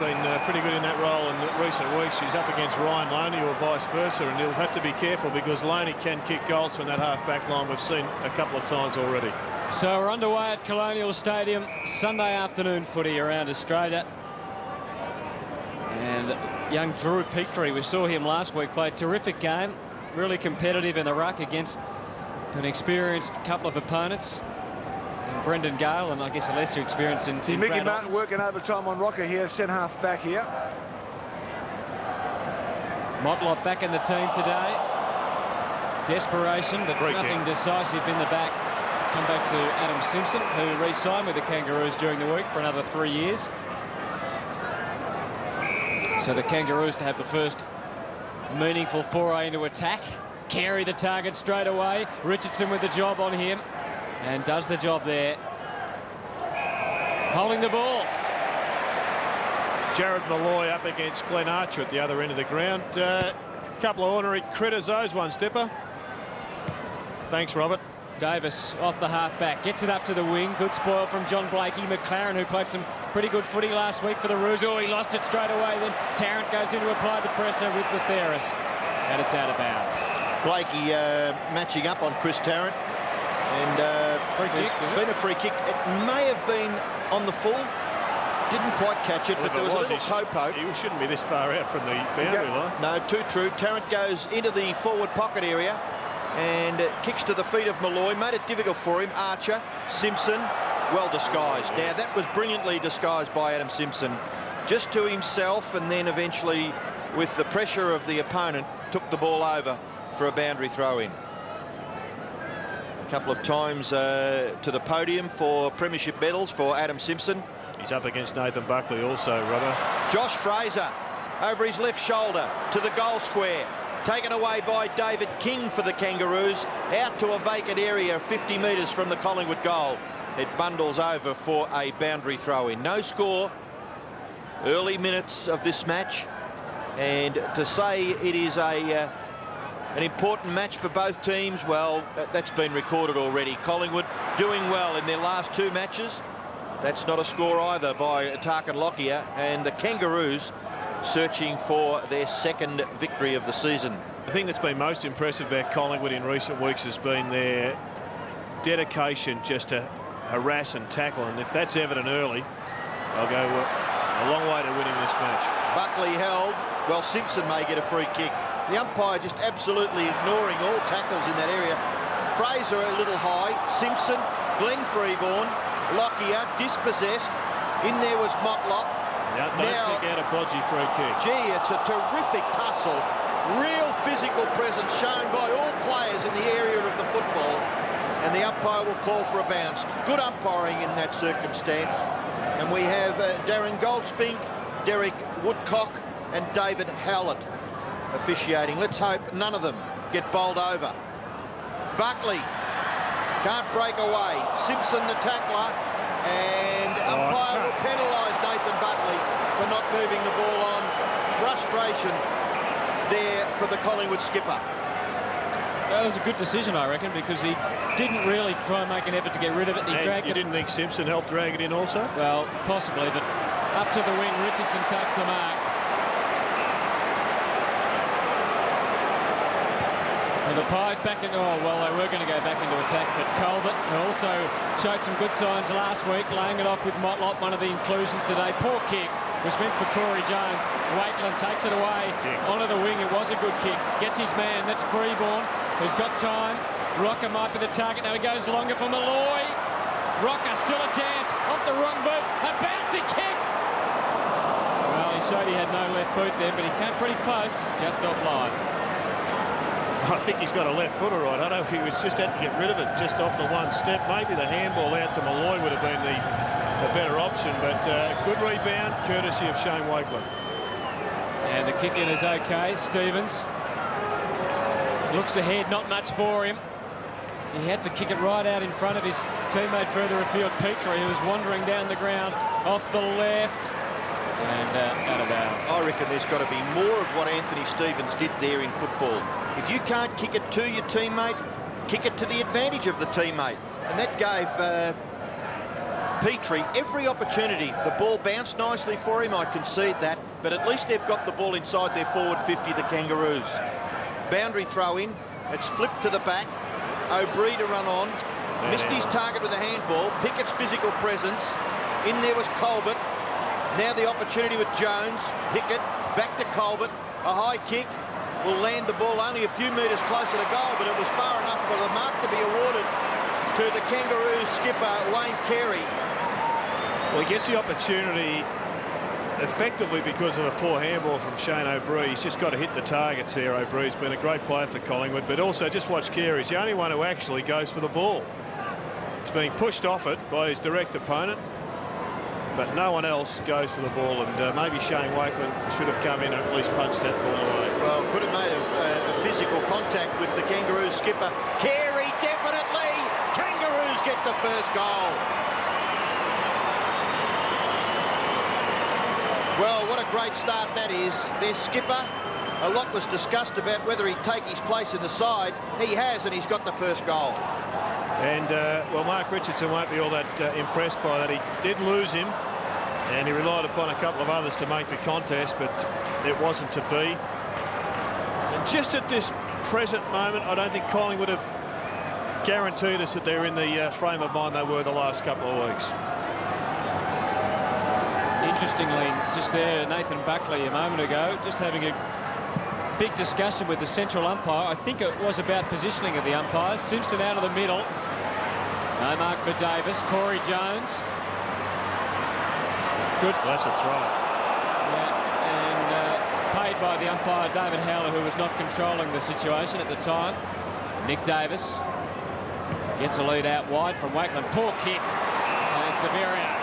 Been pretty good in that role in recent weeks. She's up against Ryan Loney or vice versa, and he'll have to be careful because Loney can kick goals from that half-back line. We've seen a couple of times already. So we're underway at Colonial Stadium. Sunday afternoon footy around Australia. And young Drew Petrie, we saw him last week, play a terrific game. Really competitive in the ruck against an experienced couple of opponents. Brendan Gale, and I guess a lesser experience in See Mickey Martin working overtime on Rocker here, centre half back here. Motlop back in the team today. Desperation, but nothing decisive in the back. Come back to Adam Simpson, who re-signed with the Kangaroos during the week for another 3 years. So the Kangaroos to have the first meaningful foray into attack. Carry the target straight away. Richardson with the job on him. And does the job there. Holding the ball. Jared Malloy up against Glenn Archer at the other end of the ground. Couple of ornery critters, those ones, Dipper. Thanks, Robert. Davis off the half-back. Gets it up to the wing. Good spoil from John Blakey. McLaren, who played some pretty good footy last week for the Roos. Oh, he lost it straight away. Then Tarrant goes in to apply the pressure with Theris. And it's out of bounds. Blakey matching up on Chris Tarrant. And free kick, it's been a free kick. It may have been on the full. Didn't quite catch it, but there was a little toe poke. He shouldn't be this far out from the boundary line. No, too true. Tarrant goes into the forward pocket area and kicks to the feet of Malloy. Made it difficult for him. Archer, Simpson, well disguised. Now, that was brilliantly disguised by Adam Simpson. Just to himself, and then eventually, with the pressure of the opponent, took the ball over for a boundary throw-in. A couple of times to the podium for premiership medals for Adam Simpson. He's up against Nathan Buckley also, Robert. Josh Fraser over his left shoulder to the goal square. Taken away by David King for the Kangaroos. Out to a vacant area 50 metres from the Collingwood goal. It bundles over for a boundary throw-in. No score. Early minutes of this match. And to say it is an important match for both teams, well, that's been recorded already. Collingwood doing well in their last two matches. That's not a score either by Tarkin Lockyer, and the Kangaroos searching for their second victory of the season. The thing that's been most impressive about Collingwood in recent weeks has been their dedication just to harass and tackle, and if that's evident early, they'll go a long way to winning this match. Buckley held. Well, Simpson may get a free kick. The umpire just absolutely ignoring all tackles in that area. Fraser a little high. Simpson, Glenn Freeborn, Lockyer dispossessed. In there was Motlop. Now, don't kick out a bodgy free kick. Gee, it's a terrific tussle. Real physical presence shown by all players in the area of the football. And the umpire will call for a bounce. Good umpiring in that circumstance. And we have Darren Goldspink, Derek Woodcock and David Howlett officiating. Let's hope none of them get bowled over. Buckley can't break away. Simpson the tackler, and umpire will penalise Nathan Buckley for not moving the ball on. Frustration there for the Collingwood skipper. That was a good decision, I reckon, because he didn't really try and make an effort to get rid of it. He dragged it. You didn't think Simpson helped drag it in also? Well, possibly, but up to the wing, Richardson takes the mark. And the Pies back in, oh, well, they were going to go back into attack, but Colbert, who also showed some good signs last week, laying it off with Motlop, one of the inclusions today. Poor kick was meant for Corey Jones. Wakeland takes it away onto the wing. It was a good kick. Gets his man, that's Freeborn, who's got time. Rocker might be the target. Now he goes longer for Malloy. Rocker, still a chance, off the wrong boot. A bouncy kick! Well, he showed he had no left boot there, but he came pretty close, just offline. I think he's got a left footer right. I don't know if he was just had to get rid of it just off the one step. Maybe the handball out to Malloy would have been the better option, but good rebound, courtesy of Shane Wakeland. And the kick in is okay. Stevens looks ahead, not much for him. He had to kick it right out in front of his teammate further afield, Petrie, who was wandering down the ground off the left. And out of bounds. I reckon there's got to be more of what Anthony Stevens did there in football. If you can't kick it to your teammate, kick it to the advantage of the teammate. And that gave Petrie every opportunity. The ball bounced nicely for him, I concede that, but at least they've got the ball inside their forward 50, the Kangaroos. Boundary throw in, it's flipped to the back. O'Brien to run on, missed his target with a handball. Pickett's physical presence. In there was Colbert. Now the opportunity with Jones. Pickett back to Colbert. A high kick will land the ball only a few metres closer to goal, but it was far enough for the mark to be awarded to the Kangaroos skipper, Wayne Carey. Well, he gets the opportunity effectively because of a poor handball from Shane O'Brien. He's just got to hit the targets there. O'Brien's been a great player for Collingwood, but also just watch Carey. He's the only one who actually goes for the ball. He's being pushed off it by his direct opponent, but no one else goes for the ball, and maybe Shane Wakeman should have come in and at least punched that ball away. Well, could have made a physical contact with the Kangaroos skipper. Carey, definitely! Kangaroos get the first goal. Well, what a great start that is. Their skipper, a lot was discussed about whether he'd take his place in the side. He has, and he's got the first goal. And, well, Mark Richardson won't be all that impressed by that. He did lose him, and he relied upon a couple of others to make the contest, but it wasn't to be. And just at this present moment, I don't think Collingwood have guaranteed us that they're in the frame of mind they were the last couple of weeks. Interestingly, just there, Nathan Buckley a moment ago, just having a big discussion with the central umpire. I think it was about positioning of the umpires. Simpson out of the middle. No mark for Davis. Corey Jones. Good. Well, that's a throw. Yeah, and paid by the umpire, David Howler, who was not controlling the situation at the time. Nick Davis gets a lead out wide from Wakeland. Poor kick. And Severia.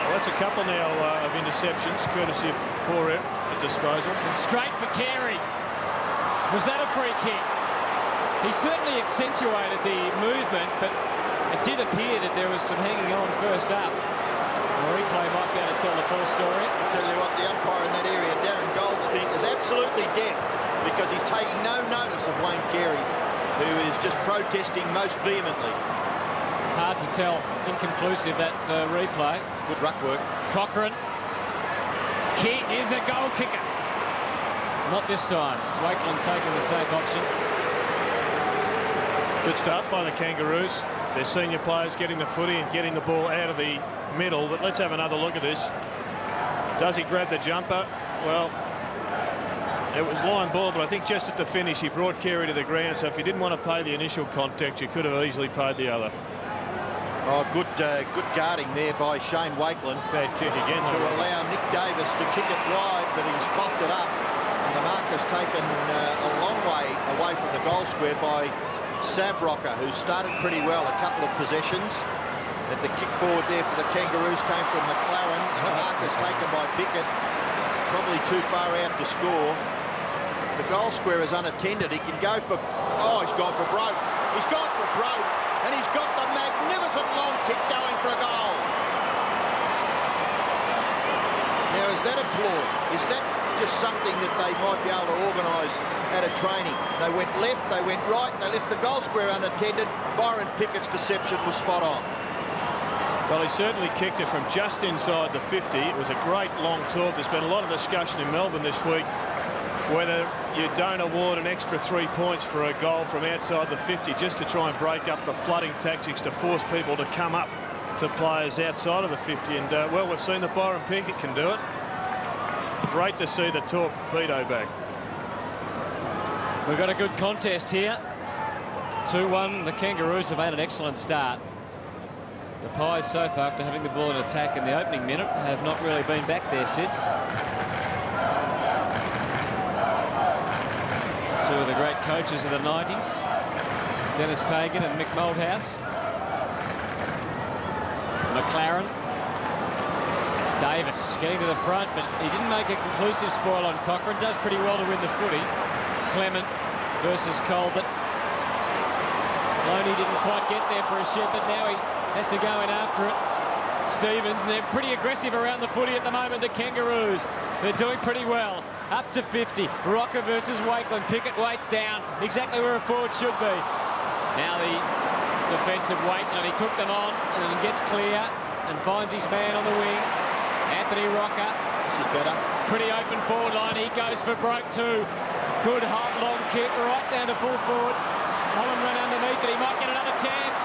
Well, that's a couple now of interceptions, courtesy of poor at disposal. And straight for Carey. Was that a free kick? He certainly accentuated the movement, but it did appear that there was some hanging on first up. The replay might be able to tell the full story. I'll tell you what, the umpire in that area, Darren Goldspink, is absolutely deaf because he's taking no notice of Wayne Carey, who is just protesting most vehemently. Hard to tell. Inconclusive, that replay. Good ruck work. Cochrane. King is a goal kicker. Not this time. Wakeland taking the safe option. Good start by the Kangaroos. Their senior players getting the footy and getting the ball out of the middle. But let's have another look at this. Does he grab the jumper? Well, it was line ball, but I think just at the finish he brought Carey to the ground. So if you didn't want to pay the initial contact, you could have easily paid the other. Oh, good guarding there by Shane Wakeland. Bad kick again. To allow Nick Davis to kick it wide, but he's coughed it up. And the mark has taken a long way away from the goal square by Savrocker, who started pretty well a couple of possessions. But the kick forward there for the Kangaroos came from McLaren, and the mark is taken by Pickett. Probably too far out to score. The goal square is unattended. He can go for... Oh, he's gone for broke. He's gone for broke. And he's got the magnificent long kick going for a goal. Now, is that a ploy? Is that just something that they might be able to organise at a training? They went left, they went right, they left the goal square unattended. Byron Pickett's perception was spot on. Well, he certainly kicked it from just inside the 50. It was a great long talk. There's been a lot of discussion in Melbourne this week whether you don't award an extra 3 points for a goal from outside the 50 just to try and break up the flooding tactics to force people to come up to players outside of the 50. And, well, we've seen that Byron Pickett can do it. Great to see the torpedo back. We've got a good contest here. 2-1. The Kangaroos have had an excellent start. The Pies so far, after having the ball in attack in the opening minute, have not really been back there since. Two of the great coaches of the 90s, Dennis Pagan and Mick Malthouse. McLaren. Davis getting to the front, but he didn't make a conclusive spoil on Cochrane. Does pretty well to win the footy. Clement versus Colbert. Loney didn't quite get there for a shot, but now he has to go in after it. Stevens, and they're pretty aggressive around the footy at the moment, the Kangaroos. They're doing pretty well. Up to 50. Rocker versus Wakeland. Pickett waits down exactly where a forward should be. Now the defence of Wakeland. He took them on and gets clear. and finds his man on the wing. Anthony Rocker. This is better. Pretty open forward line. He goes for broke two. Good hard long kick right down to full forward. Holland ran underneath it. He might get another chance.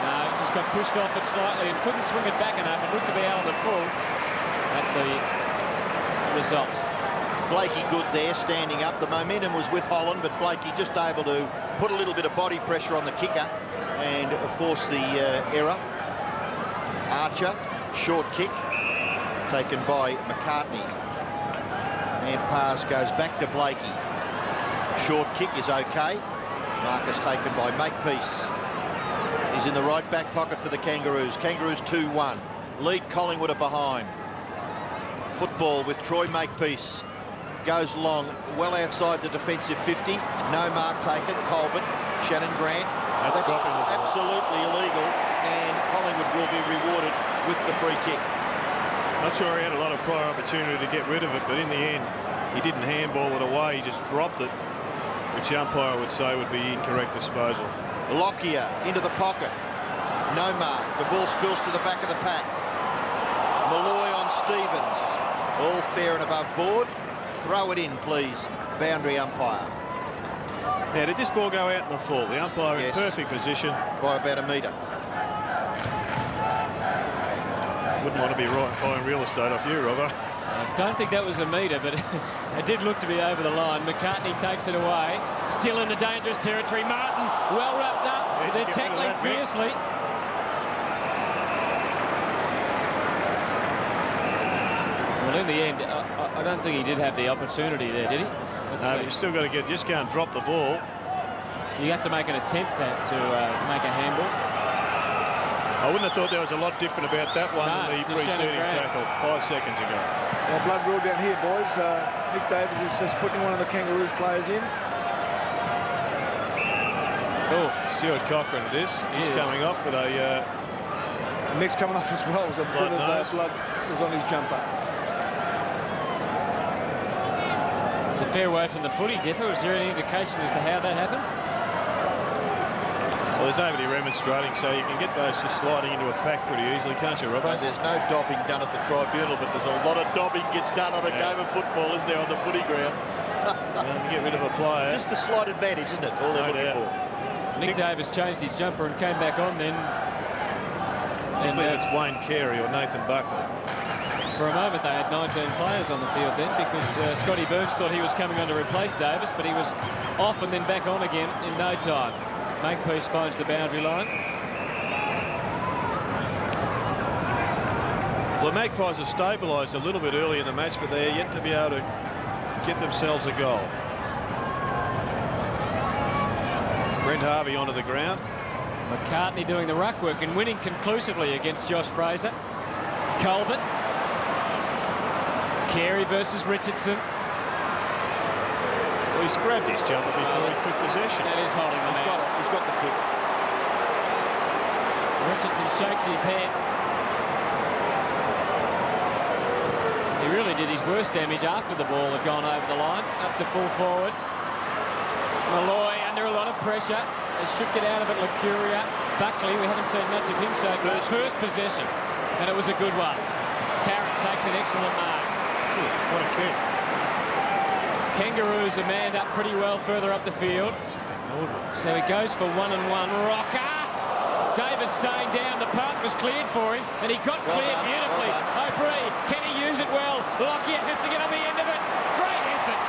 No, just got pushed off it slightly and couldn't swing it back enough. It looked to be out on the full. That's the result. Blakey good there, standing up. The momentum was with Holland, but Blakey just able to put a little bit of body pressure on the kicker and force the error. Archer, short kick, taken by McCartney. And pass goes back to Blakey. Short kick is okay. Marcus taken by Makepeace. He's in the right back pocket for the Kangaroos. Kangaroos 2-1. Lead Collingwood are behind. Football with Troy Makepeace. Goes long, well outside the defensive 50. No mark taken. Colbert, Shannon Grant. That's absolutely illegal, and Collingwood will be rewarded with the free kick. Not sure he had a lot of prior opportunity to get rid of it, but in the end, he didn't handball it away. He just dropped it, which the umpire would say would be incorrect disposal. Lockyer into the pocket. No mark. The ball spills to the back of the pack. Malloy on Stevens. All fair and above board. Throw it in, please. Boundary umpire. Now, did this ball go out in the full? The umpire in perfect position. By about a metre. Wouldn't want to be buying real estate off you, Robbo. I don't think that was a metre, but it did look to be over the line. McCartney takes it away. Still in the dangerous territory. Martin, well wrapped up. They're tackling fiercely. Well, in the end, I don't think he did have the opportunity there, did he? No, you've still got to get, just go and drop the ball. You have to make an attempt to make a handball. I wouldn't have thought there was a lot different about that one than the preceding tackle 5 seconds ago. Well, blood rule down here, boys. Nick Davis is just putting one of the Kangaroos players in. Oh, Stuart Cochrane it is. Just coming off with a... Nick's coming off as well. There's a bit of blood was on his jumper. It's a fair way from the footy, Dipper. Was there any indication as to how that happened? Well, there's nobody remonstrating, so you can get those just sliding into a pack pretty easily, can't you, Robbo? No, there's no dobbing done at the tribunal, but there's a lot of dobbing gets done on a game of football, isn't there, on the footy ground? Get rid of a player. Just a slight advantage, isn't it? All they're looking for. Nick Davis changed his jumper and came back on then. I believe it's Wayne Carey or Nathan Buckley. For a moment, they had 19 players on the field then because Scotty Burns thought he was coming on to replace Davis, but he was off and then back on again in no time. Makepeace finds the boundary line. Well, the Magpies have stabilised a little bit early in the match, but they're yet to be able to get themselves a goal. Brent Harvey onto the ground. McCartney doing the ruck work and winning conclusively against Josh Fraser. Colbert. Carey versus Richardson. Well, he's grabbed his jumper before he took possession. That is holding the man. He's got the kick. Richardson shakes his head. He really did his worst damage after the ball had gone over the line, up to full forward. Malloy under a lot of pressure. They should get out of it. Lucuria. Buckley, we haven't seen much of him so far. First possession, and it was a good one. Tarrant takes an excellent mark. What a kick. Kangaroos are manned up pretty well further up the field. So he goes for 1-on-1. Rocker! Davis staying down. The path was cleared for him, and he got cleared beautifully. O'Brien, can he use it well? Lockyer has to get on the end of it. Great effort.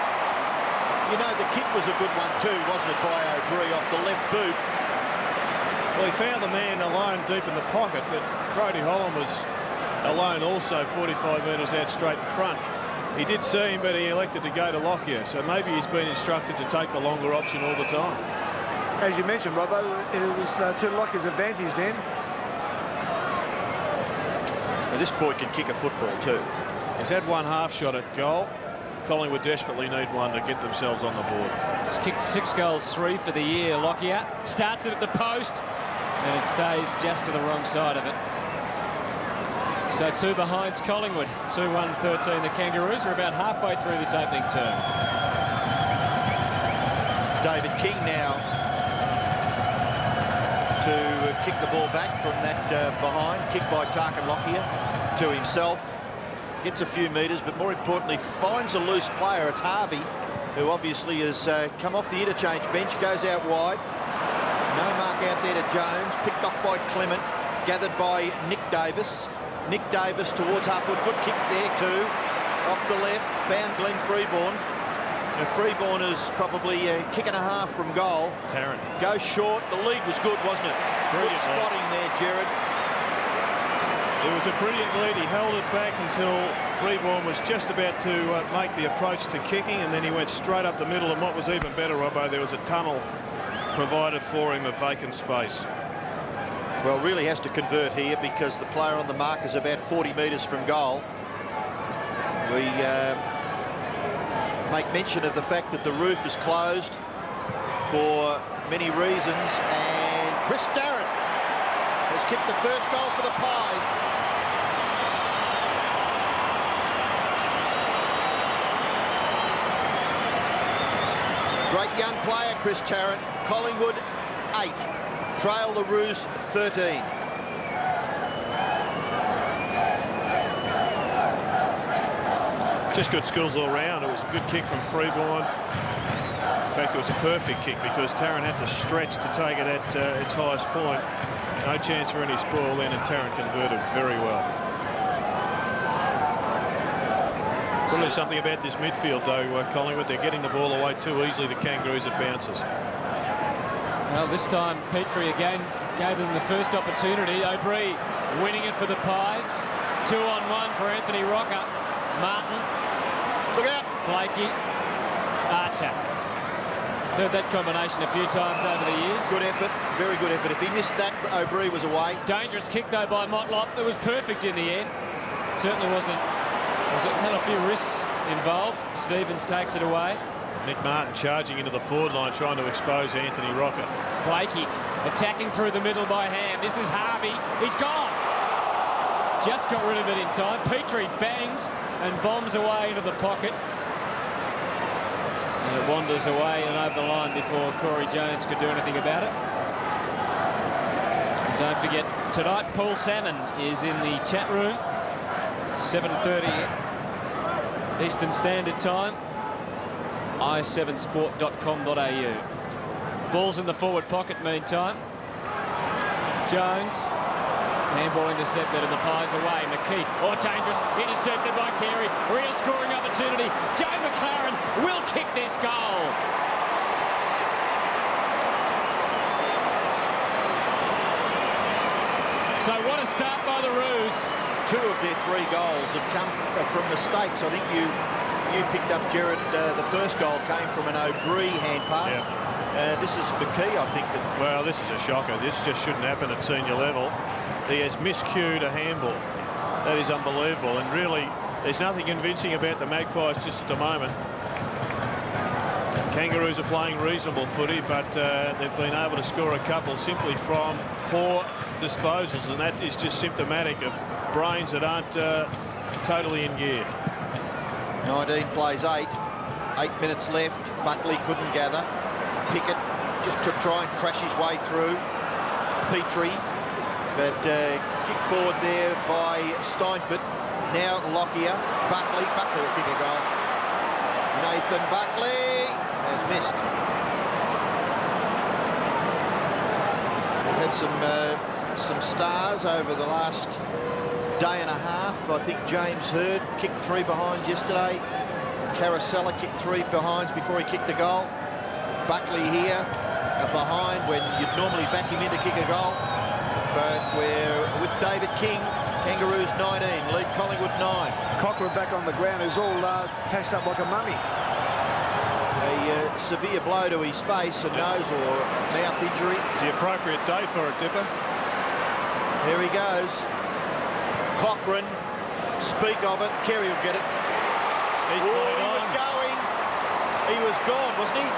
You know, the kick was a good one too, wasn't it, by O'Brien off the left boot? Well, he found the man alone deep in the pocket, but Brodie Holland was alone also 45 metres out straight in front. He did see him, but he elected to go to Lockyer, so maybe he's been instructed to take the longer option all the time. As you mentioned, Robbo, it was to Lockyer's advantage then. Now, this boy can kick a football too. He's had one half shot at goal. Collingwood desperately need one to get themselves on the board. He's kicked 6 goals, 3 for the year. Lockyer starts it at the post, and it stays just to the wrong side of it. So 2 behinds Collingwood, 2-1-13. The Kangaroos are about halfway through this opening term. David King now to kick the ball back from that behind. Kick by Tarkin Lockyer to himself. Gets a few metres, but more importantly, finds a loose player. It's Harvey, who obviously has come off the interchange bench, goes out wide. No mark out there to Jones. Picked off by Clement. Gathered by Nick Davis. Nick Davis towards halfwood. Good kick there too. Off the left. Found Glenn Freeborn. Now Freeborn is probably a kick and a half from goal. Tarrant Goes short. The lead was good, wasn't it? Brilliant Good spotting there, Jared. It was a brilliant lead. He held it back until Freeborn was just about to make the approach to kicking, and then he went straight up the middle. And what was even better, Robbo, there was a tunnel provided for him of vacant space. Well, really has to convert here because the player on the mark is about 40 metres from goal. We make mention of the fact that the roof is closed for many reasons, and Chris Darrant has kicked the first goal for the Pies. Great young player, Chris Tarrant. Collingwood 8, trail the Roos 13. Just good skills all round. It was a good kick from Freeborn. In fact, it was a perfect kick because Tarrant had to stretch to take it at its highest point. No chance for any spoil then, and Tarrant converted very well. Probably something about this midfield, though, Collingwood. They're getting the ball away too easily. The Kangaroos at bounces. Well, this time Petrie again gave them the first opportunity. O'Brien winning it for the Pies. 2-on-1 for Anthony Rocker. Martin. Look out. Blakey. Archer. Heard that combination a few times over the years. Good effort. Very good effort. If he missed that, O'Brien was away. Dangerous kick, though, by Motlop. It was perfect in the end. Certainly wasn't. Had a few risks involved. Stevens takes it away. Nick Martin charging into the forward line, trying to expose Anthony Rocker. Blakey attacking through the middle by hand. This is Harvey. He's gone. Just got rid of it in time. Petrie bangs and bombs away into the pocket. And it wanders away and over the line before Corey Jones could do anything about it. And don't forget, tonight Paul Salmon is in the chat room. 7:30 Eastern Standard Time. i7sport.com.au. Ball's in the forward pocket meantime. Jones. Handball intercepted and the Pies away. McKeith. Oh, dangerous. Intercepted by Carey. Real scoring opportunity. Joe McLaren will kick this goal. So what a start by the Roos. 2 of their 3 goals have come from mistakes. I think you picked up, Jared, the first goal came from an O'Brien hand pass. Yeah. This is McKee, I think. Well, this is a shocker. This just shouldn't happen at senior level. He has miscued a handball. That is unbelievable. And really, there's nothing convincing about the Magpies just at the moment. Kangaroos are playing reasonable footy, but they've been able to score a couple simply from poor disposals, and that is just symptomatic of brains that aren't totally in gear. 19 plays 8. 8 minutes left. Buckley couldn't gather. Pickett just to try and crash his way through. Petrie, but kicked forward there by Steinfort. Now Lockyer. Buckley will kick a goal. Nathan Buckley has missed. We've had some stars over the last day and a half. I think James Hird kicked 3 behinds yesterday. Caracella kicked 3 behinds before he kicked a goal. Buckley here, a behind when you'd normally back him in to kick a goal. But we're with David King. Kangaroos 19, lead Collingwood 9. Cochrane back on the ground, who's all patched up like a mummy. A severe blow to his face, a nose or mouth injury. It's the appropriate day for it, Dipper. There he goes. Cochrane, speak of it. Kerry will get it. He was going. He was gone, wasn't he?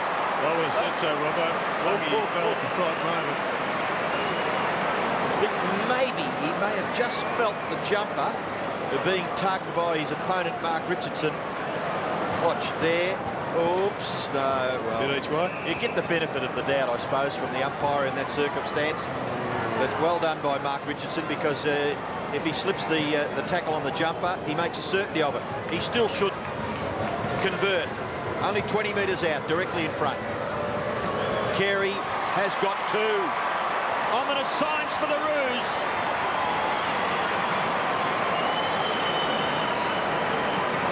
Well, we said so, Robbo. Lucky he fell at the right moment. I think maybe he may have just felt the jumper being tugged by his opponent, Mark Richardson. Watch there. Oops, no. Well, Bit each way. you get the benefit of the doubt, I suppose, from the umpire in that circumstance. But well done by Mark Richardson, because if he slips the tackle on the jumper, he makes a certainty of it. He still should convert. Only 20 metres out, directly in front. Carey has got 2. Ominous signs for the Roos.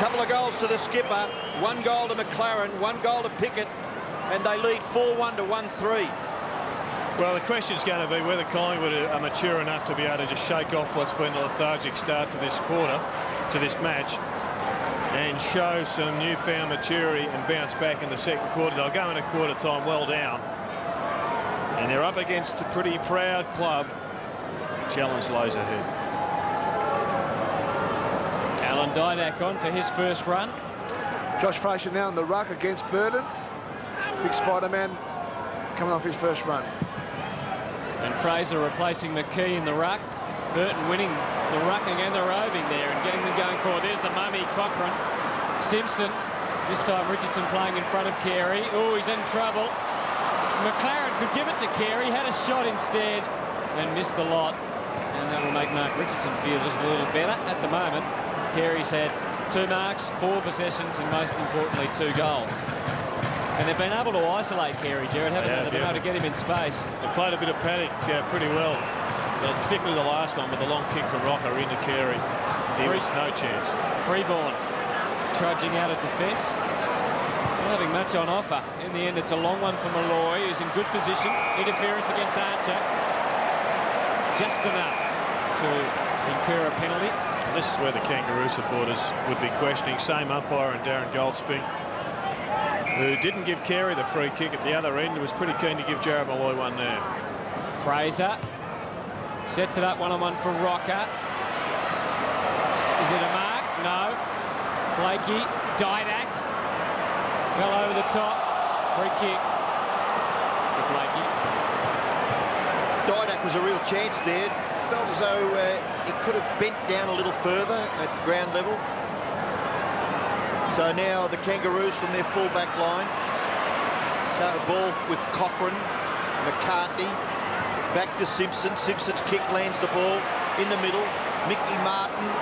Couple of goals to the skipper, 1 goal to McLaren, 1 goal to Pickett, and they lead 4-1 to 1-3. Well, the question's going to be whether Collingwood are mature enough to be able to just shake off what's been a lethargic start to this quarter, to this match, and show some newfound maturity and bounce back in the second quarter. They'll go in a quarter time well down, and they're up against a pretty proud club. Challenge lays ahead. Alan Didak on for his first run. Josh Fraser now in the ruck against Burton. Big Spider-Man coming off his first run. And Fraser replacing McKee in the ruck. Burton winning the rucking and the roving there and getting them going forward. There's the mummy, Cochrane. Simpson, this time Richardson playing in front of Carey. Oh, he's in trouble. McLaren could give it to Carey, had a shot instead, and missed the lot. And that will make Mark Richardson feel just a little better at the moment. Carey's had 2 marks, 4 possessions, and most importantly, 2 goals. And they've been able to isolate Carey, Jared, haven't they? They've been able to get him in space. They've played a bit of paddock pretty well, particularly the last one with the long kick from Rocker into Carey. There was no chance. Freeborn Trudging out of defence. Not having much on offer. In the end, it's a long one for Malloy, who's in good position. Interference against Archer. Just enough to incur a penalty. And this is where the Kangaroo supporters would be questioning. Same umpire and Darren Goldspink, who didn't give Carey the free kick at the other end, was pretty keen to give Jared Malloy one there. Fraser sets it up one-on-one for Rocker. Is it a mark? No. Blakey, Didak. Fell over the top. Free kick to Blakey. Didak was a real chance there. Felt as though it could have bent down a little further at ground level. So now the Kangaroos from their full-back line. Ball with Cochrane, McCartney, back to Simpson. Simpson's kick lands the ball in the middle. Mickey Martin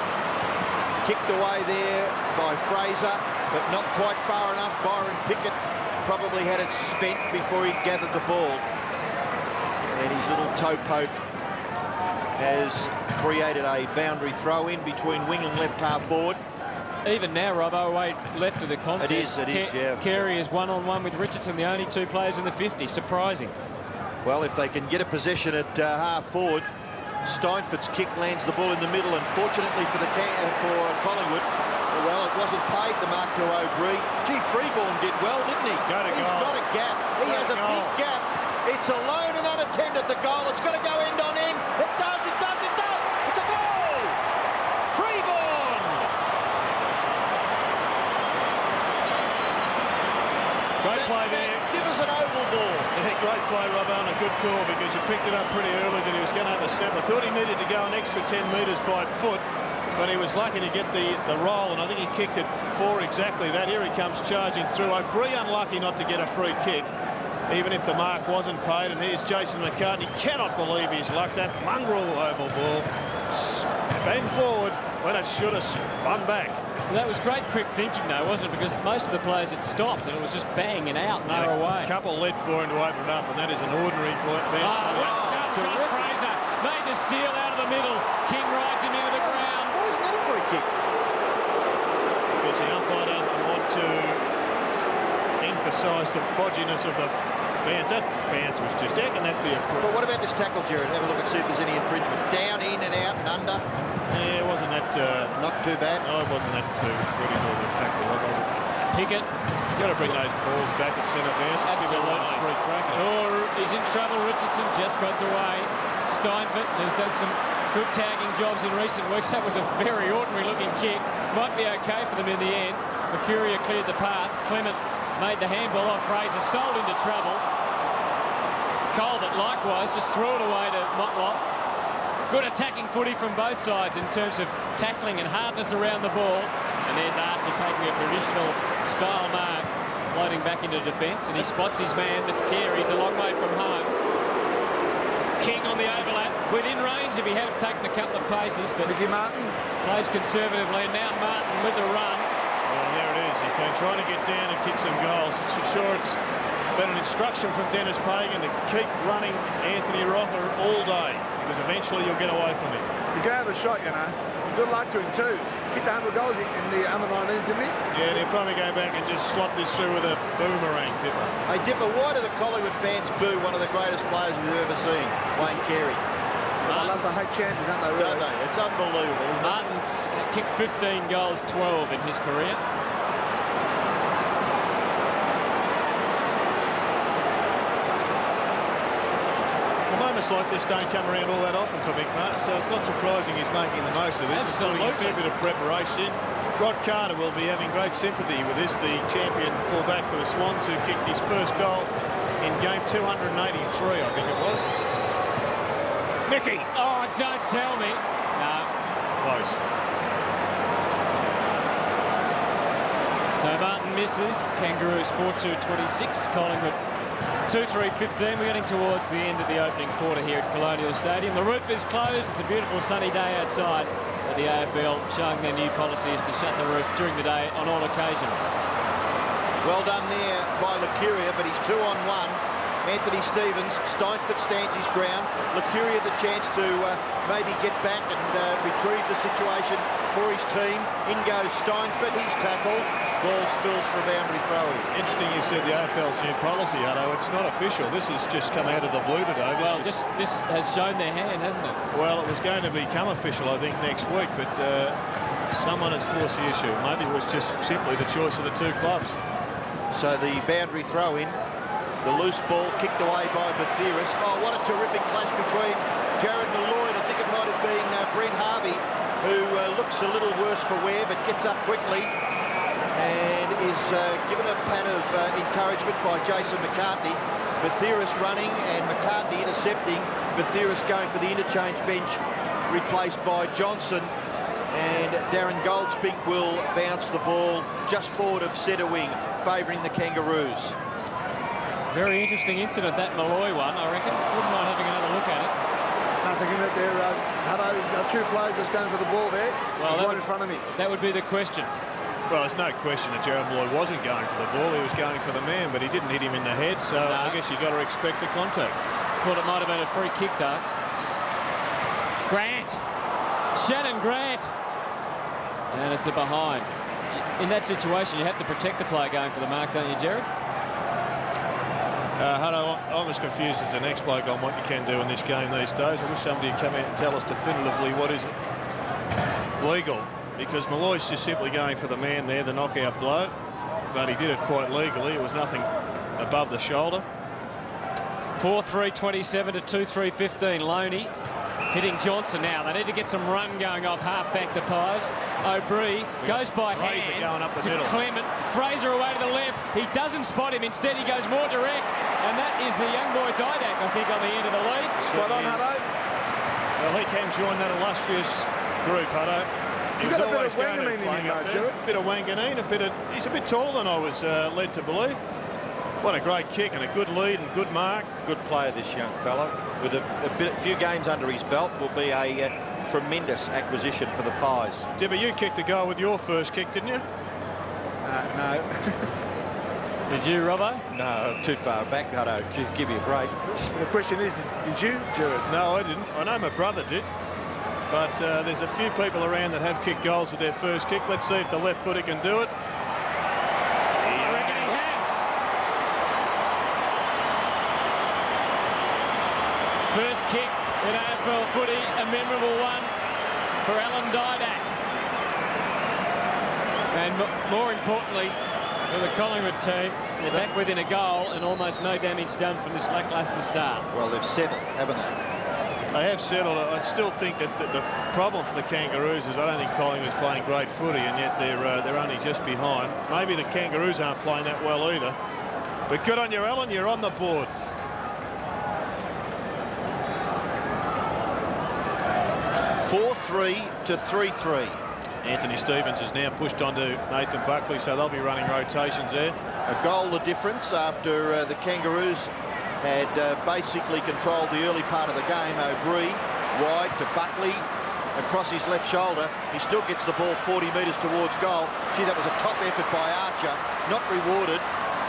kicked away there by Fraser, but not quite far enough. Byron Pickett probably had it spent before he gathered the ball. And his little toe poke has created a boundary throw in between wing and left half forward. Even now, Robbo, away left of the contest. It is, yeah. Carey is one-on-one with Richardson, the only 2 players in the 50. Surprising. Well, if they can get a possession at half forward, Steinfurt's kick lands the ball in the middle, and fortunately for Collingwood, well, it wasn't paid the mark to O'Brien. Gee, Freeborn did well, didn't he? He's got a gap. He has a big gap. It's alone and unattended, the goal. It's got to go end on end. It does, it does, it does. It's a goal! Freeborn! Great play there. Magnificent oval ball. Yeah, great play, Robbo, and a good call, because you picked it up pretty early that he was going to have a step. I thought he needed to go an extra 10 metres by foot, but he was lucky to get the roll, and I think he kicked it for exactly that. Here he comes charging through. O'Brien unlucky not to get a free kick, even if the mark wasn't paid. And here's Jason McCartney. Cannot believe his luck. That mongrel oval ball spun forward when it should have spun back. Well, that was great quick thinking, though, wasn't it? Because most of the players had stopped, and it was just bang and out, no away. A couple led for him to open it up, and that is an ordinary bounce. Well done, Josh Fraser. Made the steal out of the middle. King rides him into the ground. Why isn't that a free kick? Because the umpire doesn't want to emphasise the bodginess of the bounce. That bounce was just, how can that be a free? Well, what about this tackle, Jared? Have a look and see if there's any infringement. Down, in and out and under. Yeah, wasn't that... not too bad. No, it wasn't that too critical of the tackle. Pickett. Got to bring those balls back at centre bounce. Absolutely. Free crack. Oh, he's in trouble. Richardson just got away. Steinfurt has done some good tagging jobs in recent weeks. That was a very ordinary looking kick. Might be okay for them in the end. Mercuria cleared the path. Clement made the handball off Fraser. Sold into trouble. Colbert likewise just threw it away to Motlop. Good attacking footy from both sides in terms of tackling and hardness around the ball. And there's Archer taking a traditional style mark floating back into defence, and he spots his man. That's Carey. He's a long way from home. King on the overlap, within range if he had taken a couple of paces, but Mickey Martin plays conservatively. And now Martin with the run. Well, there it is. He's been trying to get down and kick some goals. It's been an instruction from Dennis Pagan to keep running Anthony Rockler all day, because eventually you'll get away from him. You can have a shot, you know. Good luck to him too. Kicked 100 goals in the under-19s, didn't he? Yeah, and he'll probably go back and just slot this through with a boomerang, Dipper. Hey, Dipper, why do the Collingwood fans boo one of the greatest players we've ever seen, Wayne Carey? I love the hate champions, aren't they, really? Don't they? It's unbelievable, isn't it? Martin's kicked 15 goals, 12 in his career. Moments like this don't come around all that often for Mick Martin, so it's not surprising he's making the most of this. Absolutely. He's putting a fair bit of preparation. Rod Carter will be having great sympathy with this, the champion fullback for the Swans, who kicked his first goal in game 283, I think it was. Mickey! Oh, don't tell me. No. Close. So Martin misses. Kangaroos 4-2-26. Collingwood 2-3-15. We're getting towards the end of the opening quarter here at Colonial Stadium. The roof is closed. It's a beautiful sunny day outside. But the AFL showing their new policy is to shut the roof during the day on all occasions. Well done there by Lucuria, but he's 2-on-1. Anthony Stevens, Steinfort stands his ground. Lucuria the chance to maybe get back and retrieve the situation for his team. In goes Steinfort, he's tackled. Ball spills for a boundary throw-in. Interesting you said the AFL's new policy, Hutto. It's not official. This has just come out of the blue today. This has shown their hand, hasn't it? Well, it was going to become official, I think, next week, but someone has forced the issue. Maybe it was just simply the choice of the two clubs. So the boundary throw-in, the loose ball kicked away by Bathiris. Oh, what a terrific clash between Jared Malloy. I think it might have been Brent Harvey, who looks a little worse for wear, but gets up quickly and is given a pat of encouragement by Jason McCartney. Bathiris running and McCartney intercepting. Bathiris going for the interchange bench, replaced by Johnson. And Darren Goldspink will bounce the ball just forward of centre wing, favouring the Kangaroos. Very interesting incident, that Malloy one, I reckon. Wouldn't mind having another look at it. Nothing in it there. Two players just going for the ball there. Well, right in front of me. That would be the question. Well, there's no question that Jared Malloy wasn't going for the ball. He was going for the man, but he didn't hit him in the head, so No. I guess you've got to expect the contact. Thought it might have been a free kick, though. Grant. Shannon Grant. And it's a behind. In that situation, you have to protect the player going for the mark, don't you, Jared? Hutto, I'm as confused as the next bloke on what you can do in this game these days. I wish somebody would come out and tell us definitively what is legal, because Malloy's just simply going for the man there, the knockout blow, but he did it quite legally. It was nothing above the shoulder. 4-3-27 to 2-3-15. Loney hitting Johnson now. They need to get some run going off half-back the Pies. O'Brien goes by Fraser hand going up the to middle. Clement. Fraser away to the left. He doesn't spot him. Instead, he goes more direct. And that is the young boy Didak, I think, on the end of the lead. Spot on, Hutto. Well, he can join that illustrious group, Hutto. He He's was got a bit always of going to Wanganeen in play him, up though, there. Jared. A bit of Wanganeen, he's a bit taller than I was led to believe. What a great kick and a good lead and good mark. Good player, this young fellow. With a few games under his belt, will be a tremendous acquisition for the Pies. Dibber, you kicked a goal with your first kick, didn't you? No. Did you, Robbo? No, too far back, Hutto. Give me a break. The question is, did you, Jared? No, I didn't. I know my brother did. But there's a few people around that have kicked goals with their first kick. Let's see if the left footer can do it. I reckon he has. First kick in AFL footy, a memorable one for Alan Didak. And more importantly, for the Collingwood team, they're back within a goal and almost no damage done from this lacklustre start. Well, they've settled, haven't they? They have settled. I still think that the problem for the Kangaroos is I don't think Collingwood's playing great footy, and yet they're only just behind. Maybe the Kangaroos aren't playing that well either. But good on you, Alan. You're on the board. (4-3 to 3-3). Anthony Stevens is now pushed onto Nathan Buckley, so they'll be running rotations there. A goal the difference after the Kangaroos had basically controlled the early part of the game. O'Brien wide to Buckley across his left shoulder. He still gets the ball 40 metres towards goal. Gee, that was a top effort by Archer, not rewarded.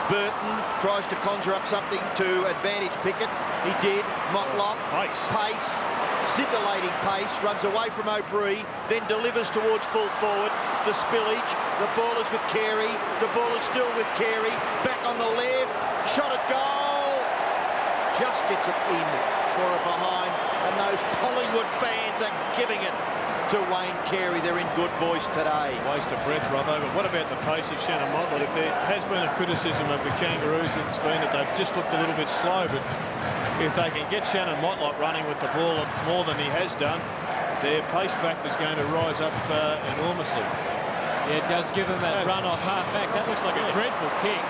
Burton tries to conjure up something to advantage Pickett. He did. Motlop, pace, scintillating pace, runs away from O'Brien, then delivers towards full forward. The spillage, the ball is with Carey, the ball is still with Carey, back on the left, shot at goal, just gets it in for a behind, and those Collingwood fans are giving it to Wayne Carey. They're in good voice today. Waste of breath, Robbo, but what about the pace of Shannon Motlop? If there has been a criticism of the Kangaroos, it's been that they've just looked a little bit slow, but if they can get Shannon Motlop running with the ball more than he has done, their pace factor is going to rise up enormously. Yeah, it does give them that run off half back. That looks like a dreadful kick.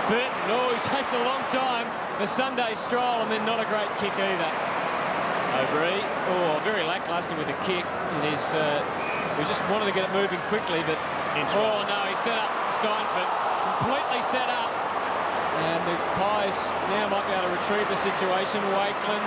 Burton, oh, he takes a long time. The Sunday stroll, and then not a great kick either. O'Brien, oh, very lacklustre with the kick. We just wanted to get it moving quickly, but oh no, he set up Steinford, completely set up. And the Pies now might be able to retrieve the situation. Wakeland,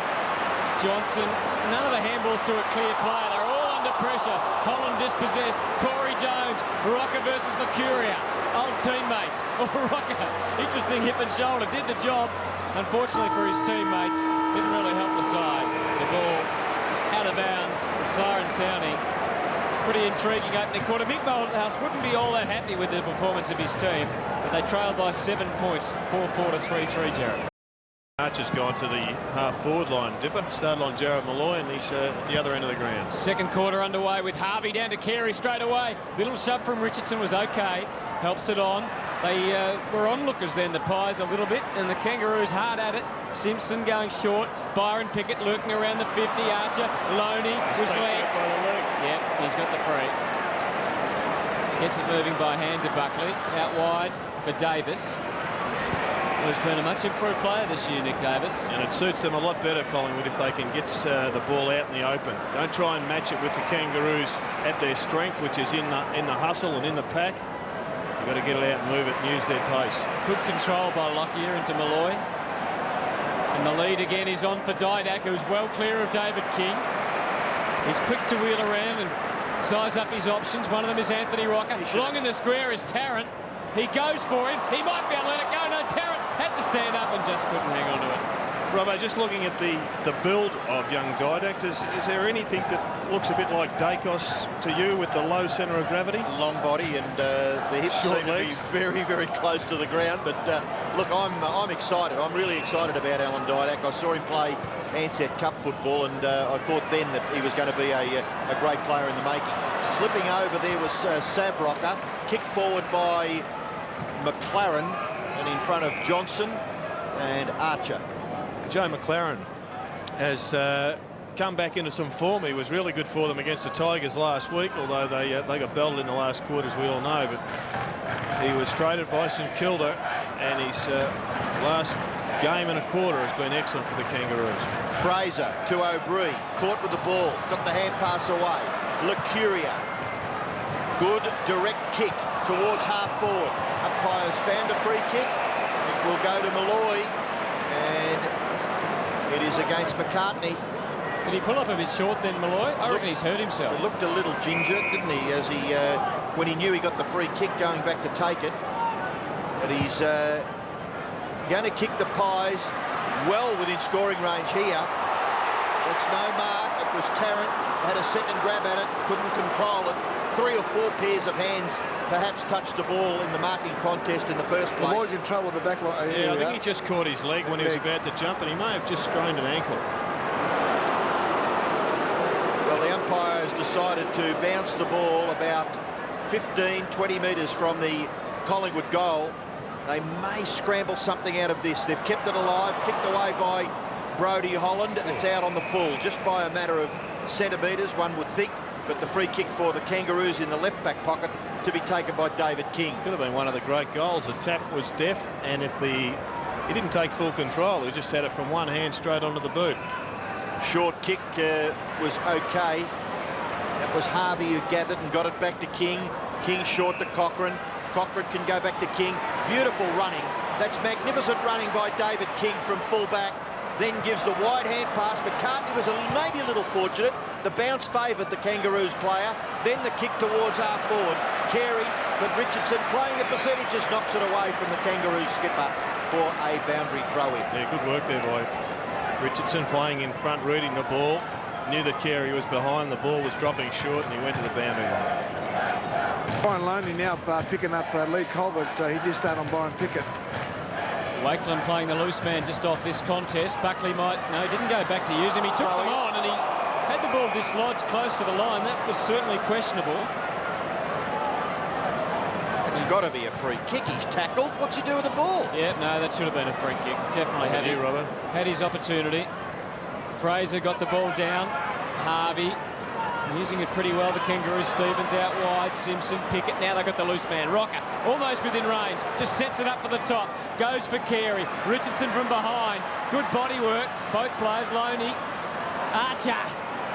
Johnson, none of the handballs to a clear player. They're all under pressure. Holland dispossessed. Corey Jones, Rocker versus Lucuria. Old teammates. Oh, Rocker, interesting hip and shoulder, did the job. Unfortunately for his teammates, didn't really help the side. The ball out of bounds, the siren sounding. Pretty intriguing opening quarter. Mick Malthouse wouldn't be all that happy with the performance of his team, but they trailed by 7 points, 4-4 to 3-3, Jared. Archer's gone to the half-forward line, Dipper. Started on Jared Malloy, and he's at the other end of the ground. Second quarter underway with Harvey down to Carey straight away. Little shove from Richardson was okay. Helps it on. They were onlookers then, the Pies, a little bit, and the Kangaroos hard at it. Simpson going short. Byron Pickett lurking around the 50. Archer, Loney was legged. Yep, he's got the free. Gets it moving by hand to Buckley. Out wide for Davis. Who's been a much improved player this year, Nick Davis. And it suits them a lot better, Collingwood, if they can get the ball out in the open. Don't try and match it with the Kangaroos at their strength, which is in the hustle and in the pack. You've got to get it out and move it and use their pace. Good control by Lockyer into Malloy. And the lead again is on for Didak, who's well clear of David King. He's quick to wheel around and size up his options. One of them is Anthony Rocker. Long in the square is Tarrant. He goes for him. He might be able to let it go. No, Tarrant had to stand up and just couldn't hang on to it. Robbo, just looking at the build of young Didak, is there anything that looks a bit like Dacos to you with the low centre of gravity? Long body, and the hips seem to be very, very close to the ground. But look, I'm excited. I'm really excited about Alan Didak. I saw him play Ansett Cup football, and I thought then that he was going to be a great player in the making. Slipping over there was Savrocker, kicked forward by McLaren, and in front of Johnson and Archer. Joe McLaren has come back into some form. He was really good for them against the Tigers last week, although they got belted in the last quarter, as we all know. But he was traded by St Kilda, and his last game and a quarter has been excellent for the Kangaroos. Fraser to O'Brien, caught with the ball, got the hand pass away. Lucuria, good direct kick towards half forward. Umpires found a free kick. It will go to Malloy, and it is against McCartney. Did he pull up a bit short then, Malloy? I reckon he's hurt himself. He looked a little ginger, didn't he, as he when he knew he got the free kick going back to take it. But he's going to kick the Pies well within scoring range here. It's no mark. It was Tarrant, had a second grab at it, couldn't control it. 3 or 4 pairs of hands perhaps touched the ball in the marking contest in the first place. Malloy's in trouble with the back line. Yeah, I think he just caught his leg when he was about to jump, and he may have just strained an ankle. Well, the umpire has decided to bounce the ball about 15, 20 metres from the Collingwood goal. They may scramble something out of this. They've kept it alive, kicked away by Brodie Holland. It's out on the full, just by a matter of centimetres, one would think. But the free kick for the Kangaroos in the left back pocket to be taken by David King. Could have been one of the great goals. The tap was deft, and if he didn't take full control, he just had it from one hand straight onto the boot. Short kick was okay. That was Harvey who gathered and got it back to King. King short to Cochrane. Cochrane can go back to King. Beautiful running. That's magnificent running by David King from fullback. Then gives the wide hand pass. McCartney was maybe a little fortunate. The bounce favoured the Kangaroos player. Then the kick towards half forward. Carey, but Richardson playing the percentages knocks it away from the Kangaroos skipper for a boundary throw-in. Yeah, good work there by Richardson, playing in front, reading the ball. Knew that Carey was behind. The ball was dropping short, and he went to the boundary line. Byron Loney now picking up Lee Colbert. He did start on Byron Pickett. Wakeland playing the loose man just off this contest. Buckley might... No, he didn't go back to use him. He took them on and he had the ball dislodged close to the line. That was certainly questionable. It's got to be a free kick. He's tackled. What's he do with the ball? Yeah, no, that should have been a free kick. Definitely had his opportunity. Fraser got the ball down. Harvey using it pretty well. The Kangaroos. Stevens out wide. Simpson, Pickett. Now they've got the loose man. Rocker almost within range. Just sets it up for the top. Goes for Carey. Richardson from behind. Good body work. Both players. Loney. Archer.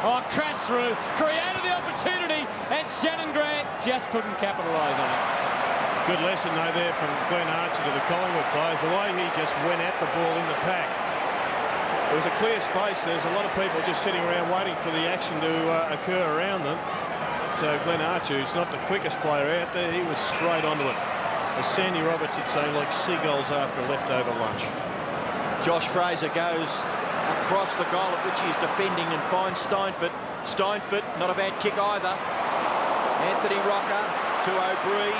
Oh, crashed through. Created the opportunity. And Shannon Grant just couldn't capitalise on it. Good lesson, though, there from Glenn Archer to the Collingwood players. The way he just went at the ball in the pack. There was a clear space. There's a lot of people just sitting around waiting for the action to occur around them. But Glenn Archer, who's not the quickest player out there, he was straight onto it. As Sandy Roberts would say, like seagulls after leftover lunch. Josh Fraser goes across the goal at which he's defending and finds Steinfort. Steinfort, not a bad kick either. Anthony Rocker to O'Brien.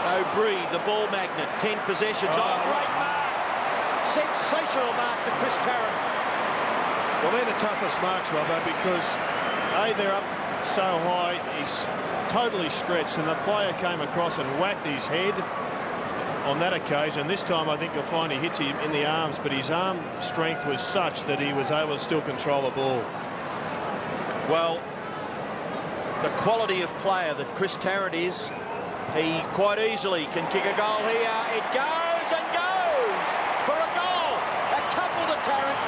O'Brien, the ball magnet, 10 possessions. Oh, great mark! Sensational mark to Chris Tarrant. Well, they're the toughest marks, Robbo, because A, they're up so high, he's totally stretched, and the player came across and whacked his head on that occasion. This time I think you'll find he hits him in the arms, but his arm strength was such that he was able to still control the ball. Well, the quality of player that Chris Tarrant is, he quite easily can kick a goal here. It goes and goes for a goal. A couple to Tarrant.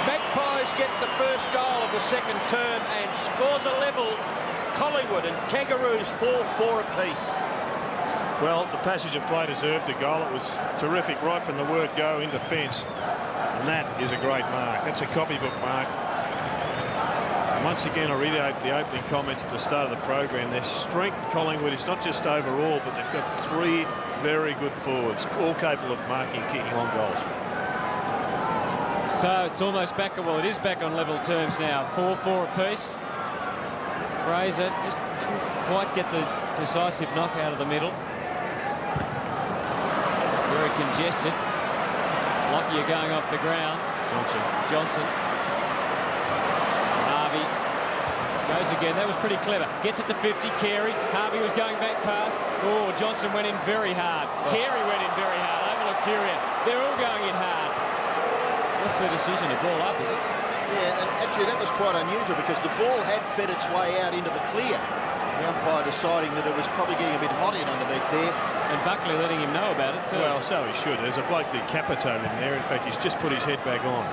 Magpies get the first goal of the second term and scores a level. Collingwood and Kangaroos 4-4 apiece. Well, the passage of play deserved a goal. It was terrific right from the word go in defence. And that is a great mark. That's a copybook mark. And once again, I reiterate the opening comments at the start of the program. Their strength, Collingwood, is not just overall, but they've got 3 very good forwards, all capable of marking, kicking long goals. So it's almost back, well, it is back on level terms now. 4-4 apiece. Fraser just didn't quite get the decisive knock out of the middle. Very congested. Lockyer going off the ground. Johnson. Harvey goes again. That was pretty clever. Gets it to 50. Carey. Harvey was going back past. Oh, Johnson went in very hard. Carey went in very hard. Overlook Curian. They're all going in hard. What's the decision? A ball up, is it? Yeah, and actually that was quite unusual because the ball had fed its way out into the clear. The umpire deciding that it was probably getting a bit hot in underneath there. And Buckley letting him know about it too. Well, so he should. There's a bloke decapitated in there. In fact, he's just put his head back on.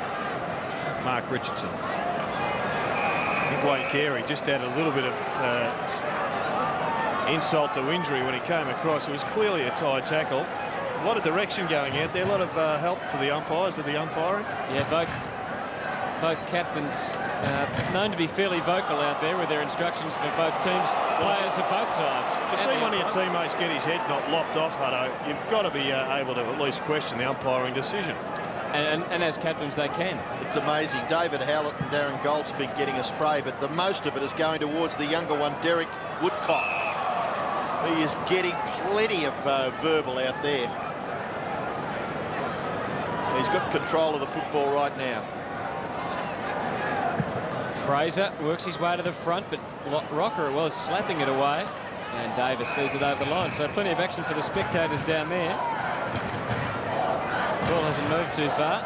Mark Richardson. I think Wayne Carey just had a little bit of insult to injury when he came across. It was clearly a tight tackle. A lot of direction going out there. A lot of help for the umpires with the umpiring. Yeah, both captains known to be fairly vocal out there with their instructions for both teams, players of both sides. If you see one of your teammates get his head not lopped off, Hutto, you've got to be able to at least question the umpiring decision. And as captains, they can. It's amazing. David Howlett and Darren Goldsmith getting a spray, but the most of it is going towards the younger one, Derek Woodcock. He is getting plenty of verbal out there. He's got control of the football right now. Fraser works his way to the front, but Rocker was slapping it away, and Davis sees it over the line. So plenty of action for the spectators down there. Ball hasn't moved too far.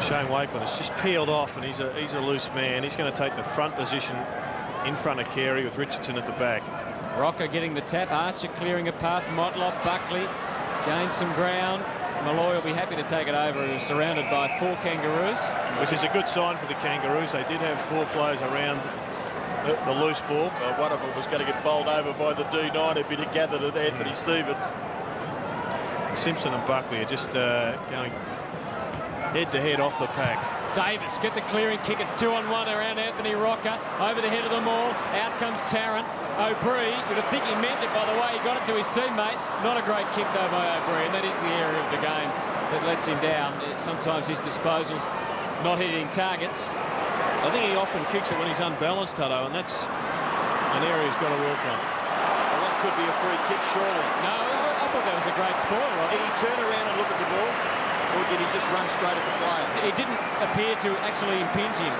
Shane Wakeland has just peeled off, and he's a loose man. He's going to take the front position in front of Carey with Richardson at the back. Rocker getting the tap. Archer clearing a path. Motlop, Buckley gains some ground. Malloy will be happy to take it over. He was surrounded by 4 Kangaroos. Which is a good sign for the Kangaroos. They did have 4 players around the loose ball. One of them was going to get bowled over by the D9 if he'd have gathered at Anthony Stevens. Simpson and Buckley are just going head-to-head off the pack. Davis get the clearing kick. It's 2-on-1 around Anthony Rocker. Over the head of them all. Out comes Tarrant. O'Brien, you'd have think he meant it by the way he got it to his teammate. Not a great kick though by O'Brien. That is the area of the game that lets him down. Sometimes his disposals not hitting targets. I think he often kicks it when he's unbalanced, Hutto, and that's an area he's got to work on. Well, that could be a free kick, surely. No, I thought that was a great spoiler. Did he turn around and look at the ball? Or did he just run straight at the player? He didn't appear to actually impinge him.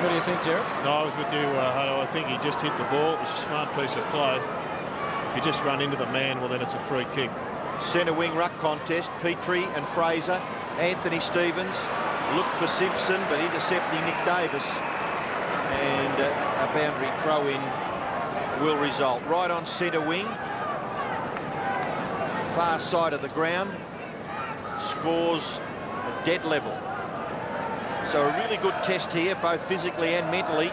What do you think, Gerald? No, I was with you, Hutto. I think he just hit the ball. It was a smart piece of play. If you just run into the man, well, then it's a free kick. Centre wing ruck contest. Petrie and Fraser. Anthony Stevens looked for Simpson, but intercepting Nick Davis. And a boundary throw-in will result. Right on centre wing. Far side of the ground. Scores a dead level. So a really good test here, both physically and mentally,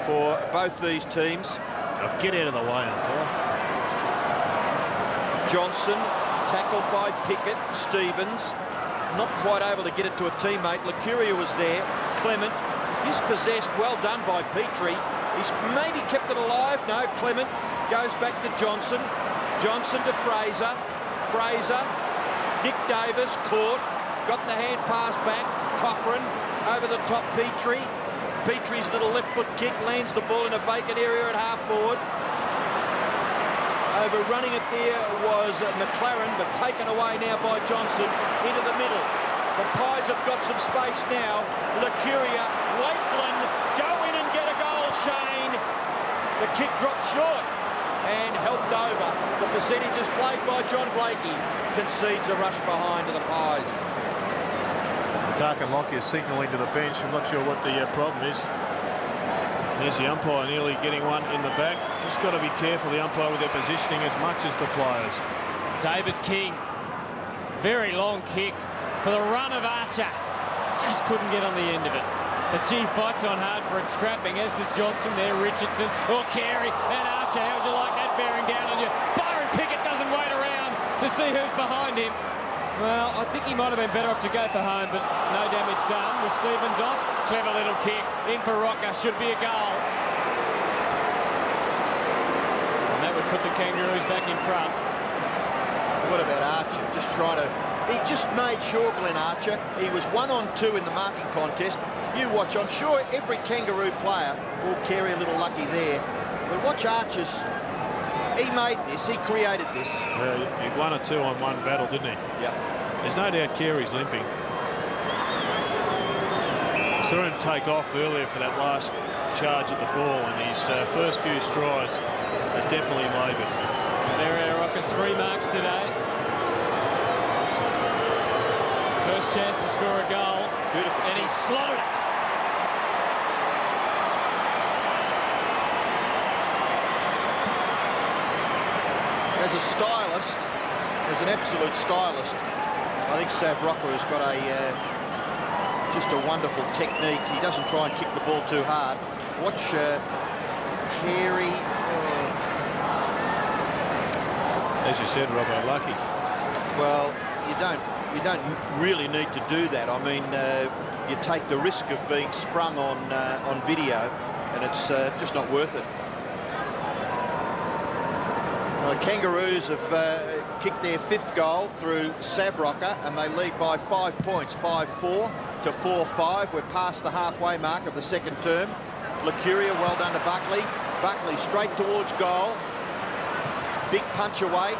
for both these teams. Oh, get out of the way, umpire. Johnson tackled by Pickett. Stevens not quite able to get it to a teammate. Lucuria was there. Clement dispossessed. Well done by Petrie. He's maybe kept it alive. No, Clement goes back to Johnson. Johnson to Fraser. Fraser. Nick Davis caught. Got the hand pass back. Cochrane over the top. Petrie. Petrie's little left foot kick lands the ball in a vacant area at half forward. Overrunning it there was McLaren, but taken away now by Johnson into the middle. The Pies have got some space now. Lucuria, Wakeland, go in and get a goal, Shane. The kick dropped short and helped over. The percentages played by John Blakey concedes a rush behind to the Pies. Tarkin Lockyer signalling to the bench. I'm not sure what the problem is. There's the umpire nearly getting one in the back. Just got to be careful, the umpire, with their positioning as much as the players. David King. Very long kick for the run of Archer. Just couldn't get on the end of it. But G fights on hard for it, scrapping, as does Johnson there, Richardson, or Carey, and Archer. How would you like that bearing down on you? Byron Pickett doesn't wait around to see who's behind him. Well, I think he might have been better off to go for home, but no damage done. With Stevens off, clever little kick. In for Rocker, should be a goal. And that would put the Kangaroos back in front. What about Archer? Just trying to... He just made sure, Glenn Archer, he was 1-on-2 in the marking contest. You watch, I'm sure every Kangaroo player will carry a little lucky there. But watch Archer's... He made this, he created this. Yeah, he won a 2-on-1 battle, didn't he? Yeah. There's no doubt Carey's limping. I saw him take off earlier for that last charge at the ball, and his first few strides are definitely laboured. Severio Rocker 3 marks today. First chance to score a goal. Beautiful. And he slotted it. As a stylist, as an absolute stylist, I think Sav Rocker has got a just a wonderful technique. He doesn't try and kick the ball too hard. Watch Carey. As you said, Robbo, lucky. Well, you don't really need to do that. I mean, you take the risk of being sprung on video, and it's just not worth it. The Kangaroos have kicked their 5th goal through Sav Rocker, and they lead by 5 points, 5-4 to 4-5. We're past the halfway mark of the second term. Lucuria, well done to Buckley. Buckley straight towards goal. Big punch away.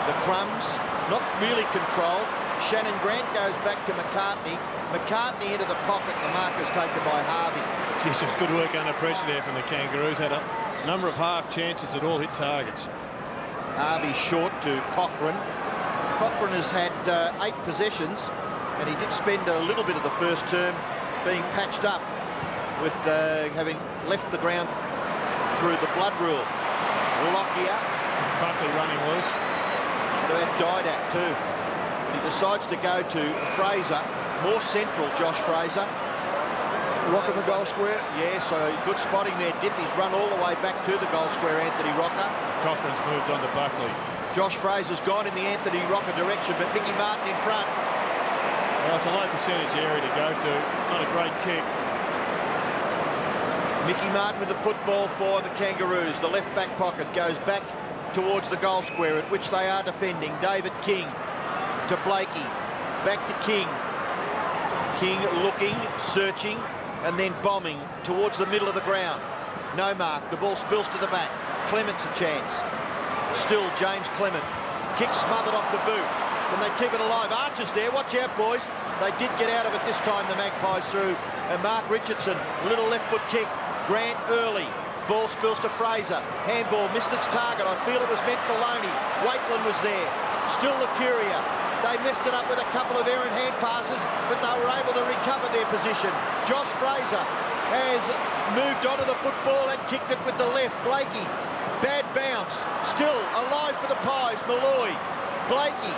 The crumbs, not really controlled. Shannon Grant goes back to McCartney. McCartney into the pocket. The mark is taken by Harvey. Geez, it was good work under pressure there from the Kangaroos. Had a number of half chances that all hit targets. Harvey short to Cochrane. Cochrane has had 8 possessions, and he did spend a little bit of the first term being patched up with having left the ground through the blood rule. Lockyer. Buckley running loose. What about Didak too? He decides to go to Fraser, more central Josh Fraser. Rock in the goal square. Yeah, so good spotting there, Dip. He's run all the way back to the goal square, Anthony Rocker. Cochrane's moved on to Buckley. Josh Fraser's gone in the Anthony Rocker direction, but Mickey Martin in front. Well, it's a low percentage area to go to. Not a great kick. Mickey Martin with the football for the Kangaroos. The left back pocket goes back towards the goal square at which they are defending. David King to Blakey. Back to King. King looking, searching, and then bombing towards the middle of the ground. No mark. The ball spills to the back. Clement's a chance. Still James Clement. Kick smothered off the boot. Can they keep it alive? Archer's there. Watch out, boys. They did get out of it this time, the Magpies through. And Mark Richardson, little left foot kick. Grant early. Ball spills to Fraser. Handball missed its target. I feel it was meant for Loney. Wakeland was there. Still Lucuria. They messed it up with a couple of errant hand passes, but they were able to recover their position. Josh Fraser has moved onto the football and kicked it with the left. Blakey, bad bounce. Still alive for the Pies. Malloy. Blakey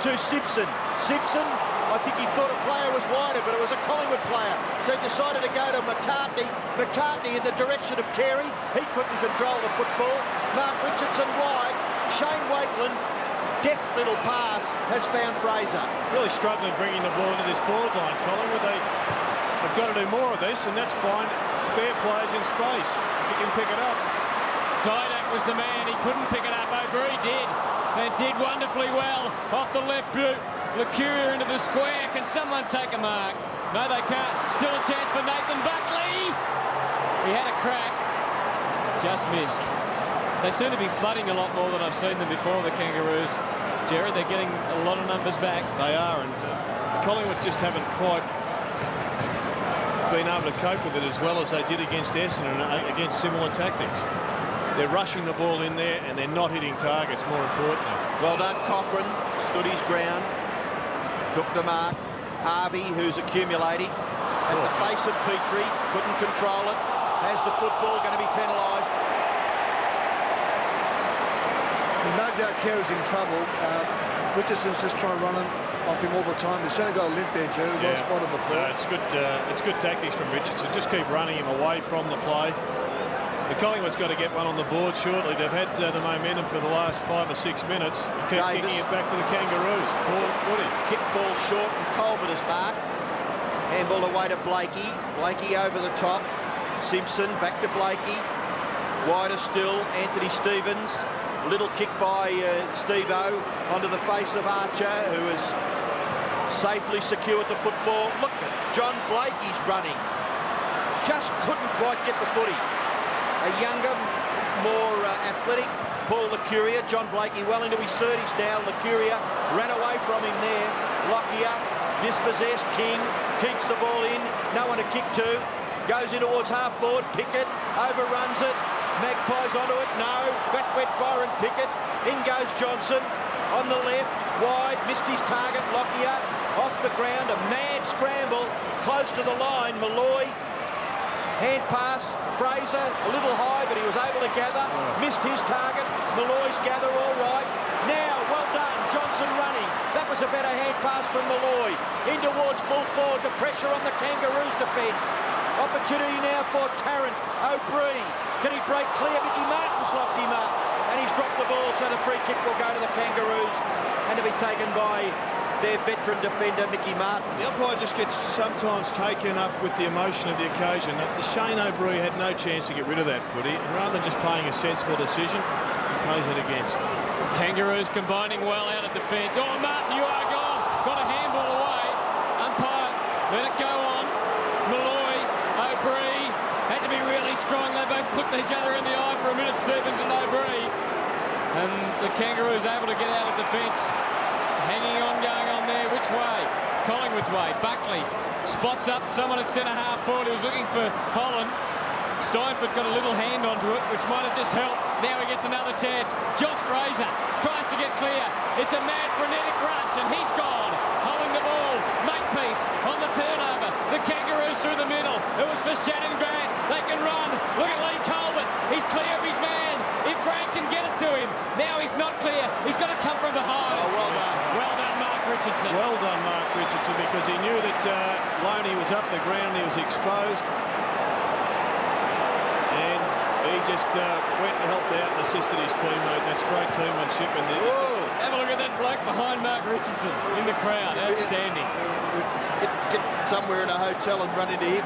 to Simpson. Simpson, I think he thought a player was wider, but it was a Collingwood player. So he decided to go to McCartney. McCartney in the direction of Carey. He couldn't control the football. Mark Richardson wide. Shane Wakeland, deft little pass, has found Fraser. Really struggling bringing the ball into this forward line, Collingwood. They've got to do more of this, and that's fine. Spare players in space, if you can pick it up. Didak was the man. He couldn't pick it up. O'Brien did, and did wonderfully well off the left boot. Lucuria into the square. Can someone take a mark? No, they can't. Still a chance for Nathan Buckley. He had a crack. Just missed. They seem to be flooding a lot more than I've seen them before, the Kangaroos. Jared, they're getting a lot of numbers back. They are, and Collingwood just haven't quite been able to cope with it as well as they did against Essendon and against similar tactics. They're rushing the ball in there and they're not hitting targets, more importantly. Well done, Cochrane. Stood his ground. Took the mark. Harvey, who's accumulating. At the face of Petrie. Couldn't control it. Has the football, going to be penalised. No doubt Carey's in trouble. Richardson's just trying to run him off him all the time. He's trying to go limp there, Jerry. Well spotted before. It's good tactics from Richardson. Just keep running him away from the play. The Collingwood's got to get one on the board shortly. They've had the momentum for the last 5 or 6 minutes. Keep kicking it back to the Kangaroos. Poor footy. Kick falls short and Colbert is marked. Handball away to Blakey. Blakey over the top. Simpson back to Blakey. Wider still, Anthony Stevens. Little kick by Steve-O onto the face of Archer, who has safely secured the football. Look at John Blakey's running. Just couldn't quite get the footy. A younger, more athletic Paul Lucuria. John Blakey well into his 30s now. Lucuria ran away from him there. Lockyer, dispossessed. King keeps the ball in. No one to kick to. Goes in towards half forward. Pickett overruns it. Magpies onto it. No. Back went Byron Pickett. In goes Johnson. On the left. Wide. Missed his target. Lockyer off the ground. A mad scramble. Close to the line. Malloy. Hand pass. Fraser a little high, but he was able to gather. Missed his target. Malloy's gather all right. Now, well done. Johnson running. That was a better hand pass from Malloy. In towards full forward. The pressure on the Kangaroos defence. Opportunity now for Tarrant. O'Brien. Can he break clear? Mickey Martin's locked him up. And he's dropped the ball, so the free kick will go to the Kangaroos. And to be taken by their veteran defender, Mickey Martin. The umpire just gets sometimes taken up with the emotion of the occasion. The Shane O'Brien had no chance to get rid of that footy. And rather than just playing a sensible decision, he plays it against. Kangaroos combining well out of defence. Oh, Martin, you are gone. Got a handball away. Umpire, let it go on. Malloy, O'Brien, had to be really strong. They both looked each other in the eye for a minute, Stevens and O'Brien. And the Kangaroos able to get out of defence. Hanging on, going on there. Which way? Collingwood's way. Buckley spots up someone at centre half forward who was looking for Holland. Steinford got a little hand onto it, which might have just helped. Now he gets another chance. Josh Fraser tries to get clear. It's a mad frenetic rush, and he's gone. Holding the ball. Makepeace on the turnover. The Kangaroos through the middle. It was for Shannon Grant. They can run. Look at Lee Colbert. He's clear of his man. If Grant can get it to him. Now he's not clear. He's got to come from behind. Oh, well done. Well done, Mark Richardson. Well done, Mark Richardson, because he knew that Loney was up the ground. He was exposed. And he just went and helped out and assisted his teammate. That's great teammanship. And have a look at that bloke behind Mark Richardson in the crowd. Outstanding. Get somewhere in a hotel and run into him.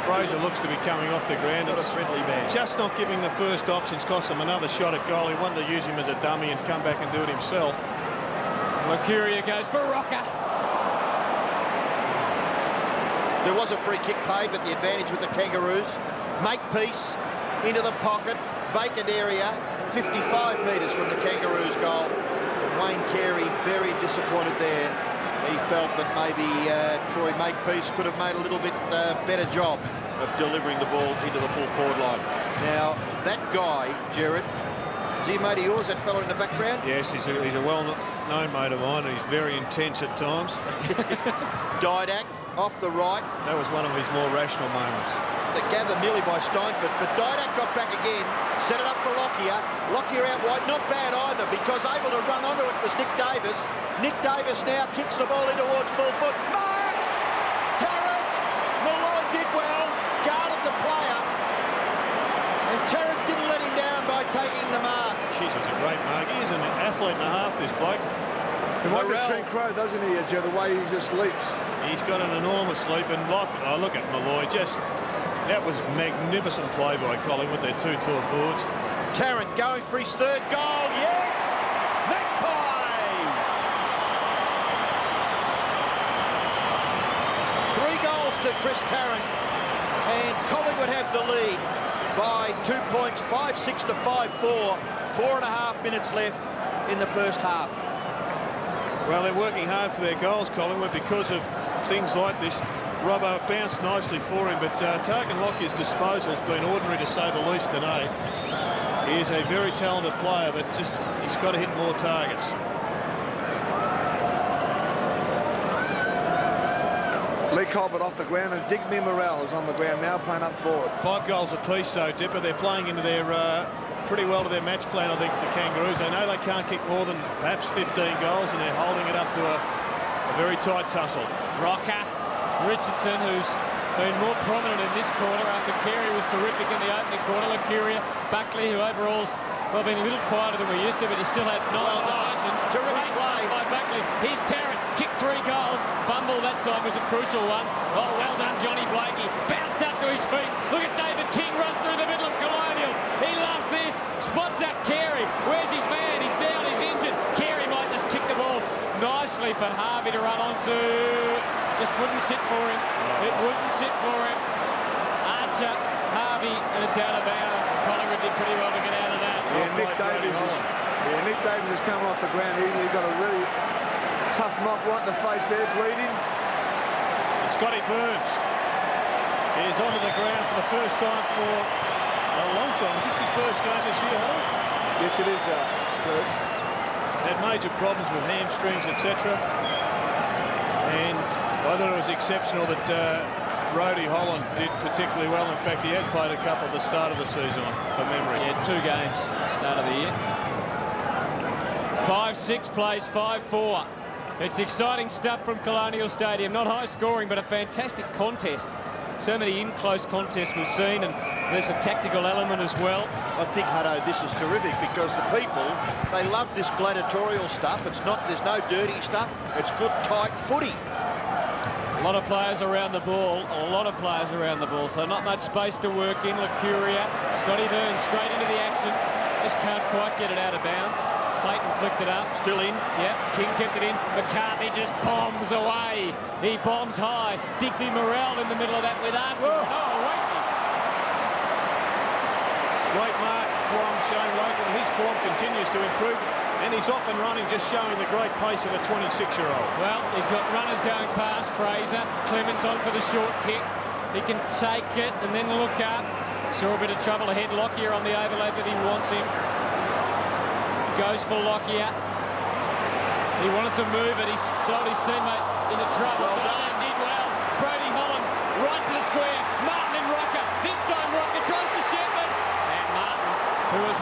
Fraser looks to be coming off the ground. Not a friendly man. Just not giving the first options cost him another shot at goal. He wanted to use him as a dummy and come back and do it himself. Mercuria goes for Rocker. There was a free kick paid, but the advantage with the Kangaroos. Makepeace into the pocket, vacant area, 55 metres from the Kangaroos goal. And Wayne Carey very disappointed there. He felt that maybe Troy Makepeace could have made a little bit better job of delivering the ball into the full forward line. Now, that guy, Gerard, is he a mate of yours, that fellow in the background? Yes, he's a well-known mate of mine, and he's very intense at times. Didac off the right. That was one of his more rational moments. They gathered nearly by Steinford, but Didac got back again, set it up for Lockyer. Lockyer out wide, not bad either, because able to run onto it was Nick Davis. Nick Davis now kicks the ball in towards full foot. Mark! Tarrant! Malloy did well, guarded the player, and Tarrant didn't let him down by taking the mark. Jeez, it was a great mark. He's an athlete and a half, this bloke. He might get Trent Crow, doesn't he, Joe, the way he just leaps. He's got an enormous leap, and look at Malloy, that was magnificent play by Collingwood, their two tall forwards. Tarrant going for his third goal, yes! Magpies! 3 goals to Chris Tarrant, and Collingwood have the lead by 2 points, 5-6 to 5-4. 4.5 minutes left in the first half. Well, they're working hard for their goals, Collingwood, because of things like this. Robbo bounced nicely for him, but Tarkin Lockyer's disposal's been ordinary to say the least today. He is a very talented player, but he's got to hit more targets. Lee Colbert off the ground, and Digby Morrell is on the ground now, playing up forward. 5 goals apiece, so Dipper. They're playing into their pretty well to their match plan, I think, the Kangaroos. They know they can't kick more than perhaps 15 goals, and they're holding it up to a very tight tussle. Rocker, Richardson, who's been more prominent in this quarter after Carey was terrific in the opening quarter. Mercuria, Buckley, who overall's been a little quieter than we used to, but he still had 9 possessions. Terrific play by Buckley. Here's Tarrant, kicked 3 goals. Fumble that time was a crucial one. Oh, well done, Johnny Blakey. Bounced up to his feet. Look at David King run through the middle of Colonial. He loves this. Spots up Carey. Where's his man? He's down. He's injured. Carey might just kick the ball nicely for Harvey to run onto. Just wouldn't sit for him. It wouldn't sit for him. Archer, Harvey, and it's out of bounds. Collingwood did pretty well to get out of that. Yeah, Nick Davis is coming off the ground. He got a really tough knock right in the face there, bleeding. And Scotty Burns is onto the ground for the first time for a long time. Is this his first game this year, Huddle? Yes, it is, Kurt. He's had major problems with hamstrings, etc. And I thought it was exceptional that Brodie Holland did particularly well. In fact, he has played a couple at the start of the season, from memory. Yeah, 2 games start of the year. 5-6 plays 5-4. It's exciting stuff from Colonial Stadium. Not high scoring, but a fantastic contest. So many in-close contests we've seen, and there's a tactical element as well. I think, Hutto, this is terrific because the people, they love this gladiatorial stuff. There's no dirty stuff. It's good, tight footy. A lot of players around the ball, so not much space to work in. Mercuria, Scotty Burns straight into the action, just can't quite get it out of bounds. Clayton flicked it up. Still in. Yep, King kept it in. McCartney just bombs away. He bombs high. Digby Morrell in the middle of that with Archie. Oh, Wakely. Great mark from Shane Logan. His form continues to improve, and he's off and running, just showing the great pace of a 26-year-old. Well, he's got runners going past Fraser. Clements on for the short kick. He can take it and then look up. Saw a bit of trouble ahead. Lockyer on the overlap if he wants him. Goes for Lockyer. He wanted to move it. He sold his teammate into trouble. Well done. He did well. Brodie Holland right to the square. Martin and Rocker. This time Rocker tries to Shepherd. And Martin, who has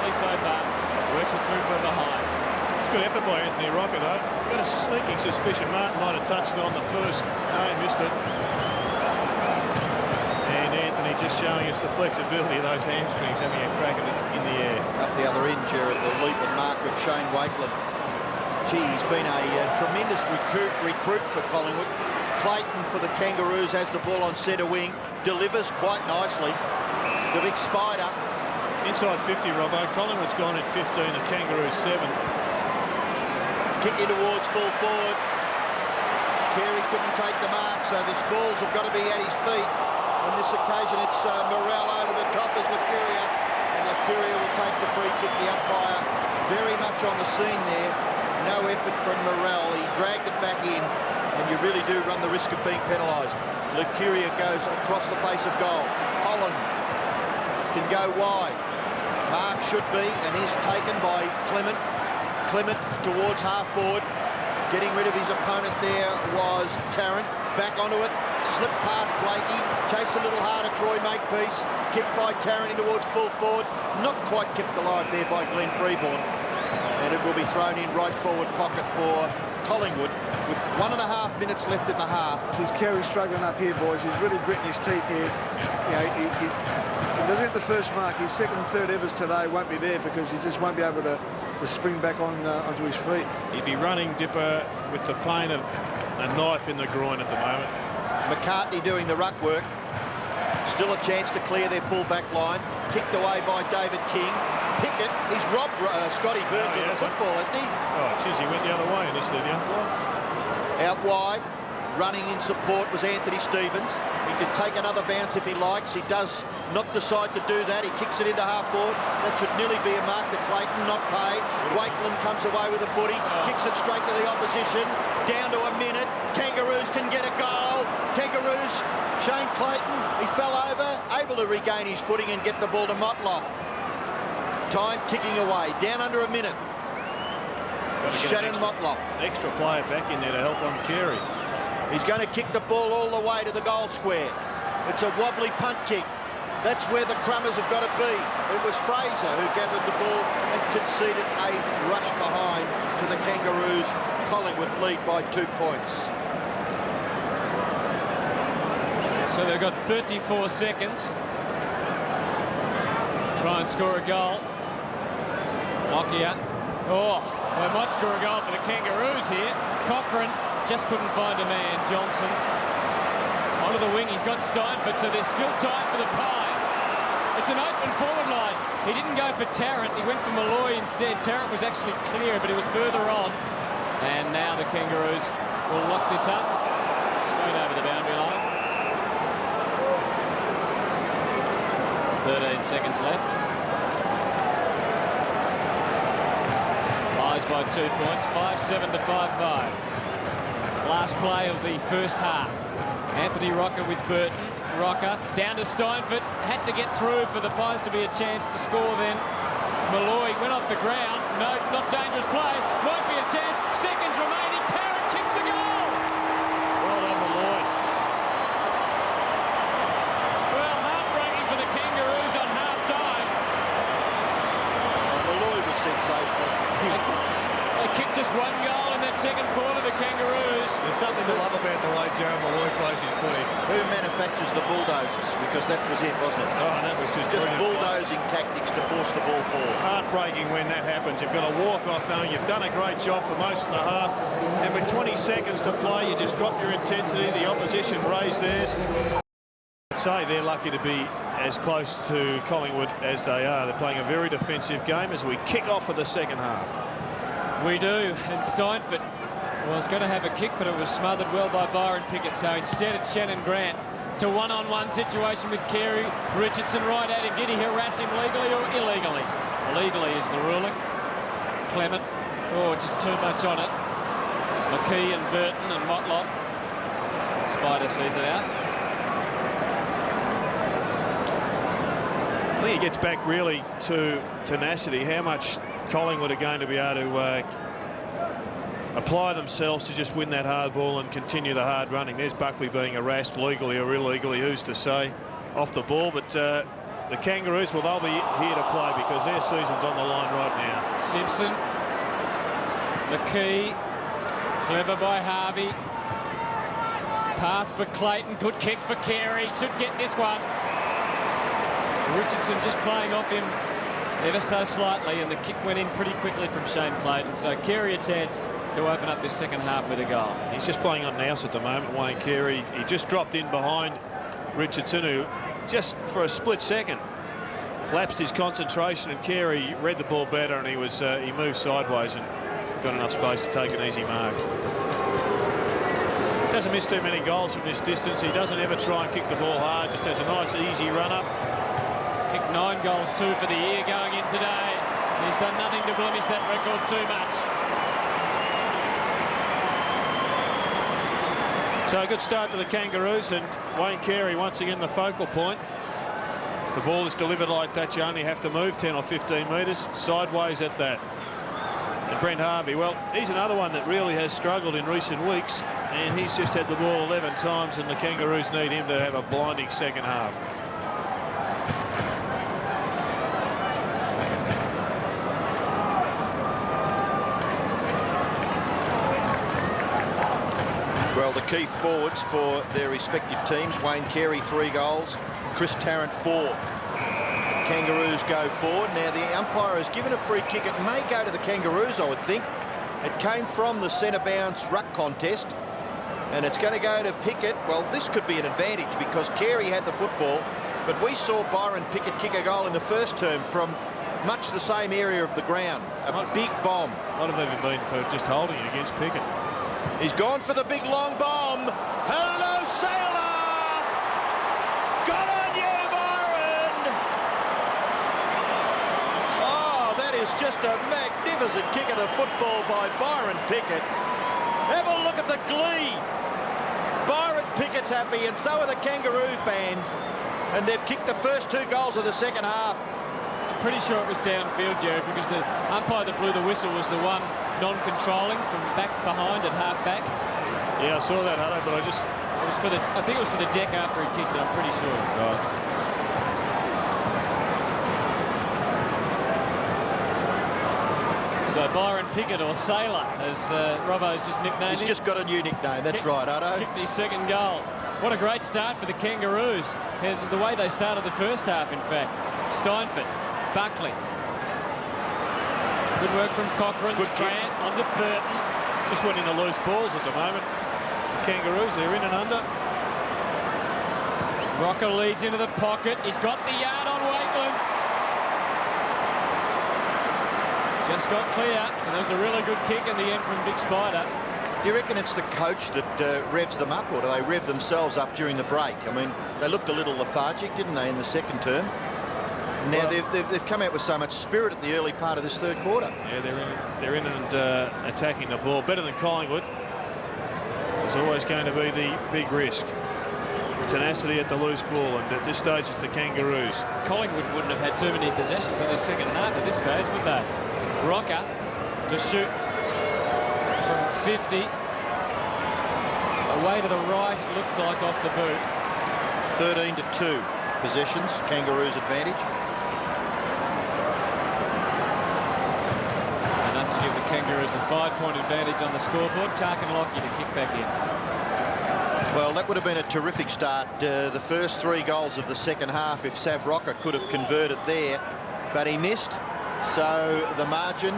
early so far. Works it through from behind. Good effort by Anthony Rocker, though. Got a sneaking suspicion Martin might have touched it on the first. No, he missed it. And Anthony just showing us the flexibility of those hamstrings, having a crack at it in the air. Up the other end, Jared, the leap and mark of Shane Wakeland. Gee, he's been a tremendous recruit for Collingwood. Clayton for the Kangaroos has the ball on centre wing, delivers quite nicely. The big spider. Inside 50, Robbo. Collingwood's gone at 15, the Kangaroos 7. Kicking towards full forward. Carey couldn't take the mark, so the Smalls have got to be at his feet. On this occasion, it's Morel over the top as Lucuria. And Lucuria will take the free kick. The umpire very much on the scene there. No effort from Morel. He dragged it back in, and you really do run the risk of being penalised. Lucuria goes across the face of goal. Holland can go wide. Mark should be, and is taken by Clement. Clement towards half forward. Getting rid of his opponent there was Tarrant. Back onto it. Slipped past Blakey. Chase a little harder, Troy Makepeace. Kicked by Tarrant in towards full forward. Not quite kept alive there by Glenn Freeborn. And it will be thrown in right forward pocket for Collingwood with 1.5 minutes left in the half. He's Carey struggling up here, boys. He's really gritting his teeth here. You know, he doesn't get the first mark. His second and third efforts today won't be there because he just won't be able to spring back onto his feet. He'd be running Dipper with the pain of a knife in the groin at the moment. McCartney doing the ruck work. Still a chance to clear their full back line. Kicked away by David King. Pickett, he's robbed Scotty Burns of the football, hasn't he? Oh, geez, he went the other way initially, the umpire. Out wide, running in support was Anthony Stevens. He can take another bounce if he likes. He does not decide to do that. He kicks it into half forward. That should nearly be a mark to Clayton, not paid. Wakeland comes away with a footy, kicks it straight to the opposition. Down to a minute. Kangaroos can get a goal. Kangaroos, Shane Clayton, he fell over, able to regain his footing and get the ball to Motlop. Time ticking away, down under a minute. Shannon Motlop. Extra player back in there to help on Carey. He's going to kick the ball all the way to the goal square. It's a wobbly punt kick. That's where the Crummers have got to be. It was Fraser who gathered the ball and conceded a rush behind to the Kangaroos. Collingwood lead by 2 points. So they've got 34 seconds to try and score a goal. Lockyer. Oh, they might score a goal for the Kangaroos here. Cochrane just couldn't find a man. Johnson onto the wing. He's got Steinford, so there's still time for the Pies. It's an open forward line. He didn't go for Tarrant. He went for Malloy instead. Tarrant was actually clear, but he was further on. And now the Kangaroos will lock this up straight over the boundary line. 13 seconds left. Pies by 2 points, 5-7 to 5-5. Last play of the first half. Anthony Rocker with Burton. Rocker down to Steinford. Had to get through for the Pies to be a chance to score then. Malloy went off the ground. No, not dangerous play. Might be a chance. Seconds remaining. Tarrant kicks the goal. Well done, Malloy. Well, heartbreaking for the Kangaroos on half-time. Malloy was sensational. They kicked just one goal in that second quarter, the Kangaroos. There's something to love about the way Jared Malloy plays his footy. Who manufactures the bulldozers? Because that was it, wasn't it? Oh, that was just bulldozing tactics to force the ball forward. Heartbreaking when that happens. You've got to walk off knowing you've done a great job for most of the half, and with 20 seconds to play, you just drop your intensity. The opposition raise theirs. I'd say they're lucky to be as close to Collingwood as they are. They're playing a very defensive game as we kick off for the second half. We do, and Steinford was going to have a kick, but it was smothered well by Byron Pickett. So instead, it's Shannon Grant to one-on-one situation with Carey. Richardson right at him. Did he harass him legally or illegally? Legally is the ruling. Clement, oh, just too much on it. McKee and Burton and Motlop. Spider sees it out. I think he gets back really to tenacity. How much Collingwood are going to be able to apply themselves to just win that hard ball and continue the hard running. There's Buckley being harassed legally or illegally, who's to say, off the ball, but the Kangaroos, well, they'll be here to play because their season's on the line right now. Simpson, McKee, clever by Harvey. Path for Clayton, good kick for Carey, should get this one. Richardson just playing off him ever so slightly, and the kick went in pretty quickly from Shane Clayton. So Carey a chance to open up this second half with a goal. He's just playing on nous at the moment, Wayne Carey. He just dropped in behind Richardson, who just for a split second lapsed his concentration, and Carey read the ball better, and he moved sideways and got enough space to take an easy mark. Doesn't miss too many goals from this distance. He doesn't ever try and kick the ball hard, just has a nice easy run up. Kicked 9 goals, 2 for the year going in today. He's done nothing to blemish that record too much. So a good start to the Kangaroos, and Wayne Carey once again the focal point. The ball is delivered like that. You only have to move 10 or 15 metres sideways at that. And Brent Harvey, well, he's another one that really has struggled in recent weeks, and he's just had the ball 11 times, and the Kangaroos need him to have a blinding second half. Well, the key forwards for their respective teams, Wayne Carey 3 goals, Chris Tarrant 4. Kangaroos go forward. Now the umpire has given a free kick. It may go to the Kangaroos, I would think. It came from the centre bounce ruck contest, and it's going to go to Pickett. Well, this could be an advantage because Carey had the football, but we saw Byron Pickett kick a goal in the first term from much the same area of the ground. A big bomb. Might have even been for just holding it against Pickett. He's gone for the big long bomb. Hello, Sailor! Got on you, Byron! Oh, that is just a magnificent kick at a football by Byron Pickett. Have a look at the glee. Byron Pickett's happy, and so are the Kangaroo fans. And they've kicked the first 2 goals of the second half. I'm pretty sure it was downfield, Jared, because the umpire that blew the whistle was the one non-controlling from back behind at half-back. Yeah, I saw that, Hutto, but I think it was for the deck after he kicked it, I'm pretty sure. Right. So Byron Pickett, or Sailor, as Robbo's just nicknamed him. He's just got a new nickname, that's right, Hutto. Kicked his second goal. What a great start for the Kangaroos. The way they started the first half, in fact. Steinford, Buckley. Good work from Cochrane. Good kick. Grant onto Burton. Just winning the loose balls at the moment. The Kangaroos, they're in and under. Rocker leads into the pocket. He's got the yard on Wakeland. Just got clear, and there was a really good kick in the end from Big Spider. Do you reckon it's the coach that revs them up, or do they rev themselves up during the break? I mean, they looked a little lethargic, didn't they, in the second term? Now they've come out with so much spirit at the early part of this third quarter. Yeah, they're in and attacking the ball better than Collingwood. There's always going to be the big risk. Tenacity at the loose ball, and at this stage it's the Kangaroos. Collingwood wouldn't have had too many possessions in the second half at this stage, would they? Rocker to shoot from 50. Away to the right, it looked like off the boot. 13-2 possessions, Kangaroos advantage. Enough to give the Kangaroos a 5-point advantage on the scoreboard. Tarkin Lockie to kick back in. Well, that would have been a terrific start. The first 3 goals of the second half, if Sav Rocker could have converted there, but he missed. So the margin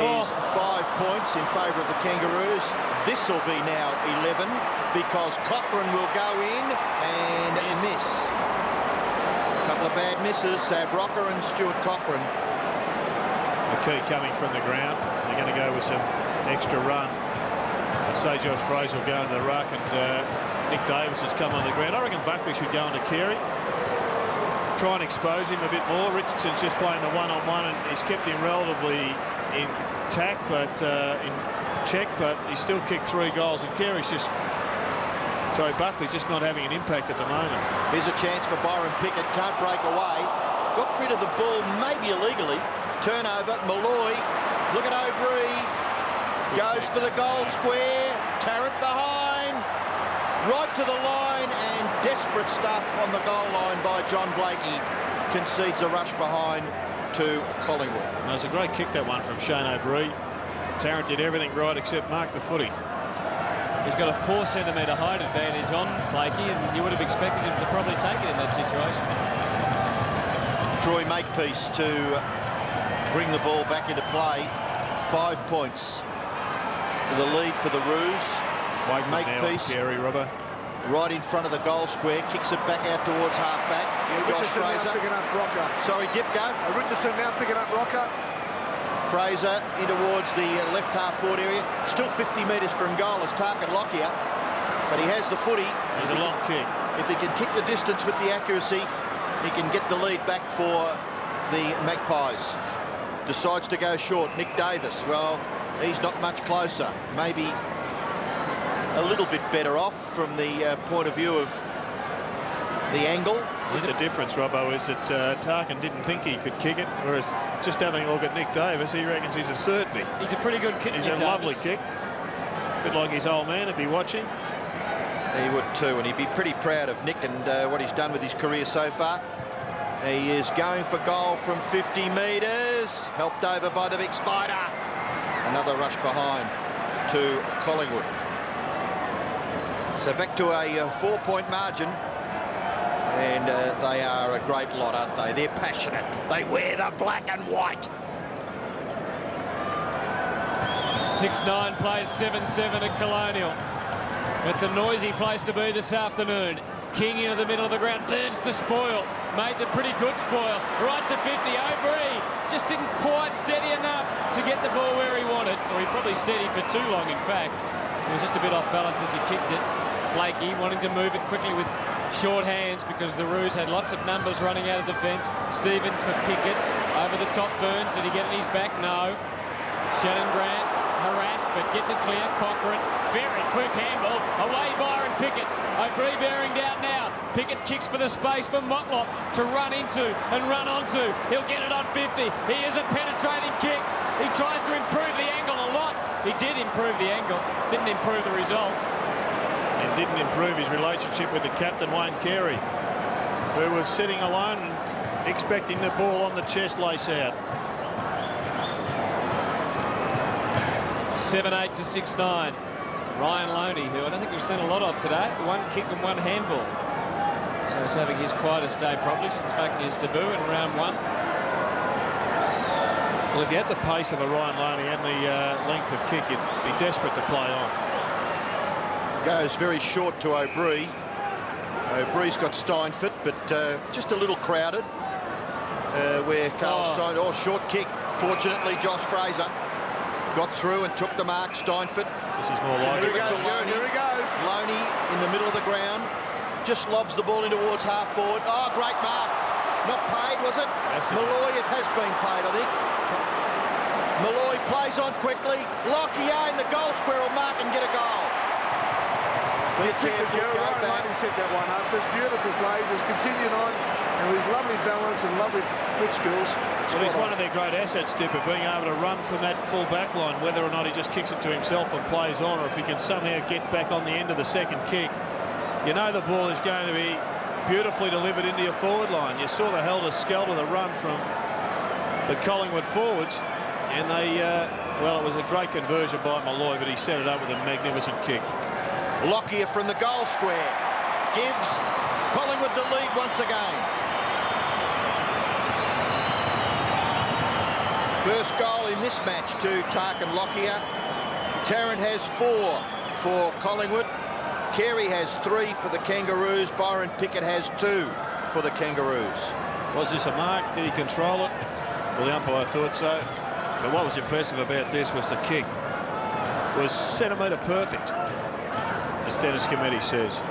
is 5 points in favour of the Kangaroos. This will be now 11 because Cochrane will go in and miss. A couple of bad misses, Sav Rocker and Stuart Cochrane. McKee coming from the ground. They're going to go with some extra run. I'd say Josh Fraser will go into the ruck, and Nick Davis has come on the ground. I reckon Buckley should go into Carey. Try and expose him a bit more. Richardson's just playing the one-on-one, and he's kept him relatively intact, but in check, but he's still kicked 3 goals, and Carey's just... Sorry, Buckley's just not having an impact at the moment. Here's a chance for Byron Pickett. Can't break away. Got rid of the ball, maybe illegally. Turnover, Malloy. Look at O'Brien. Goes for the goal square. Tarrant behind. Right to the line, and desperate desperate stuff on the goal line by John Blakey. Concedes a rush behind to Collingwood. It was a great kick, that one from Shane O'Brien. Tarrant did everything right except mark the footy. He's got a 4-centimetre height advantage on Blakey, and you would have expected him to probably take it in that situation. Troy Makepeace to bring the ball back into play. 5 points. The lead for the Roos. Makepeace, Gary Robbo, right in front of the goal square, kicks it back out towards half-back. Yeah, Josh Richardson Fraser. now picking up Rocker. Sorry, Dipko. Richardson now picking up Rocker. Fraser in towards the left half-forward area. Still 50 metres from goal as Tarkin Lockyer, but he has the footy. It's a long kick. If he can kick the distance with the accuracy, he can get the lead back for the Magpies. Decides to go short. Nick Davis, well, he's not much closer. Maybe a little bit better off from the point of view of the angle. The difference, Robbo, is that Tarkin didn't think he could kick it, whereas just having a look at Nick Davis, he reckons he's a certainty. He's a pretty good kick. He's a lovely kick. A bit like his old man would be watching. He would too, and he'd be pretty proud of Nick and what he's done with his career so far. He is going for goal from 50 metres, helped over by the big Spider. Another rush behind to Collingwood. So back to a 4-point margin. And they are a great lot, aren't they? They're passionate. They wear the black and white. 6-9 plays 7-7 at Colonial. It's a noisy place to be this afternoon. King into the middle of the ground, Burns to spoil. Made the pretty good spoil. Right to 50, O'Brien just didn't quite steady enough to get the ball where he wanted. Or he probably steadied for too long, in fact. He was just a bit off balance as he kicked it. Blakey wanting to move it quickly with short hands because the Roos had lots of numbers running out of defence. Stevens for Pickett. Over the top, Burns. Did he get in his back? No. Shannon Grant harassed but gets it clear. Cochrane. Very quick handball. Away Byron Pickett. O'Brien bearing down now. Pickett kicks for the space for Motlop to run into and run onto. He'll get it on 50. He is a penetrating kick. He tries to improve the angle a lot. He did improve the angle. Didn't improve the result. And didn't improve his relationship with the captain, Wayne Carey, who was sitting alone and expecting the ball on the chest lace out. 7-8 to 6-9. Ryan Loney, who I don't think we've seen a lot of today. 1 kick and 1 handball. So he's having his quietest day probably since making his debut in round 1. Well, if you had the pace of a Ryan Loney and the length of kick, you'd be desperate to play on. Goes very short to O'Brien. O'Brien's got Steinfort, but just a little crowded. Where Carl Stein, short kick. Fortunately, Josh Fraser got through and took the mark. Steinfort. This is more like Give it to Loney. Here he goes. Loney in the middle of the ground. Just lobs the ball in towards half forward. Oh, great mark. Not paid, was it? Malloy, it has been paid, I think. Malloy plays on quickly. Lockyer in the goal square will mark and get a goal. Be careful, go back. He set that one up. This beautiful play, just continued on, and with his lovely balance and lovely foot skills. Well, he's one of their great assets, Dipper, being able to run from that full back line, whether or not he just kicks it to himself and plays on, or if he can somehow get back on the end of the second kick. You know the ball is going to be beautifully delivered into your forward line. You saw the helter-skelter, the run from the Collingwood forwards, and they, well, it was a great conversion by Malloy, but he set it up with a magnificent kick. Lockyer from the goal square gives Collingwood the lead once again. First goal in this match to Tarkin Lockyer. Tarrant has 4 for Collingwood. Carey has 3 for the Kangaroos. Byron Pickett has 2 for the Kangaroos. Was this a mark? Did he control it? Well, the umpire thought so. But what was impressive about this was the kick. It was centimetre perfect, as Dennis Cometti says.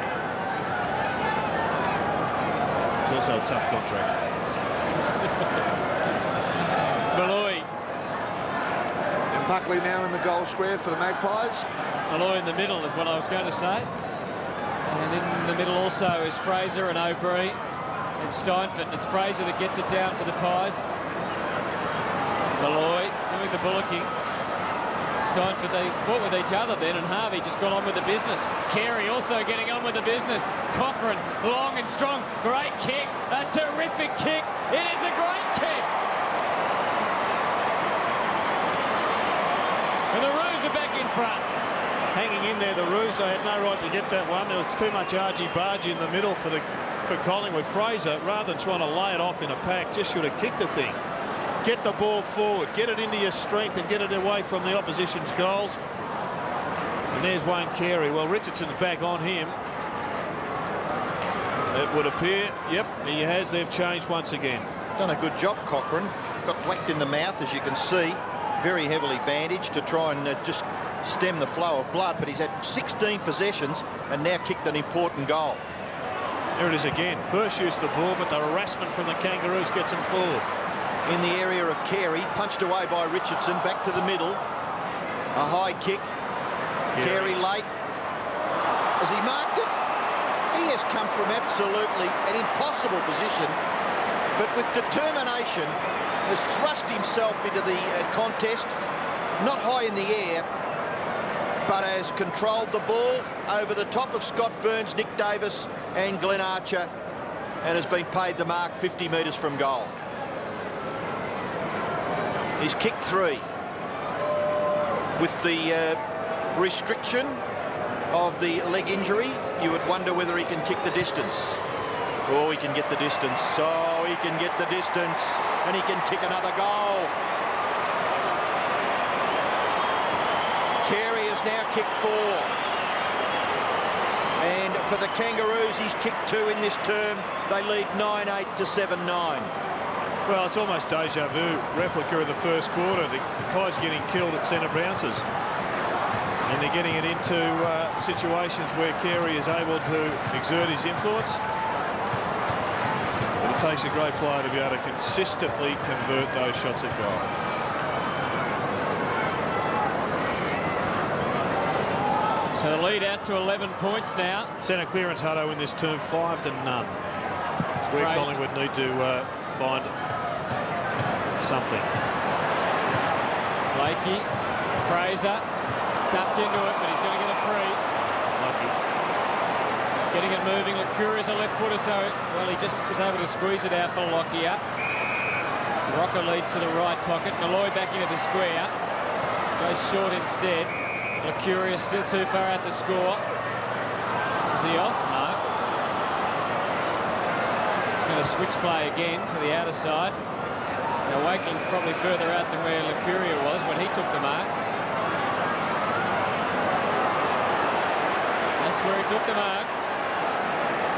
It's also a tough contract. Malloy. And Buckley now in the goal square for the Magpies. Malloy in the middle is what I was going to say. And in the middle also is Fraser and O'Brien and Steinfort. It's Fraser that gets it down for the Pies. Malloy doing the bullocking. Steinford, they fought with each other then, and Harvey just got on with the business. Carey also getting on with the business. Cochrane, long and strong. Great kick. A terrific kick. It is a great kick. And the Roos are back in front. Hanging in there, the Roos, they had no right to get that one. There was too much argy-bargy in the middle for Collingwood. Fraser, rather than trying to lay it off in a pack, just should have kicked the thing. Get the ball forward, get it into your strength and get it away from the opposition's goals. And there's Wayne Carey. Well, Richardson's back on him. It would appear, yep, he has. They've changed once again. Done a good job, Cochrane. Got whacked in the mouth, as you can see. Very heavily bandaged to try and just stem the flow of blood, but he's had 16 possessions and now kicked an important goal. There it is again. First use of the ball, but the harassment from the Kangaroos gets him forward. In the area of Carey, punched away by Richardson, back to the middle. A high kick. Carey late. Has he marked it? He has come from absolutely an impossible position, but with determination has thrust himself into the contest, not high in the air, but has controlled the ball over the top of Scott Burns, Nick Davis and Glenn Archer, and has been paid the mark 50 metres from goal. He's kicked 3. With the restriction of the leg injury, you would wonder whether he can kick the distance. Oh, he can get the distance. Oh, he can get the distance, and he can kick another goal. Carey has now kicked 4. And for the Kangaroos, he's kicked 2 in this term. They lead 9-8 to 7-9. Well, it's almost deja vu replica of the first quarter. The Pies getting killed at centre bounces. And they're getting it into situations where Carey is able to exert his influence. But it takes a great player to be able to consistently convert those shots at goal. So the lead out to 11 points now. Centre clearance, Hutto, in this term, 5 to none. It's where Fraser. Collingwood need to find something. Blakey, Fraser, ducked into it, but he's going to get a free. Lucky. Getting it moving. Licuria's a left footer, so, well, he just was able to squeeze it out for Lockyer. Rocker leads to the right pocket. Malloy back into the square. Goes short instead. Licuria still too far out to score. Is he off? No. He's going to switch play again to the outer side. Now Wakeland's probably further out than where Licuria was when he took the mark. That's where he took the mark.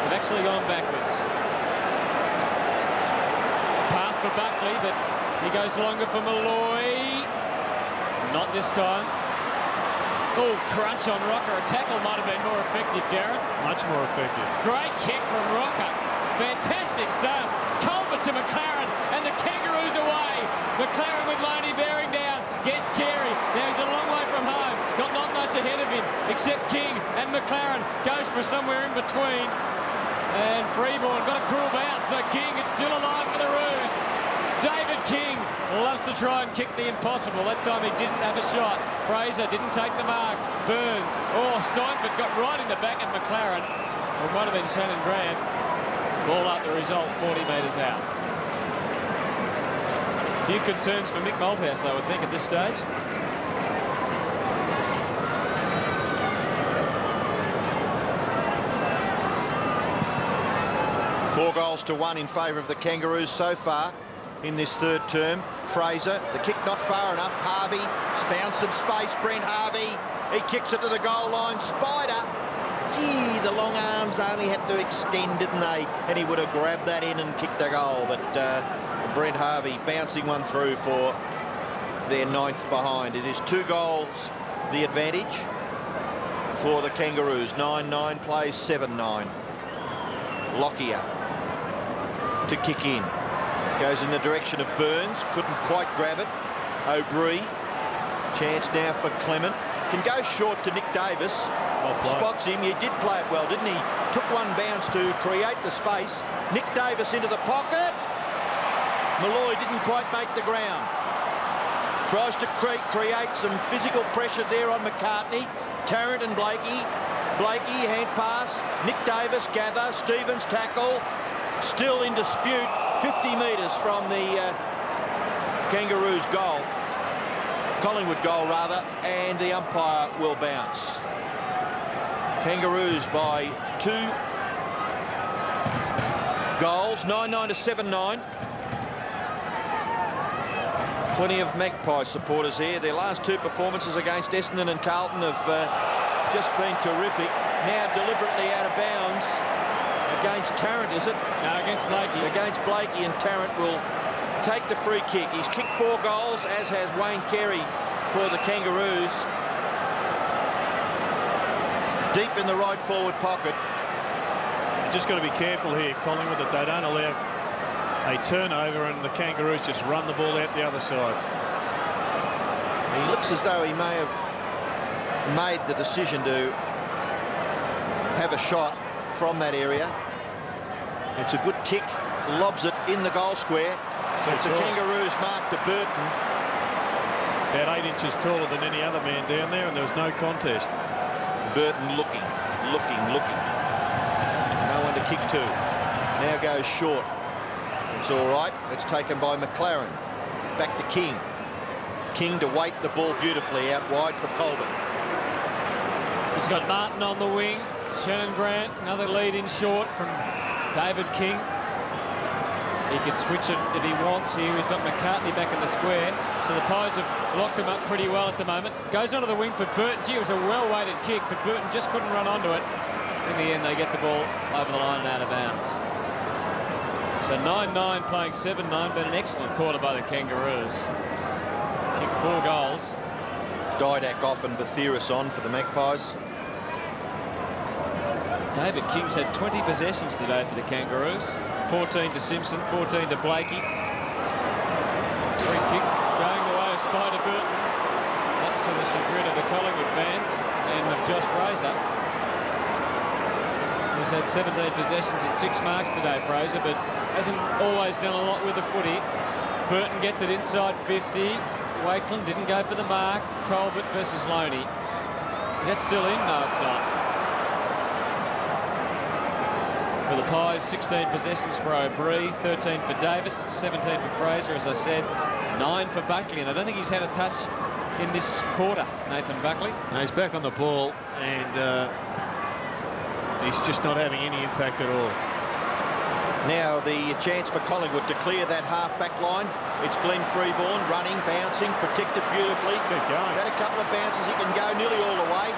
They've actually gone backwards. Path for Buckley, but he goes longer for Malloy. Not this time. Oh, crunch on Rocker. A tackle might have been more effective, Jared. Much more effective. Great kick from Rocker. Fantastic start. Colbert to McLaren, and the Kangaroos away. McLaren with Loney bearing down. Gets Carey. Now he's a long way from home. Got not much ahead of him, except King, and McLaren goes for somewhere in between. And Freeborn got a cruel bounce, so King, it's still alive for the Roos. David King loves to try and kick the impossible. That time he didn't have a shot. Fraser didn't take the mark. Burns. Oh, Steinford got right in the back of McLaren. It might have been Shannon Grant. Ball up, the result 40 metres out. A few concerns for Mick Malthouse, I would think, at this stage. Four goals to 1 in favour of the Kangaroos so far in this third term. Fraser, the kick not far enough. Harvey has found some space. Brent Harvey, he kicks it to the goal line. Spider, gee, the long arms only had to extend, didn't they? And he would have grabbed that in and kicked a goal. But Brent Harvey bouncing one through for their 9th behind. It is 2 goals the advantage for the Kangaroos. 9-9 plays 7-9. Lockyer to kick in. Goes in the direction of Burns. Couldn't quite grab it. O'Brien. Chance now for Clement. Can go short to Nick Davis. Spots him. He did play it well, didn't he? Took one bounce to create the space. Nick Davis into the pocket. Malloy didn't quite make the ground. Tries to create some physical pressure there on McCartney. Tarrant and Blakey. Blakey, hand pass. Nick Davis gather. Stevens tackle. Still in dispute. 50 metres from the Kangaroos goal. Collingwood goal, rather. And the umpire will bounce. Kangaroos by 2 goals. 9-9 to 7-9. Plenty of Magpie supporters here. Their last 2 performances against Essendon and Carlton have just been terrific. Now deliberately out of bounds against Tarrant, is it? No, against Blakey. Against Blakey, and Tarrant will take the free kick. He's kicked 4 goals, as has Wayne Carey for the Kangaroos. Deep in the right forward pocket. Just got to be careful here, Collingwood, that they don't allow a turnover and the Kangaroos just run the ball out the other side. He looks as though he may have made the decision to have a shot from that area. It's a good kick, lobs it in the goal square. It's a Kangaroos mark to Burton. About 8 inches taller than any other man down there, and there was no contest. Burton looking. No one to kick to. Now goes short. It's all right. It's taken by McLaren. Back to King. King to weight the ball beautifully out wide for Colbert. He's got Martin on the wing. Shannon Grant, another lead in short from David King. He can switch it if he wants here. He's got McCartney back in the square. So the Pies have locked him up pretty well at the moment. Goes onto the wing for Burton. Gee, it was a well-weighted kick, but Burton just couldn't run onto it. In the end, they get the ball over the line and out of bounds. So 9-9 playing 7-9, but an excellent quarter by the Kangaroos. Kicked 4 goals. Didak off and Bathiris on for the Magpies. David King's had 20 possessions today for the Kangaroos. 14 to Simpson, 14 to Blakey. Free kick going the way of Spider Burton. That's to the chagrin of the Collingwood fans and of Josh Fraser. He's had 17 possessions and 6 marks today, Fraser, but hasn't always done a lot with the footy. Burton gets it inside 50. Wakeland didn't go for the mark. Colbert versus Loney. Is that still in? No, it's not. For the Pies, 16 possessions for O'Brien, 13 for Davis, 17 for Fraser, as I said, 9 for Buckley. And I don't think he's had a touch in this quarter, Nathan Buckley. No, he's back on the ball, and he's just not having any impact at all. Now the chance for Collingwood to clear that half-back line. It's Glenn Freeborn running, bouncing, protected beautifully. Good going. Had a couple of bounces, he can go nearly all the way.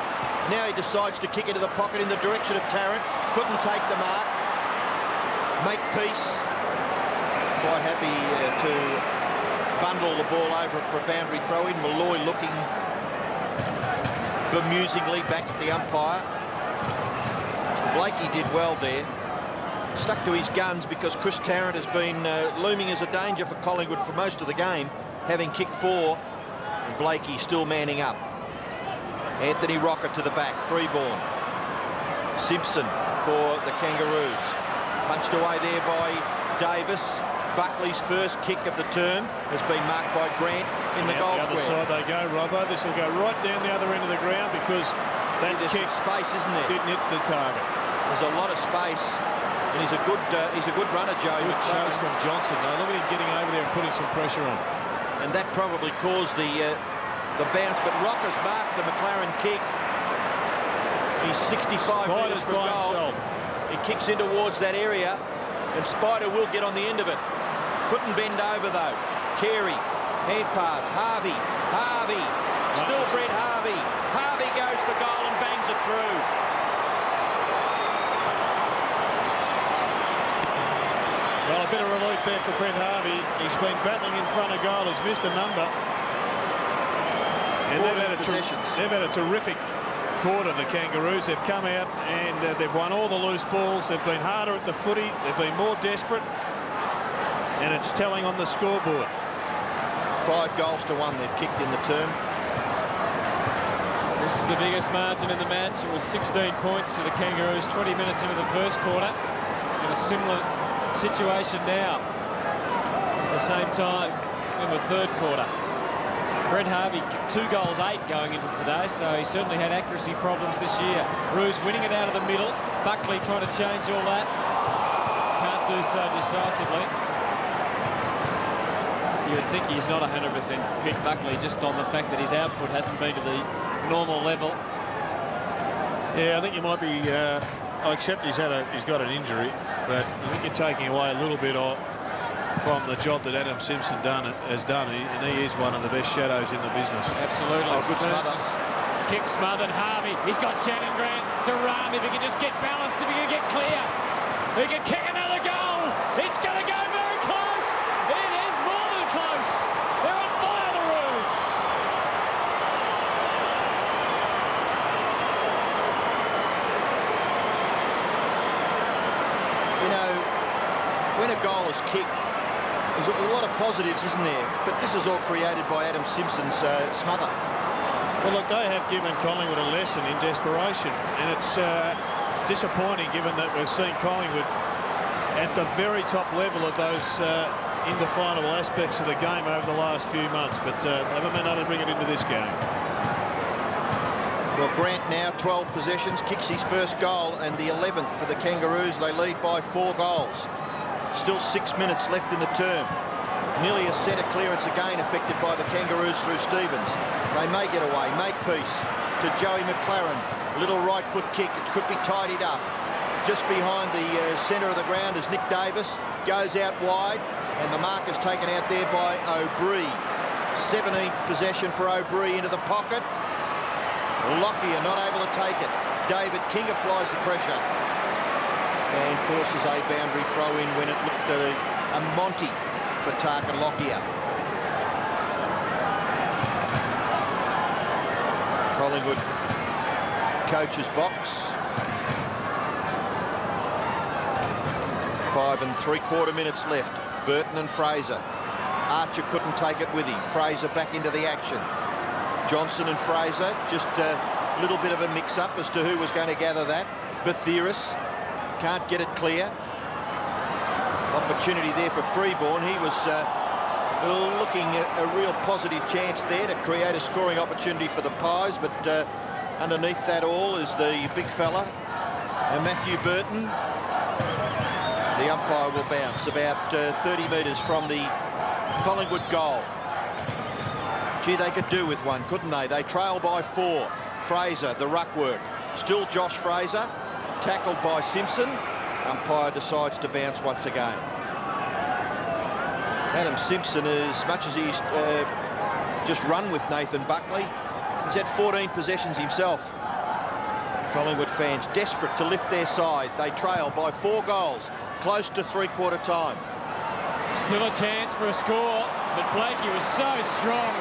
Now he decides to kick into the pocket in the direction of Tarrant. Couldn't take the mark. Make peace. Quite happy to bundle the ball over for a boundary throw-in. Malloy looking bemusingly back at the umpire. Blakey did well there. Stuck to his guns because Chris Tarrant has been looming as a danger for Collingwood for most of the game, having kicked 4. And Blakey still manning up. Anthony Rocker to the back. Freeborn. Simpson for the Kangaroos. Punched away there by Davis. Buckley's first kick of the term has been marked by Grant in the goal square. The other side they go, Robbo. This will go right down the other end of the ground because that kick space, isn't there? Didn't hit the target. There's a lot of space, and he's a good runner, Joe. Good chase from Johnson, though. Look at him getting over there and putting some pressure on. And that probably caused the bounce. But Rocker's marked the McLaren kick. He's 65 metres from goal. He kicks in towards that area, and Spider will get on the end of it. Couldn't bend over, though. Carey, hand pass, Harvey, still Brett Harvey. Harvey goes for goal and bangs it through. Well, a bit of relief there for Brent Harvey. He's been battling in front of goal. He's missed a number. And they've had a terrific quarter, the Kangaroos. They've come out and they've won all the loose balls. They've been harder at the footy. They've been more desperate. And it's telling on the scoreboard. 5 goals to 1 they've kicked in the term. This is the biggest margin in the match. It was 16 points to the Kangaroos 20 minutes into the first quarter. In a similar situation now at the same time in the third quarter. Brett Harvey kicked 2 goals 8 going into today, so he certainly had accuracy problems this year. Roos winning it out of the middle. Buckley trying to change all that. Can't do so decisively. You would think he's not 100% fit, Buckley, just on the fact that his output hasn't been to the normal level. Yeah, I think you might be. I accept he's got an injury, but I think you're taking away a little bit from the job that Adam Simpson has done, and he is one of the best shadows in the business. Absolutely. Oh, good smother. Kick smothered. Harvey. He's got Shannon Grant to run. If he can just get balanced, if he can get clear, he can kick another goal. It's going to go very close. It is more than close. They're on fire, the Roos. You know, when a goal is kicked, there's a lot of positives, isn't there? But this is all created by Adam Simpson's smother. Well, look, they have given Collingwood a lesson in desperation, and it's disappointing given that we've seen Collingwood at the very top level of those indefinable aspects of the game over the last few months, but they haven't been able to bring it into this game. Well, Grant now 12 possessions, kicks his first goal, and the 11th for the Kangaroos. They lead by 4 goals. Still 6 minutes left in the term. Nearly a centre clearance again affected by the Kangaroos through Stevens. They may get away. Makepeace to Joey McLaren. Little right foot kick. It could be tidied up. Just behind the centre of the ground is Nick Davis. Goes out wide, and the mark is taken out there by O'Brien. 17th possession for O'Brien into the pocket. Lockyer not able to take it. David King applies the pressure and forces a boundary throw in when it looked at a Monty for Tarkin Lockyer. Collingwood coach's box. 5 3/4 minutes left. Burton and Fraser. Archer couldn't take it with him. Fraser back into the action. Johnson and Fraser, just a little bit of a mix-up as to who was going to gather that. Bathiris can't get it clear. Opportunity there for Freeborn. He was looking at a real positive chance there to create a scoring opportunity for the Pies, but underneath that all is the big fella, Matthew Burton. The umpire will bounce about 30 metres from the Collingwood goal. Gee, they could do with one, couldn't they? They trail by 4. Fraser, the ruck work. Still Josh Fraser, tackled by Simpson. Umpire decides to bounce once again. Adam Simpson, as much as he's just run with Nathan Buckley, he's had 14 possessions himself. Collingwood fans desperate to lift their side. They trail by 4 goals, close to 3/4 time. Still a chance for a score, but Blakey was so strong.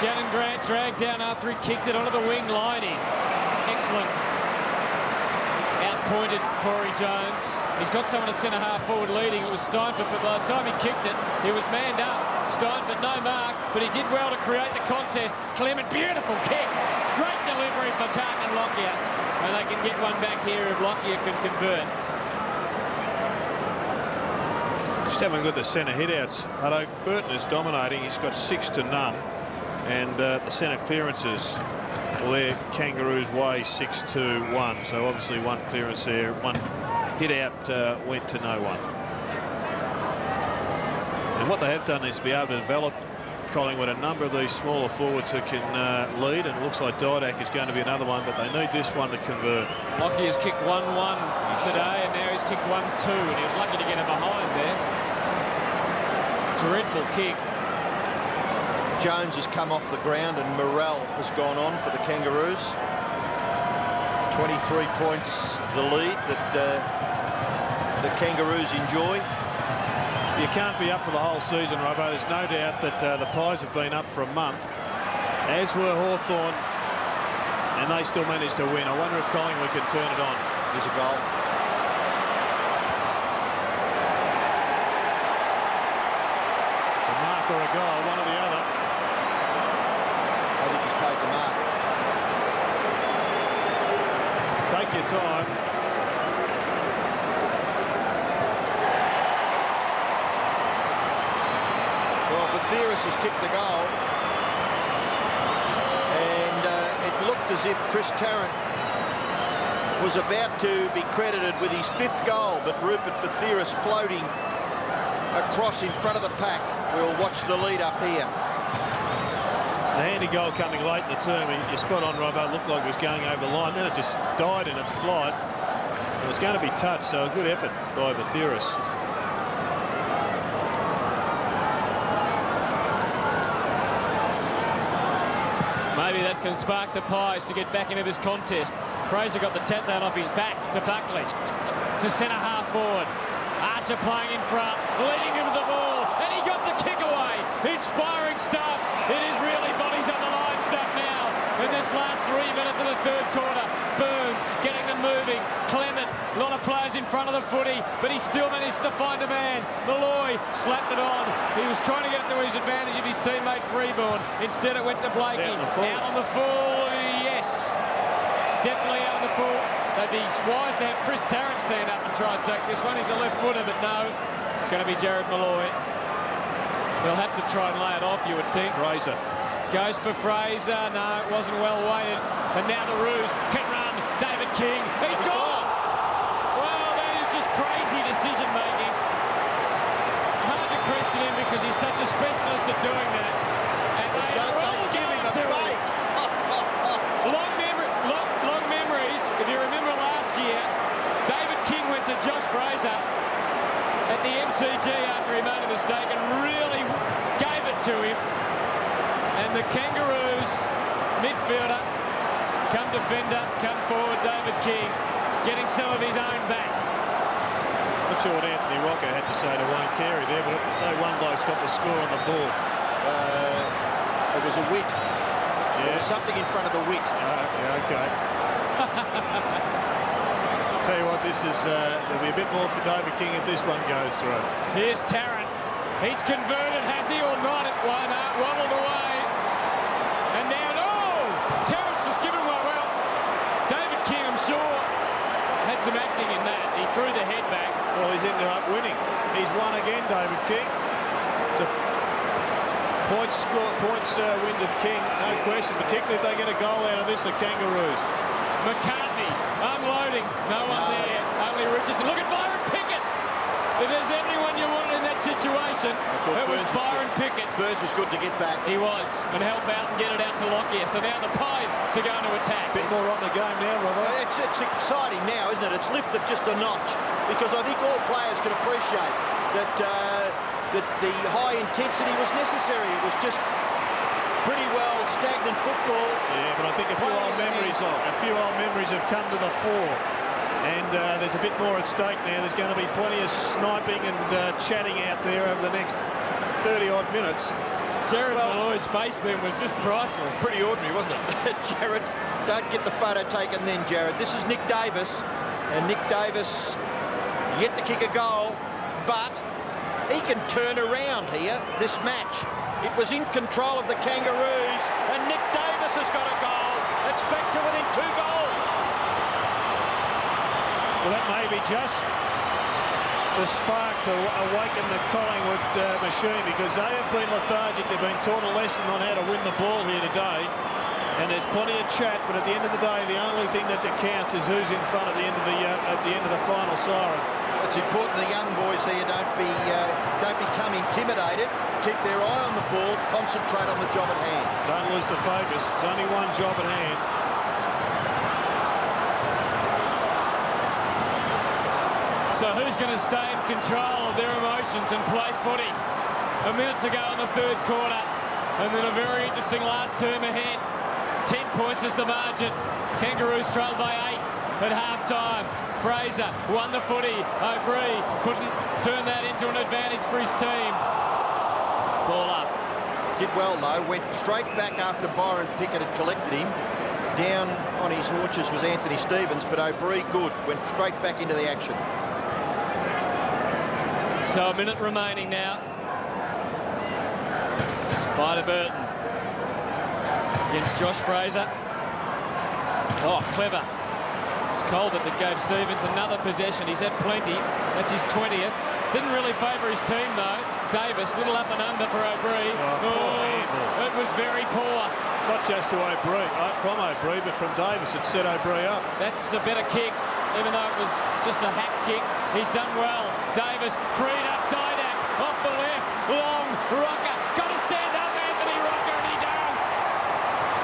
Shannon Grant dragged down after he kicked it onto the wing lining. Excellent. Outpointed Corey Jones. He's got someone at centre-half forward leading. It was Steinford, but by the time he kicked it, he was manned up. Steinford, no mark, but he did well to create the contest. Clement, beautiful kick. Great delivery for Tartan and Lockyer. And they can get one back here if Lockyer can convert. Just having a look at the centre hit-outs. Although Burton is dominating, he's got 6 to none. And the centre clearances, well, they're Kangaroos way 6-1. So obviously one clearance there, one hit-out went to no one. And what they have done is be able to develop Collingwood a number of these smaller forwards that can lead, and it looks like Didak is going to be another one, but they need this one to convert. Lockyer's kicked 1-1 today, and now he's kicked 1-2, and he was lucky to get him behind there. Dreadful kick. Jones has come off the ground, and Morrell has gone on for the Kangaroos. 23 points the lead that the Kangaroos enjoy. You can't be up for the whole season, Robbo. There's no doubt that the Pies have been up for a month, as were Hawthorn, and they still managed to win. I wonder if Collingwood can turn it on. Here's a goal. It's a mark or a goal, one or the other. I think he's paid the mark. Take your time. Well, Bathiris has kicked the goal. looked as if Chris Tarrant was about to be credited with his 5th goal, but Rupert Bathiris floating across in front of the pack. We'll watch the lead up here. The handy goal coming late in the term. You're spot on, Robbo. Looked like it was going over the line. Then it just died in its flight. It was going to be touched, so a good effort by Bathiris. Maybe that can spark the Pies to get back into this contest. Fraser got the tap down off his back to Buckley. To centre half forward. Archer playing in front, leading him to the ball, and he got the kick away. Inspiring stuff. It is really bodies on the line stuff now. In this last 3 minutes of the 3rd quarter, Burns getting them moving. Clement, a lot of players in front of the footy, but he still managed to find a man. Malloy slapped it on. He was trying to get it to his advantage of his teammate Freeborn. Instead, it went to Blakey. Out on the full, yes. Definitely out on the full. They'd be wise to have Chris Tarrant stand up and try and take this one. He's a left footer, but no. It's going to be Jared Malloy. He'll have to try and lay it off, you would think. Fraser. Goes for Fraser. No, it wasn't well weighted. And now the Roos can run. David King. He's gone! Well, that is just crazy decision-making. Hard to question him because he's such a specialist at doing that. And Don't give him a break. Long memories. If you remember last year, David King went to Josh Fraser at the MCG after he made a mistake and really gave it to him. And the Kangaroos midfielder, come defender, come forward, David King, getting some of his own back. Not sure what Anthony Rocco had to say to Wayne Carey there, but to say one bloke's got the score on the ball. It was a wit. Yeah. There was something in front of the wit. Yeah, okay. Tell you what, this is there'll be a bit more for David King if this one goes through. Here's Tarrant. He's converted, has he or not? It wobbled away. And now, Tarrant's just given one. Well, David King, I'm sure, had some acting in that. He threw the head back. Well, he's ended up winning. He's won again, David King. It's a points win to King, no question, particularly if they get a goal out of this, the Kangaroos. McCartney unloading. No one there. Only Richardson. Look at Byron Pickett. If there's anyone you wanted in that situation, it was Byron Pickett. Burns was good to get back. He was, and help out and get it out to Lockyer. So now the Pies to go into attack. Bit more on the game now, Robbo. It's exciting now, isn't it? It's lifted just a notch because I think all players can appreciate that that the high intensity was necessary. It was just pretty well stagnant football. Yeah, but I think a few old memories have come to the fore. And there's a bit more at stake now. There's going to be plenty of sniping and chatting out there over the next 30-odd minutes. Jared Malloy's face then was just priceless. Pretty ordinary, wasn't it? Jared, don't get the photo taken then, Jared. This is Nick Davis. And Nick Davis yet to kick a goal, but he can turn around here, this match. It was in control of the Kangaroos, and Nick Davis has got a goal. It's back to within 2 goals. Well, that may be just the spark to awaken the Collingwood machine, because they have been lethargic. They've been taught a lesson on how to win the ball here today. And there's plenty of chat, but at the end of the day, the only thing that counts is who's in front at the end of the final siren. It's important the young boys here don't become intimidated. Keep their eye on the ball, concentrate on the job at hand. Don't lose the focus. It's only one job at hand. So who's going to stay in control of their emotions and play footy? A minute to go in the 3rd quarter, and then a very interesting last term ahead. 10 points is the margin. Kangaroos trailed by 8 at half-time. Fraser won the footy. O'Brien couldn't turn that into an advantage for his team. Ball up. Did well, though. Went straight back after Byron Pickett had collected him. Down on his haunches was Anthony Stevens, but O'Brien good. Went straight back into the action. So a minute remaining now. Spider Burton against Josh Fraser. Oh, clever. It was Colbert that gave Stevens another possession. He's had plenty. That's his 20th. Didn't really favour his team, though. Davis, little up and under for O'Brien. Oh, it was very poor. not just to O'Brien, from O'Brien, but from Davis. It set O'Brien up. That's a better kick, even though it was just a hack kick. He's done well. Davis freed up Didak off the left. Long, Rocker. Got to stand up, Anthony Rocker, and he does.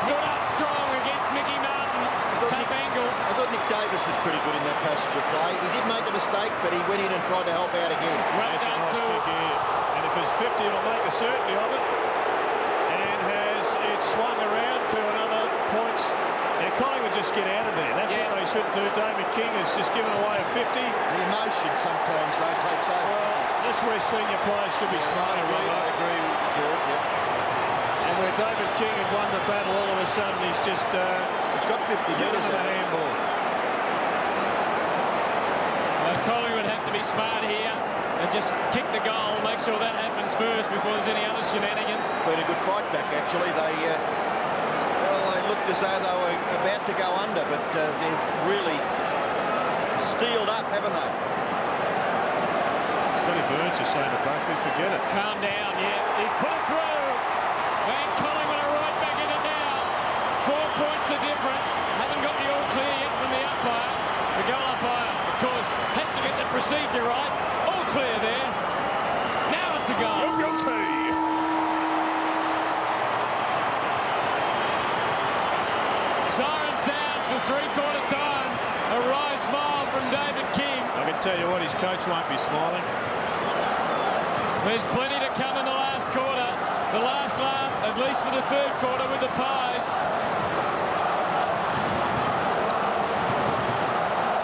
Stood up strong against Mickey Martin. Tough angle. I thought Nick Davis was pretty good in that passage of play. He did make a mistake, but he went in and tried to help out again. Well That's a done nice too. kick here. And if it's 50, it'll make a certainty of it. And has it swung around to another points. Now, Collingwood just get out of there. That's what they should do. David King has just given away a 50. The emotion sometimes, though, takes over. Well, that's where senior players should be smarter. I agree with you, Gerard, yeah. And where David King had won the battle, all of a sudden he's just He's got 50 given metres him out. an handball. Collingwood have to be smart here and just kick the goal, make sure that happens first before there's any other shenanigans. Been a good fight back, actually. They looked as though they were about to go under, but they've really steeled up, haven't they? Scotty Burns is saying to Buckley, forget it. Calm down, yeah. He's put it through. And Collingwood are right back in it now. 4 points the difference. Haven't got the all clear yet from the umpire. The goal umpire, of course, has to get the procedure right. All clear there. Now it's a goal. You're guilty. Siren sounds for three-quarter time. A wry smile from David King. I can tell you what, his coach won't be smiling. There's plenty to come in the last quarter. The last laugh, at least for the third quarter with the Pies.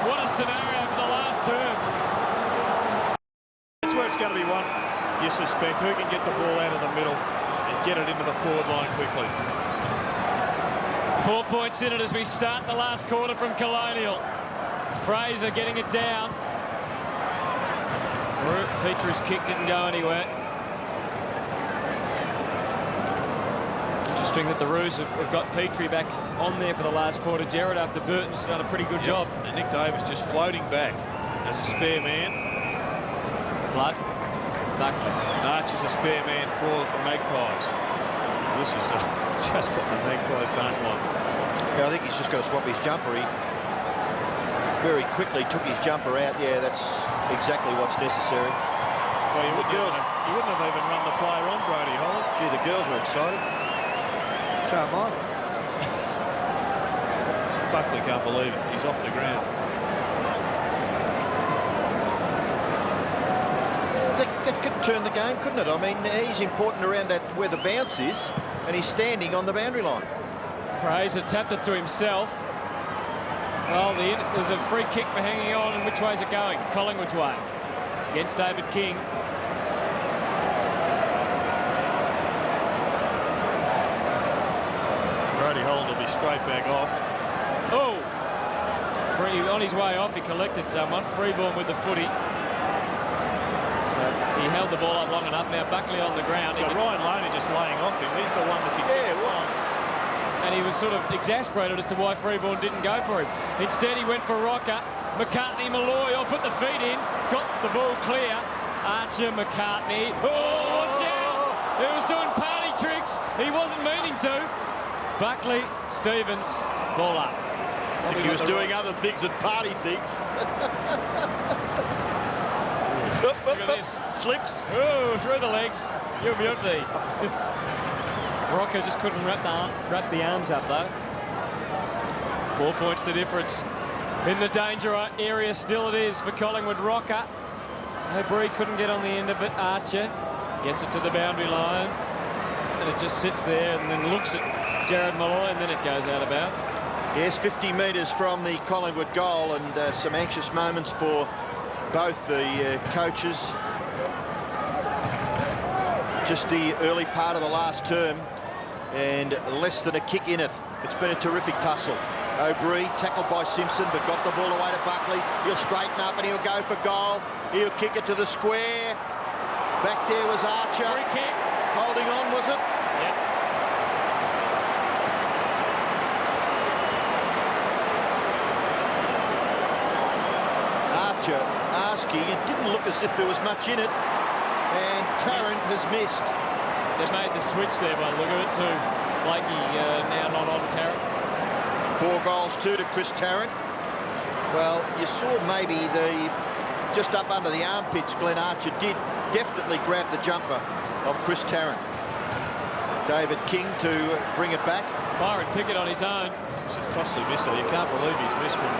What a scenario for the last term. That's where it's going to be one, you suspect. Who can get the ball out of the middle and get it into the forward line quickly? 4 points in it as we start the last quarter from Colonial. Fraser getting it down. Petrie's kick didn't go anywhere. Interesting that the Roos have got Petrie back on there for the last quarter. Gerard, after Burton's done a pretty good job. And Nick Davis just floating back as a spare man. Blood. Buckley. Archer's a spare man for the Magpies. This is just what the Magpies don't want. Yeah, I think he's just got to swap his jumper. He very quickly took his jumper out. Yeah, that's exactly what's necessary. Well, you wouldn't have even run the player on Brody Holland. Gee, the girls were excited. So am I. Buckley can't believe it. He's off the ground. That could turn the game, couldn't it? I mean, he's important around that where the bounce is, and he's standing on the boundary line. Fraser tapped it to himself. Well, there's a free kick for hanging on, and which way is it going? Collingwood's way. Against David King. Brody Holland will be straight back off. Oh! Free on his way off, he collected someone. Freeborn with the footy. So he held the ball up long enough. Now Buckley on the ground. He's got Ryan Loney just laying off him. He's the one that can Yeah, kick it long. And he was sort of exasperated as to why Freeborn didn't go for him. Instead, he went for Rocker. McCartney, Malloy all put the feet in. Got the ball clear. Archer, McCartney. Oh, watch out! He was doing party tricks. He wasn't meaning to. Buckley, Stevens, ball up. I think he was doing other things than party things. Look at this. Slips. Oh, through the legs. You're beauty. Rocker just couldn't wrap the arms up, though. 4 points the difference. In the danger area still it is for Collingwood. Rocker. O'Brien couldn't get on the end of it. Archer gets it to the boundary line. And it just sits there and then looks at Jared Malloy, and then it goes out of bounds. Yes, 50 metres from the Collingwood goal, and some anxious moments for both the coaches. Just the early part of the last term, and less than a kick in it. It's been a terrific tussle. O'Brien tackled by Simpson, but got the ball away to Buckley. He'll straighten up and he'll go for goal. He'll kick it to the square. Back there was Archer. Free kick. Holding on, was it? Yep. Archer asking. It didn't look as if there was much in it. And Tarrant has missed. They've made the switch there by the look of it too. Blakey now not on Tarrant. 4-2 to Chris Tarrant. Well, you saw maybe just up under the armpits, Glenn Archer did definitely grab the jumper of Chris Tarrant. David King to bring it back. Byron Pickett on his own. It's a costly miss, though. You can't believe he's missed from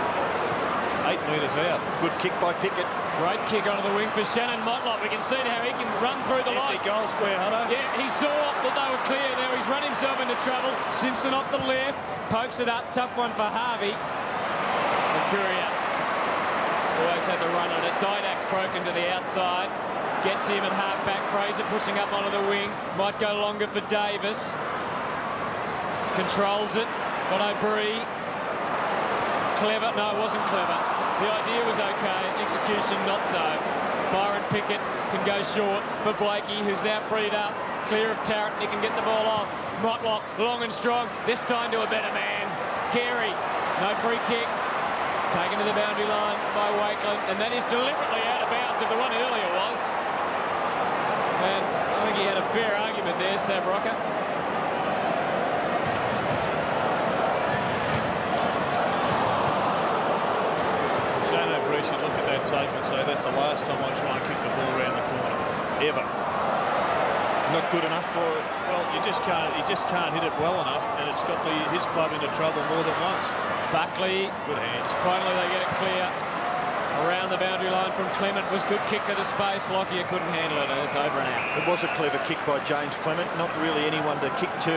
8 metres out. Good kick by Pickett. Great kick onto the wing for Shannon Motlop. We can see how he can run through the Empty lines. goal square, Hutto. Yeah, he saw that they were clear. Now he's run himself into trouble. Simpson off the left, pokes it up. Tough one for Harvey. And Courier always had the run on it. Didak's broken to the outside. Gets him at half back. Fraser pushing up onto the wing. Might go longer for Davis. Controls it. Got O'Brien. Clever. No, it wasn't clever. The idea was okay. Execution, not so. Byron Pickett can go short for Blakey, who's now freed up. Clear of Tarrant. He can get the ball off. Motlop, long and strong. This time to a better man. Carey. No free kick. Taken to the boundary line by Wakeland. And that is deliberately out of bounds if the one earlier was. And I think he had a fair argument there, Sav Rocker. Shane O'Brien should look at that tape and say, that's the last time I try and kick the ball around the corner. Ever. Not good enough for it. Well, he just can't hit it well enough, and it's got his club into trouble more than once. Buckley. Good hands. Finally they get it clear. Around the boundary line from Clement was good kick to the space. Lockyer couldn't handle it, and it's over and out. It was a clever kick by James Clement. Not really anyone to kick to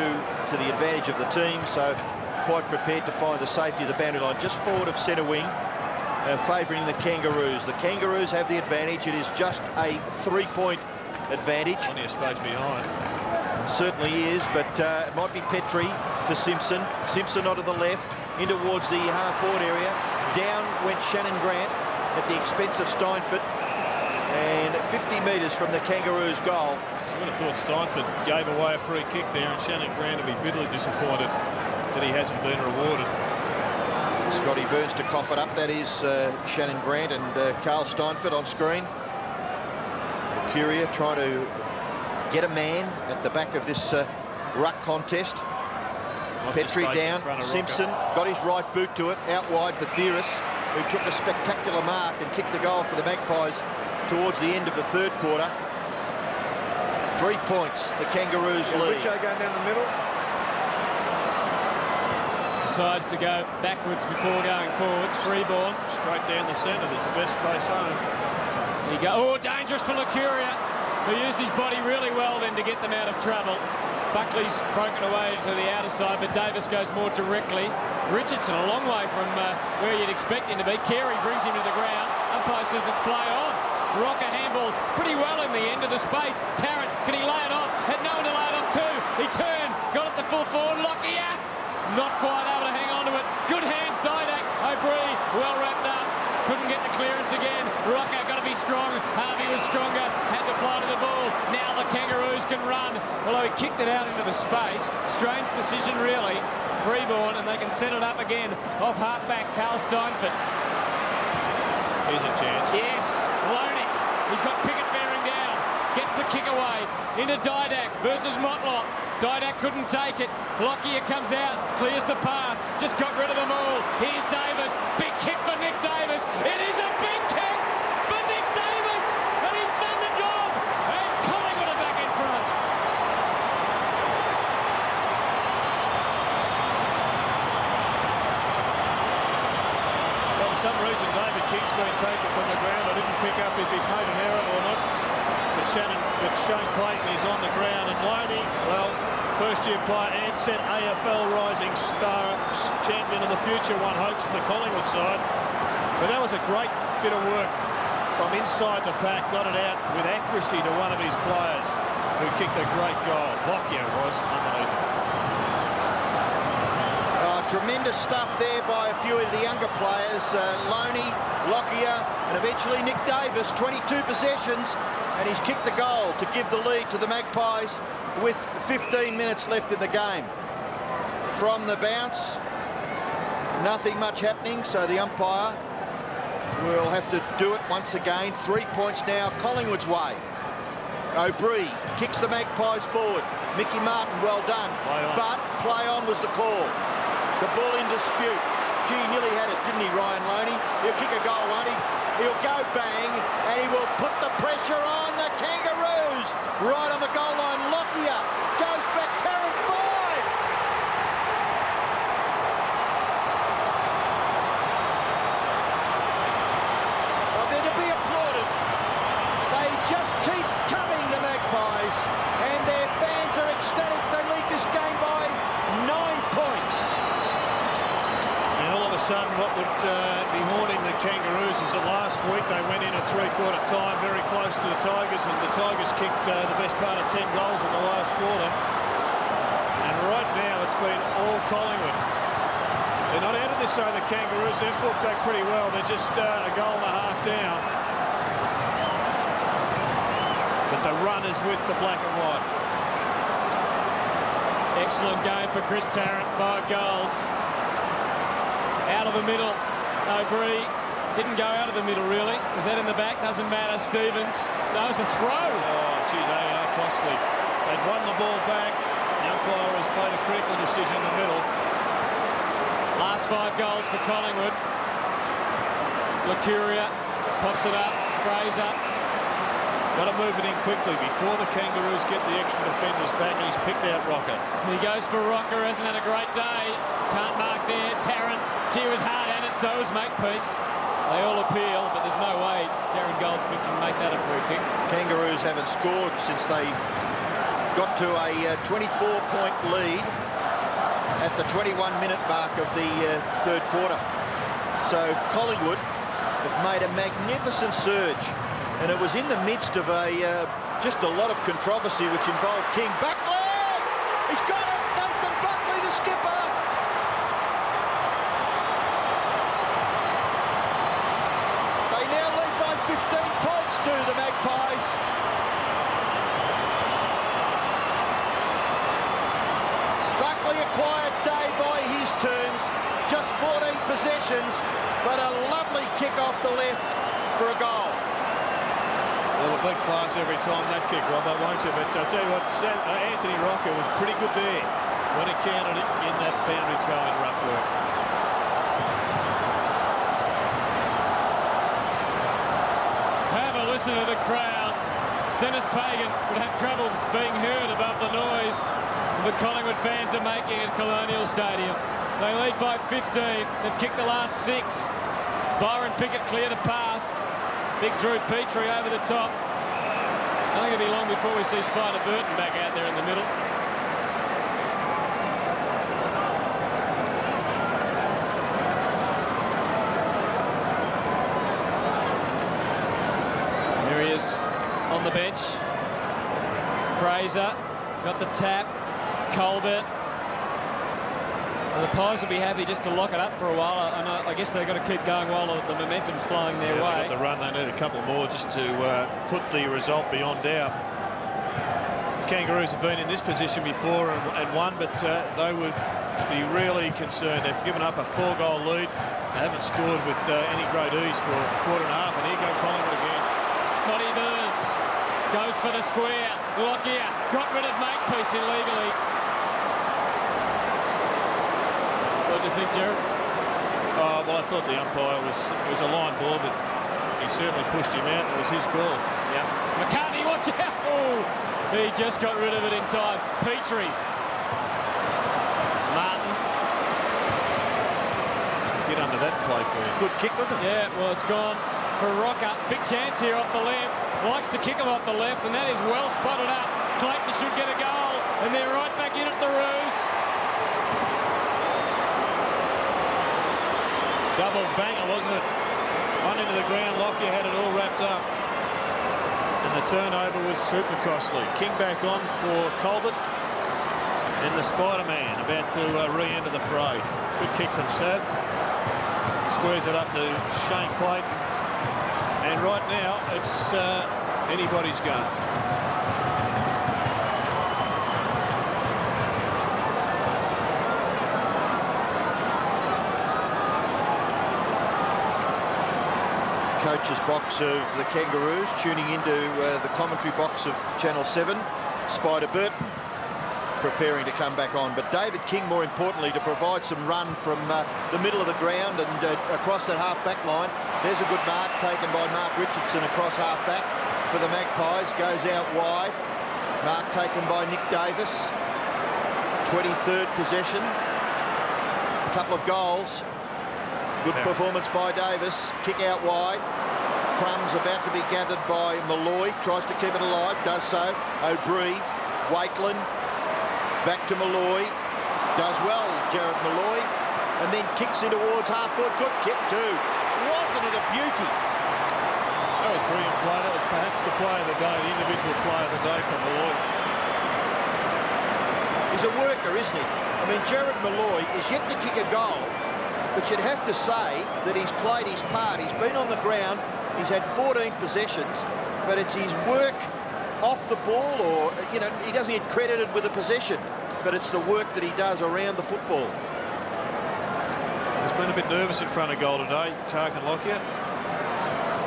the advantage of the team, so quite prepared to find the safety of the boundary line just forward of centre wing, favouring the Kangaroos. The Kangaroos have the advantage. It is just a 3-point advantage. Plenty of space behind. Certainly is, but it might be Petrie to Simpson. Simpson onto the left, in towards the half-forward area. Down went Shannon Grant at the expense of Steinfort, and 50 metres from the Kangaroos' goal. I would have thought Steinfort gave away a free kick there, and Shannon Grant will be bitterly disappointed that he hasn't been rewarded. Scotty Burns to cough it up. That is Shannon Grant and Carl Steinfort on screen. Courier trying to get a man at the back of this ruck contest. Petrie down, Simpson got his right boot to it, out wide Bathiris, who took a spectacular mark and kicked the goal for the Magpies towards the end of the third quarter. 3 points, the Kangaroos lead. Richo going down the middle. Decides to go backwards before going forwards. Freeborn. Straight down the centre, there's the best space home. He go, oh, dangerous for Lucuria, who used his body really well then to get them out of trouble. Buckley's broken away to the outer side, but Davis goes more directly. Richardson a long way from where you'd expect him to be. Carey brings him to the ground. Umpire says it's play on. Rocker handballs pretty well in the end of the space. Tarrant, can he lay it off? Had no one to lay it off to. He turned, got it to full forward. Lockyer, not quite able to hang on to it. Good hands, Didak. O'Brien, well wrapped up. Couldn't get the clearance again. Rocker got to be strong. Harvey was stronger. Had to fly to the ball. Now the Kangaroos can run. Although he kicked it out into the space. Strange decision, really. Freeborn, and they can set it up again off halfback Carl Steinfort. Here's a chance. Yes, Loney. He's got Pickett bearing down. Gets the kick away. Into Didak versus Motlop. Didak couldn't take it. Lockyer comes out, clears the path. Just got rid of them all. Here's Davis. Big kick for Nick Davis. It is a big kick for Nick Davis. And he's done the job. And Collingwood are back in front. Well, for some reason, David King's been taken from the ground. I didn't pick up if he'd made an error or not. But Shane Clayton is on the ground, and Loney, well, first-year player and set AFL rising star champion of the future, one hopes for the Collingwood side. But that was a great bit of work from inside the pack, got it out with accuracy to one of his players who kicked a great goal. Lockyer was underneath it. Tremendous stuff there by a few of the younger players. Loney, Lockyer, and eventually Nick Davis, 22 possessions, and he's kicked the goal to give the lead to the Magpies with 15 minutes left in the game. From the bounce, nothing much happening, so the umpire will have to do it once again. 3 points now Collingwood's way. O'Brien kicks the Magpies forward. Mickey Martin, well done. But play on was the call. The ball in dispute. Gee, nearly had it, didn't he, Ryan Loney? He'll kick a goal, won't he? He'll go bang, and he will put the pressure on the Kangaroos. Right on the goal line, Lockyer goes back, Tarrant 5. Well, they're to be applauded. They just keep coming, the Magpies, and their fans are ecstatic. They lead this game by 9 points. And all of a sudden, what would be haunting the Kangaroos is that last week they went in at three-quarter time, very close to the Tigers, and the Tigers kicked the best part of 10 goals in the last quarter. And right now, it's been all Collingwood. They're not out of this, though, the Kangaroos. They've fought back pretty well. They're just a goal and a half down. But the run is with the black and white. Excellent game for Chris Tarrant, 5 goals. Out of the middle, O'Brien didn't go out of the middle, really. Was that in the back? Doesn't matter. Stevens, that was a throw. Oh, gee, they are costly. They'd won the ball back. The umpire has played a critical decision in the middle. Last 5 goals for Collingwood. Lacuria pops it up. Fraser. Got to move it in quickly before the Kangaroos get the extra defenders back, and he's picked out Rocker. He goes for Rocker, hasn't had a great day. Can't mark there. Tarrant, he was hard at it, so was Makepeace. They all appeal, but there's no way Darren Goldsmith can make that a free kick. Kangaroos haven't scored since they got to a 24-point lead at the 21-minute mark of the third quarter. So Collingwood have made a magnificent surge, and it was in the midst of just a lot of controversy which involved King. Buckley! He's got it! Nathan Buckley, the skipper! They now lead by 15 points to the Magpies. Buckley acquired day by his terms, just 14 possessions, but a lovely kick off the left for a goal. Well, a big class every time that kick, Robbo, won't you? But I'll tell you what, Anthony Rocker was pretty good there when it counted in that boundary throw in ruck work. Have a listen to the crowd. Dennis Pagan would have trouble being heard above the noise the Collingwood fans are making at Colonial Stadium. They lead by 15. They've kicked the last 6. Byron Pickett cleared a path. Big Drew Petrie over the top. I think it'll be long before we see Spider Burton back out there in the middle. Here he is on the bench. Fraser got the tap. Colbert. Well, the Pies will be happy just to lock it up for a while. I guess they've got to keep going while the momentum's flowing their way. They got the run. They need a couple more just to put the result beyond doubt. Kangaroos have been in this position before and won, but they would be really concerned. They've given up a 4-goal lead. They haven't scored with any great ease for a quarter and a half, and here go Collingwood again. Scotty Burns goes for the square. Lockyer got rid of Makepeace illegally. What do you think, Jared? Well, I thought the umpire was a line ball, but he certainly pushed him out. It was his call. Yep. McCartney, watch out! Oh, he just got rid of it in time. Petrie. Martin. Get under that play for you. Good kick, wasn't it? Yeah, well, it's gone for Rocker. Big chance here off the left. Likes to kick him off the left, and that is well spotted up. Clayton should get a goal, and they're right back in at the Roos. Double banger, wasn't it? One into the ground, Lockyer had it all wrapped up. And the turnover was super costly. King back on for Colbert. And the Spider-Man about to re-enter the fray. Good kick from Sav. Squares it up to Shane Clayton. And right now, it's anybody's game. Coach's box of the Kangaroos, tuning into the commentary box of Channel 7. Spider Burton preparing to come back on. But David King, more importantly, to provide some run from the middle of the ground and across that half-back line. There's a good mark taken by Mark Richardson across half-back for the Magpies. Goes out wide. Mark taken by Nick Davis. 23rd possession. A couple of goals. Good performance by Davis. Kick out wide. Crumbs about to be gathered by Malloy. Tries to keep it alive. Does so. O'Brien. Wakeland. Back to Malloy. Does well, Jared Malloy. And then kicks in towards half-foot. Good kick too. Wasn't it a beauty? That was brilliant play. That was perhaps the play of the day, the individual play of the day from Malloy. He's a worker, isn't he? I mean, Jared Malloy is yet to kick a goal, but you'd have to say that he's played his part. He's been on the ground. He's had 14 possessions, but it's his work off the ball, or, you know, he doesn't get credited with a possession, but it's the work that he does around the football. He's been a bit nervous in front of goal today, Tarkin Lockyer,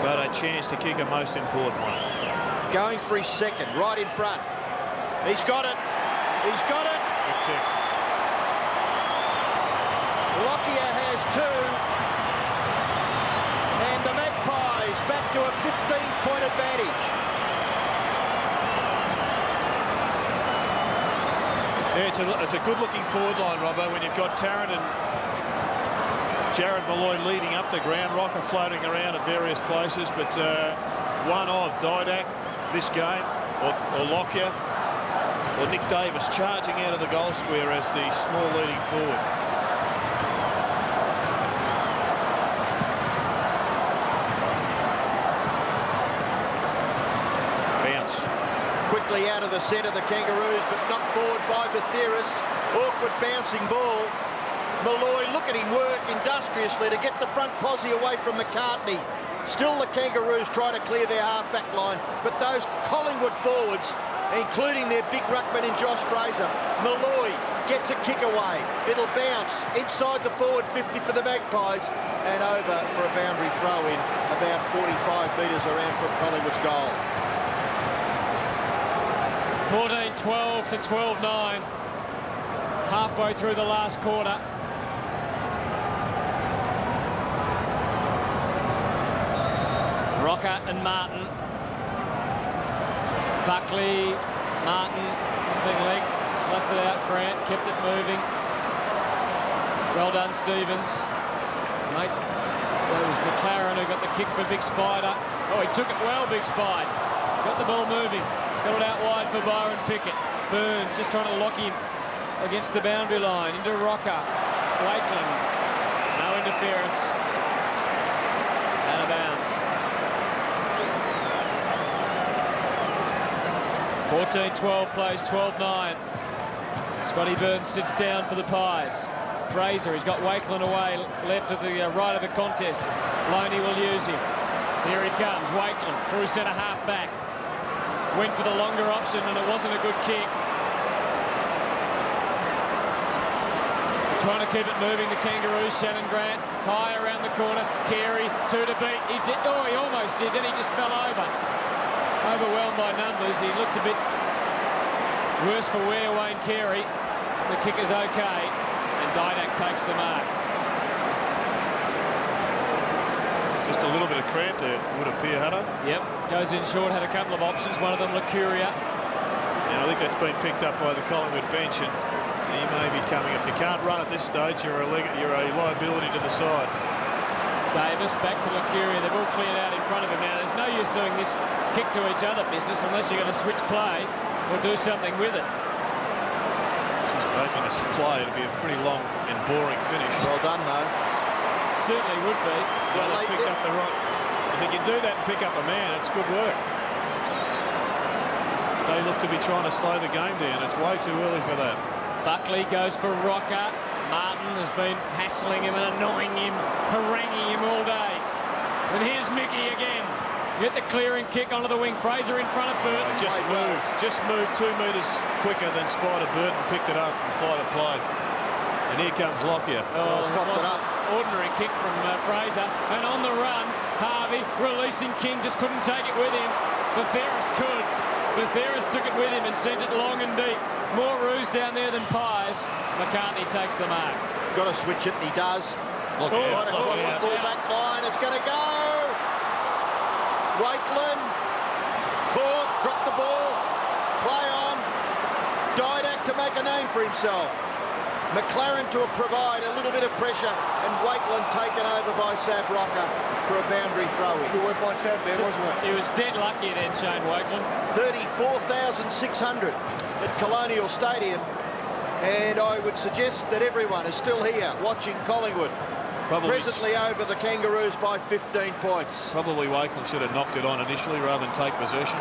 but a chance to kick a most important one. Going for his second, right in front. He's got it. He's got it. Good kick. Lockyer has two. And the Magpies back to a 15-point advantage. Yeah, it's a good-looking forward line, Robbo, when you've got Tarrant and Jared Malloy leading up the ground, Rocker floating around at various places, but one of Didak this game, or Lockyer, or Nick Davis charging out of the goal square as the small leading forward. Bounce. Quickly out of the centre, the Kangaroos, but knocked forward by Batheris. Awkward bouncing ball. Malloy, look at him work industriously to get the front posse away from McCartney. Still the Kangaroos try to clear their half-back line, but those Collingwood forwards, including their big ruckman in Josh Fraser, Malloy gets a kick away. It'll bounce inside the forward 50 for the Magpies and over for a boundary throw-in about 45 metres around from Collingwood's goal. 14-12 to 12-9. Halfway through the last quarter. Rocker and Martin. Buckley, Martin, big leg, slapped it out. Grant kept it moving. Well done, Stevens. Mate, it was McLaren who got the kick for Big Spider. Oh, he took it well, Big Spide. Got the ball moving. Got it out wide for Byron Pickett. Burns just trying to lock him against the boundary line. Into Rocker. Wakeland. No interference. Out of bounds. 14-12 plays 12-9. Scotty Burns sits down for the Pies. Fraser, he's got Wakeland away, left of the right of the contest. Loney will use him. Here he comes, Wakeland through centre half back. Went for the longer option and it wasn't a good kick. Trying to keep it moving, the Kangaroos. Shannon Grant high around the corner. Carey, two to beat. He did. Oh, he almost did. Then he just fell over. Overwhelmed by numbers. He looked a bit worse for wear, Wayne Carey. The kick is okay, and Didak takes the mark. Just a little bit of cramp there, would appear, Hutto. Yep, goes in short, had a couple of options, one of them Lacuria. And I think that's been picked up by the Collingwood bench, and he may be coming. If you can't run at this stage, you're a liability to the side. Davis back to Lacuria. They've all cleared out in front of him now. There's no use doing this kick to each other business unless you're going to switch play or do something with it. She's hoping to play. It'll be a pretty long and boring finish. Well done, though. Certainly would be. Well, they picked up the right. If they can do that and pick up a man, it's good work. They look to be trying to slow the game down. It's way too early for that. Buckley goes for Rocker. Martin has been hassling him and annoying him, haranguing him all day. And here's Mickey again. Get the clearing kick onto the wing. Fraser in front of Burton. Just moved 2 metres quicker than Spider. Burton picked it up and flight of play. And here comes Lockyer. Oh, it up. Ordinary kick from Fraser. And on the run, Harvey releasing King, just couldn't take it with him. Batheris could. Batheris took it with him and sent it long and deep. More Roos down there than Pies. McCartney takes the mark. Got to switch it, and he does. Look Right out. across the full-back line. It's going to go. Wakeland. Caught. Dropped the ball. Play on. Didak to make a name for himself. McLaren to provide a little bit of pressure, and Wakeland taken over by Sav Rocker for a boundary throw-in. Good work by Sav there, wasn't it? He was dead lucky then, Shane Wakeland. 34,600 at Colonial Stadium, and I would suggest that everyone is still here watching Collingwood. Presently over the Kangaroos by 15 points. Probably Wakeland should have knocked it on initially rather than take possession.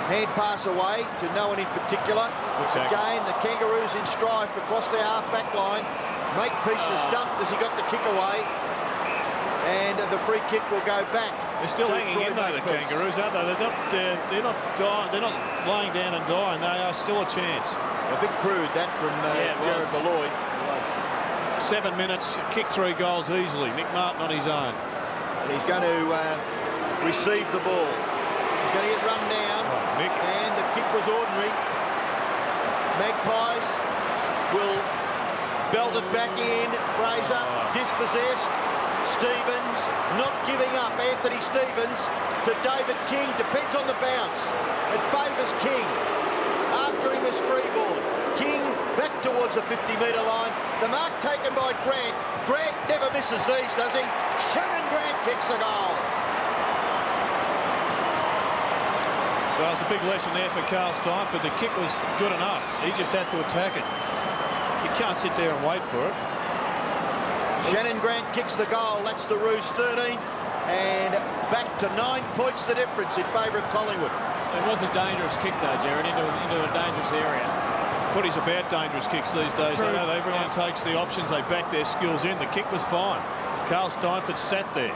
Hand pass away to no one in particular. Again, the Kangaroos in strife across their half-back line. Makepeace dumped as he got the kick away, and the free kick will go back. They're still hanging in though, the Kangaroos, aren't they? They're not dying. They're not lying down and dying. They are still a chance. A bit crude that from Jared Malloy. 7 minutes, kick 3 goals easily. Mick Martin on his own. And he's going to receive the ball. He's going to get run down, and the kick was ordinary. Magpies will belt it back in. Fraser dispossessed. Stevens not giving up. Anthony Stevens to David King. Depends on the bounce. It favours King. After him is Freeborn. King back towards the 50-metre line. The mark taken by Grant. Grant never misses these, does he? Shannon Grant kicks the goal. Well, it's a big lesson there for Carl Steinford. The kick was good enough. He just had to attack it. You can't sit there and wait for it. Shannon Grant kicks the goal. That's the Roos 13. And back to 9 points the difference in favour of Collingwood. It was a dangerous kick though, Jared, into a dangerous area. Footy's about dangerous kicks these days. True. I know everyone takes the options. They back their skills in. The kick was fine. Carl Steinford sat there.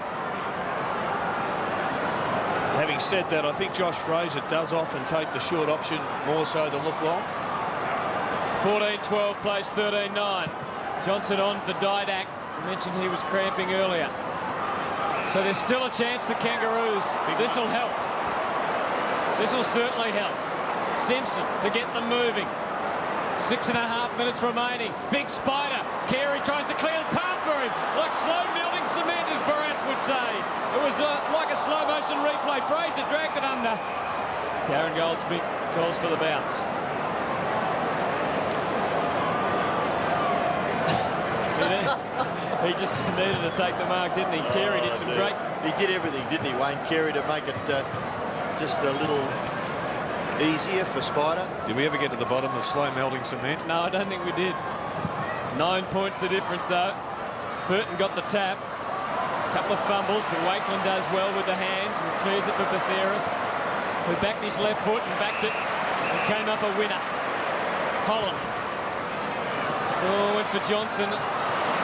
Having said that, I think Josh Fraser does often take the short option more so than look long. 14-12 plays 13-9. Johnson on for Didak. I mentioned he was cramping earlier. So there's still a chance the Kangaroos. This will help. This will certainly help. Simpson to get them moving. 6.5 minutes remaining. Big spider. Carey tries to clear the path for him. Like slow melting cement, as Barras would say. It was like a slow motion replay. Fraser dragged it under. Darren Goldsmith calls for the bounce. He just needed to take the mark, didn't he? Carey did some great... He did everything, didn't he, Wayne Carey, to make it just a little easier for Spider. Did we ever get to the bottom of slow melting cement? No, I don't think we did. 9 points the difference, though. Burton got the tap. Couple of fumbles, but Wakeland does well with the hands and clears it for Batheris, who backed his left foot and backed it and came up a winner. Holland. Oh, went for Johnson.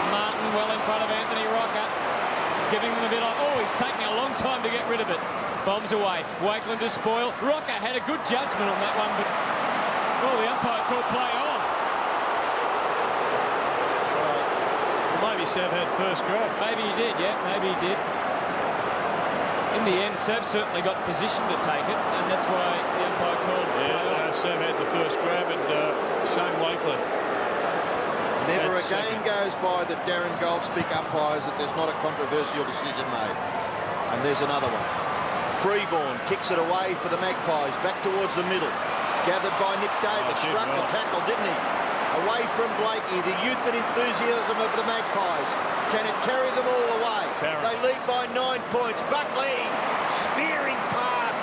Martin well in front of Anthony Rocker. He's giving them a bit of... Oh, he's taking a long time to get rid of it. Bombs away. Wakeland to spoil. Rocker had a good judgment on that one, but... Oh, the umpire called play on. Well, maybe Sav had first grab. Maybe he did, yeah. Maybe he did. In the end, Sav certainly got position to take it, and that's why the umpire called play on. Sav had the first grab, and Shane Wakeland. Never a game goes by that Darren Goldsmith umpires that there's not a controversial decision made. And there's another one. Freeborn kicks it away for the Magpies, back towards the middle. Gathered by Nick Davis, struck the tackle, didn't he? Away from Blakey, the youth and enthusiasm of the Magpies. Can it carry them all away? They lead by 9 points. Buckley, spearing pass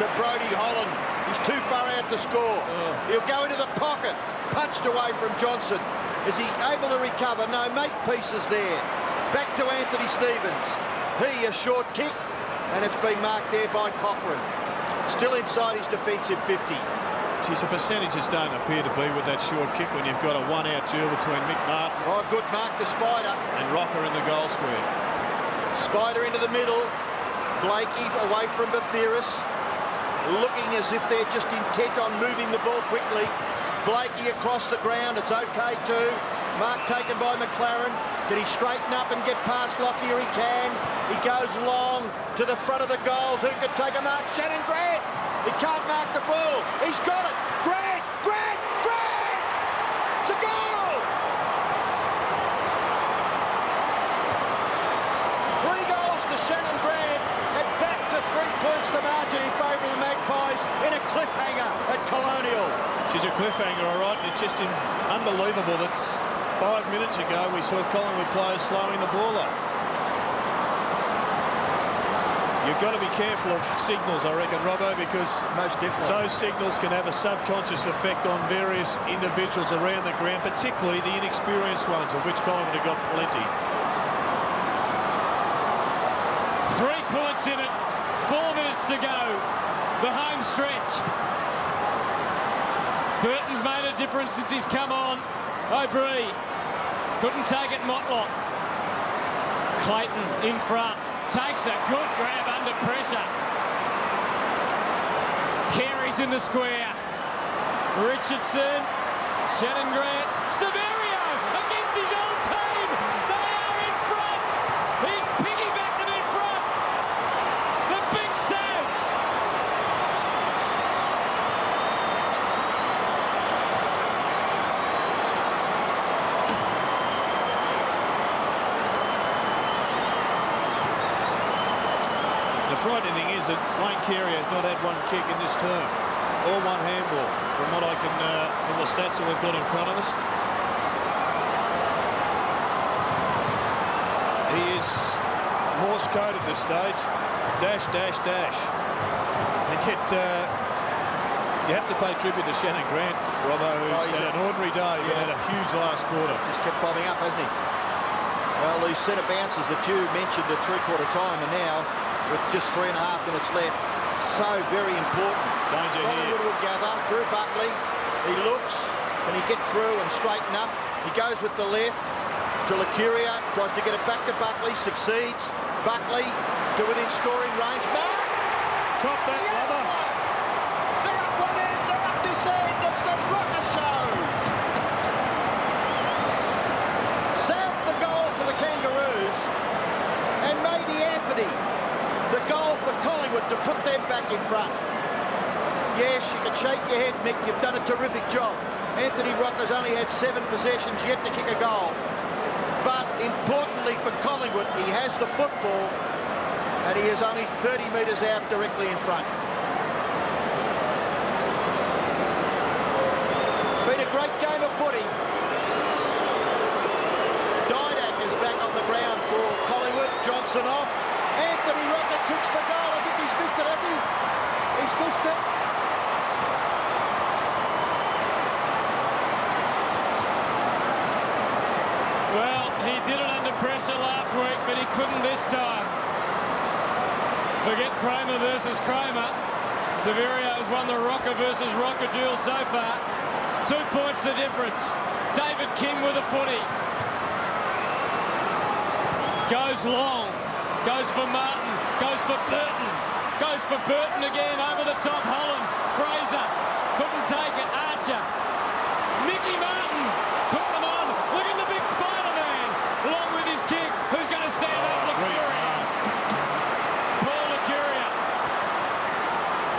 to Brodie Holland. He's too far out to score. He'll go into the pocket, punched away from Johnson. Is he able to recover? No, Makepeace is there. Back to Anthony Stevens. He, a short kick, and it's been marked there by Cochrane. Still inside his defensive 50. Geez, the percentages don't appear to be with that short kick when you've got a one-out duel between Mick Martin good mark to Spider. and Rocker in the goal square. Spider into the middle. Blakey away from Batheris. Looking as if they're just intent on moving the ball quickly. Blakey across the ground. It's okay too. Mark taken by McLaren. Can he straighten up and get past Lockyer? He can. He goes long to the front of the goals. Who could take a mark? Shannon Grant. He can't mark the ball. cliffhanger at Colonial. She's a cliffhanger, all right. It's just unbelievable that 5 minutes ago we saw Collingwood players slowing the ball up. You've got to be careful of signals, I reckon, Robbo, because Most definitely. those signals can have a subconscious effect on various individuals around the ground, particularly the inexperienced ones, of which Collingwood have got plenty. 3 points in it, 4 minutes to go. The home stretch. Burton's made a difference since he's come on. O'Brien couldn't take it. Motlop. Clayton in front. Takes a good grab under pressure. Carey's in the square. Richardson. Shannon Grant. Severio against his own team. They are in front. He's piggybacked them in front. The big save. The frightening thing is that Wayne Carey has not had one kick in this term, or one handball, from what I can, from the stats that we've got in front of us. He is Morse code at this stage, dash, dash, dash. And yet, you have to pay tribute to Shannon Grant, Robbo, who's had an ordinary day, but had a huge last quarter. Just kept bobbing up, hasn't he? Well, these set of bounces that you mentioned at three-quarter time are now, with just 3.5 minutes left, so very important. Danger here. Collingwood will gather through Buckley. He looks, and he gets through and straighten up. He goes with the left to Lucuria, tries to get it back to Buckley, succeeds. Buckley to within scoring range. Mark! Cop that, brother. They're up one end, they're up this end. It's the rocker show. South the goal for the Kangaroos, and maybe Anthony. The goal for Collingwood to put them back in front. Yes, you can shake your head, Mick. You've done a terrific job. Anthony Rocker's only had 7 possessions yet to kick a goal. But importantly for Collingwood, he has the football and he is only 30 metres out directly in front. Been a great game of footy. Didak is back on the ground for Collingwood. Johnson off. Anthony Rocker kicks for goal. I think he's missed it, has he? He's missed it. Well, he did it under pressure last week, but he couldn't this time. Forget Kramer versus Kramer. Severio has won the Rocker versus Rocker duel so far. 2 points the difference. David King with a footy. Goes long. Goes for Martin, goes for Burton, goes for Burton again, over the top, Holland, Fraser, couldn't take it, Archer, Mickey Martin, took them on, look at the big Spider-Man, along with his kick, who's going to stand up, Lucuria, Paul Lucuria,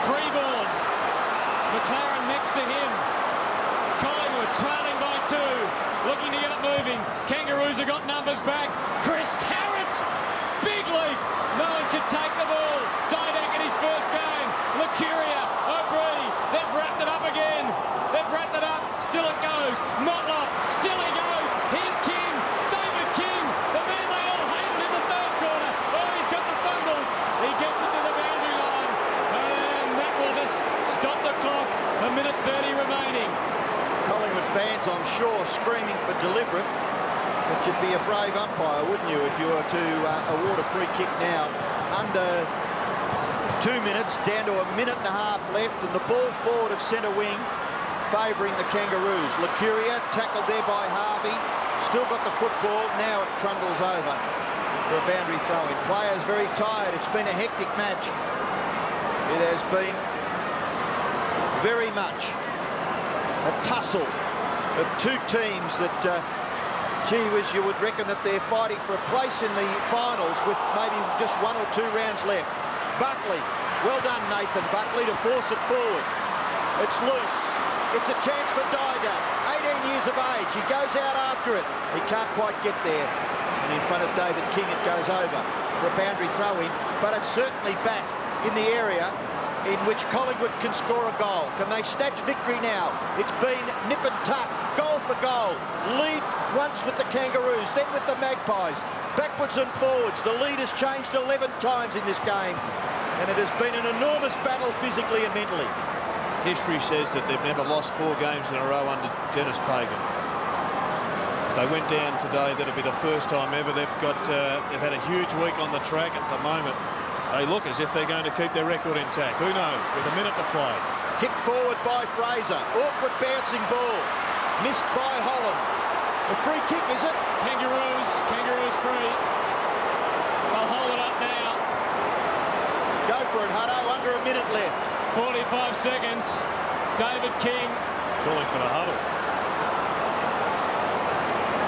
free ball, McLaren next to him, Collingwood trailing by 2, looking to get it moving, Kangaroos have got numbers back, Chris Tarrant, big leap. No one can take the ball. Didak in his first game. Lucuria, O'Brien. They've wrapped it up again. They've wrapped it up. Still it goes. Motlop. Still he goes. Here's King. David King. The man they all hated in the third quarter. Oh, he's got the fumbles. He gets it to the boundary line. And that will just stop the clock. 1:30 remaining. Collingwood fans, I'm sure, screaming for deliberate. But you'd be a brave umpire, wouldn't you, if you were to award a free kick now. Under 2 minutes, down to 1.5 minutes left, and the ball forward of centre wing, favouring the Kangaroos. Lucuria tackled there by Harvey, still got the football, now it trundles over for a boundary throw-in. Players very tired, it's been a hectic match. It has been very much a tussle of 2 teams that... gee whiz, you would reckon that they're fighting for a place in the finals with maybe just 1 or 2 rounds left. Buckley, well done Nathan Buckley to force it forward. It's loose. It's a chance for Didak, 18 years of age. He goes out after it. He can't quite get there. And in front of David King it goes over for a boundary throw-in, but it's certainly back in the area in which Collingwood can score a goal. Can they snatch victory now? It's been nip and tuck, goal for goal. Lead once with the Kangaroos, then with the Magpies. Backwards and forwards. The lead has changed 11 times in this game. And it has been an enormous battle physically and mentally. History says that they've never lost 4 games in a row under Dennis Pagan. If they went down today, that'll be the first time ever. They've had a huge week on the track at the moment. They look as if they're going to keep their record intact. Who knows? With a minute to play. Kicked forward by Fraser. Awkward bouncing ball. Missed by Holland. A free kick, is it? Kangaroos free. They'll hold it up now. Go for it, Hutto. Under a minute left. 45 seconds. David King. Calling for the huddle.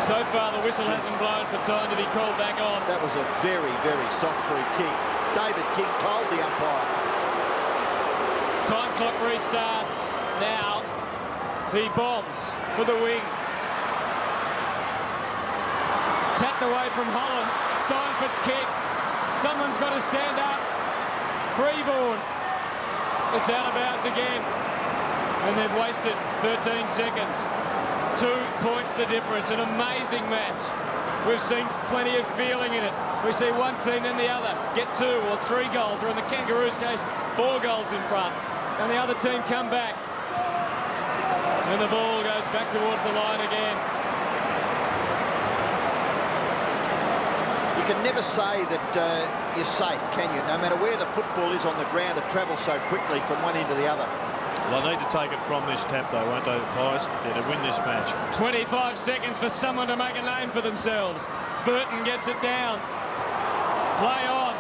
So far, the whistle hasn't blown for time to be called back on. That was a very, very soft free kick. David King told the umpire. Time clock restarts now. He bombs for the wing. Tapped away from Holland. Steinford's kick. Someone's got to stand up. Freeborn. It's out of bounds again. And they've wasted 13 seconds. 2 points the difference. An amazing match. We've seen plenty of feeling in it. We see one team then the other get 2 or 3 goals, or in the Kangaroos case, 4 goals in front. And the other team come back. And the ball goes back towards the line again. You can never say that you're safe, can you? No matter where the football is on the ground, it travels so quickly from one end to the other. Well, they need to take it from this tap, though, won't they, the Pies, if they're to win this match. 25 seconds for someone to make a name for themselves. Burton gets it down. Play on.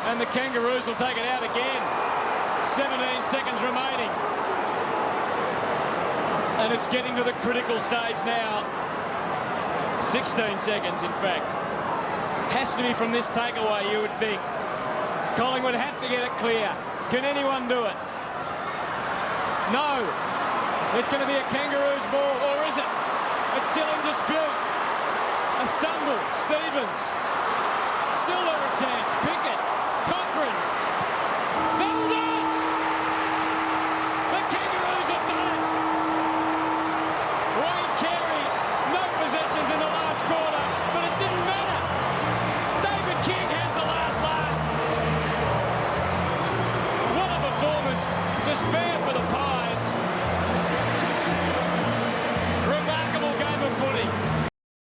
And the Kangaroos will take it out again. 17 seconds remaining. And it's getting to the critical stage now. 16 seconds, in fact. Has to be from this takeaway, you would think. Collingwood have to get it clear. Can anyone do it? No. It's going to be a Kangaroos ball, or is it? It's still in dispute. A stumble. Stevens. Still there a chance. Pickett. Cochrane.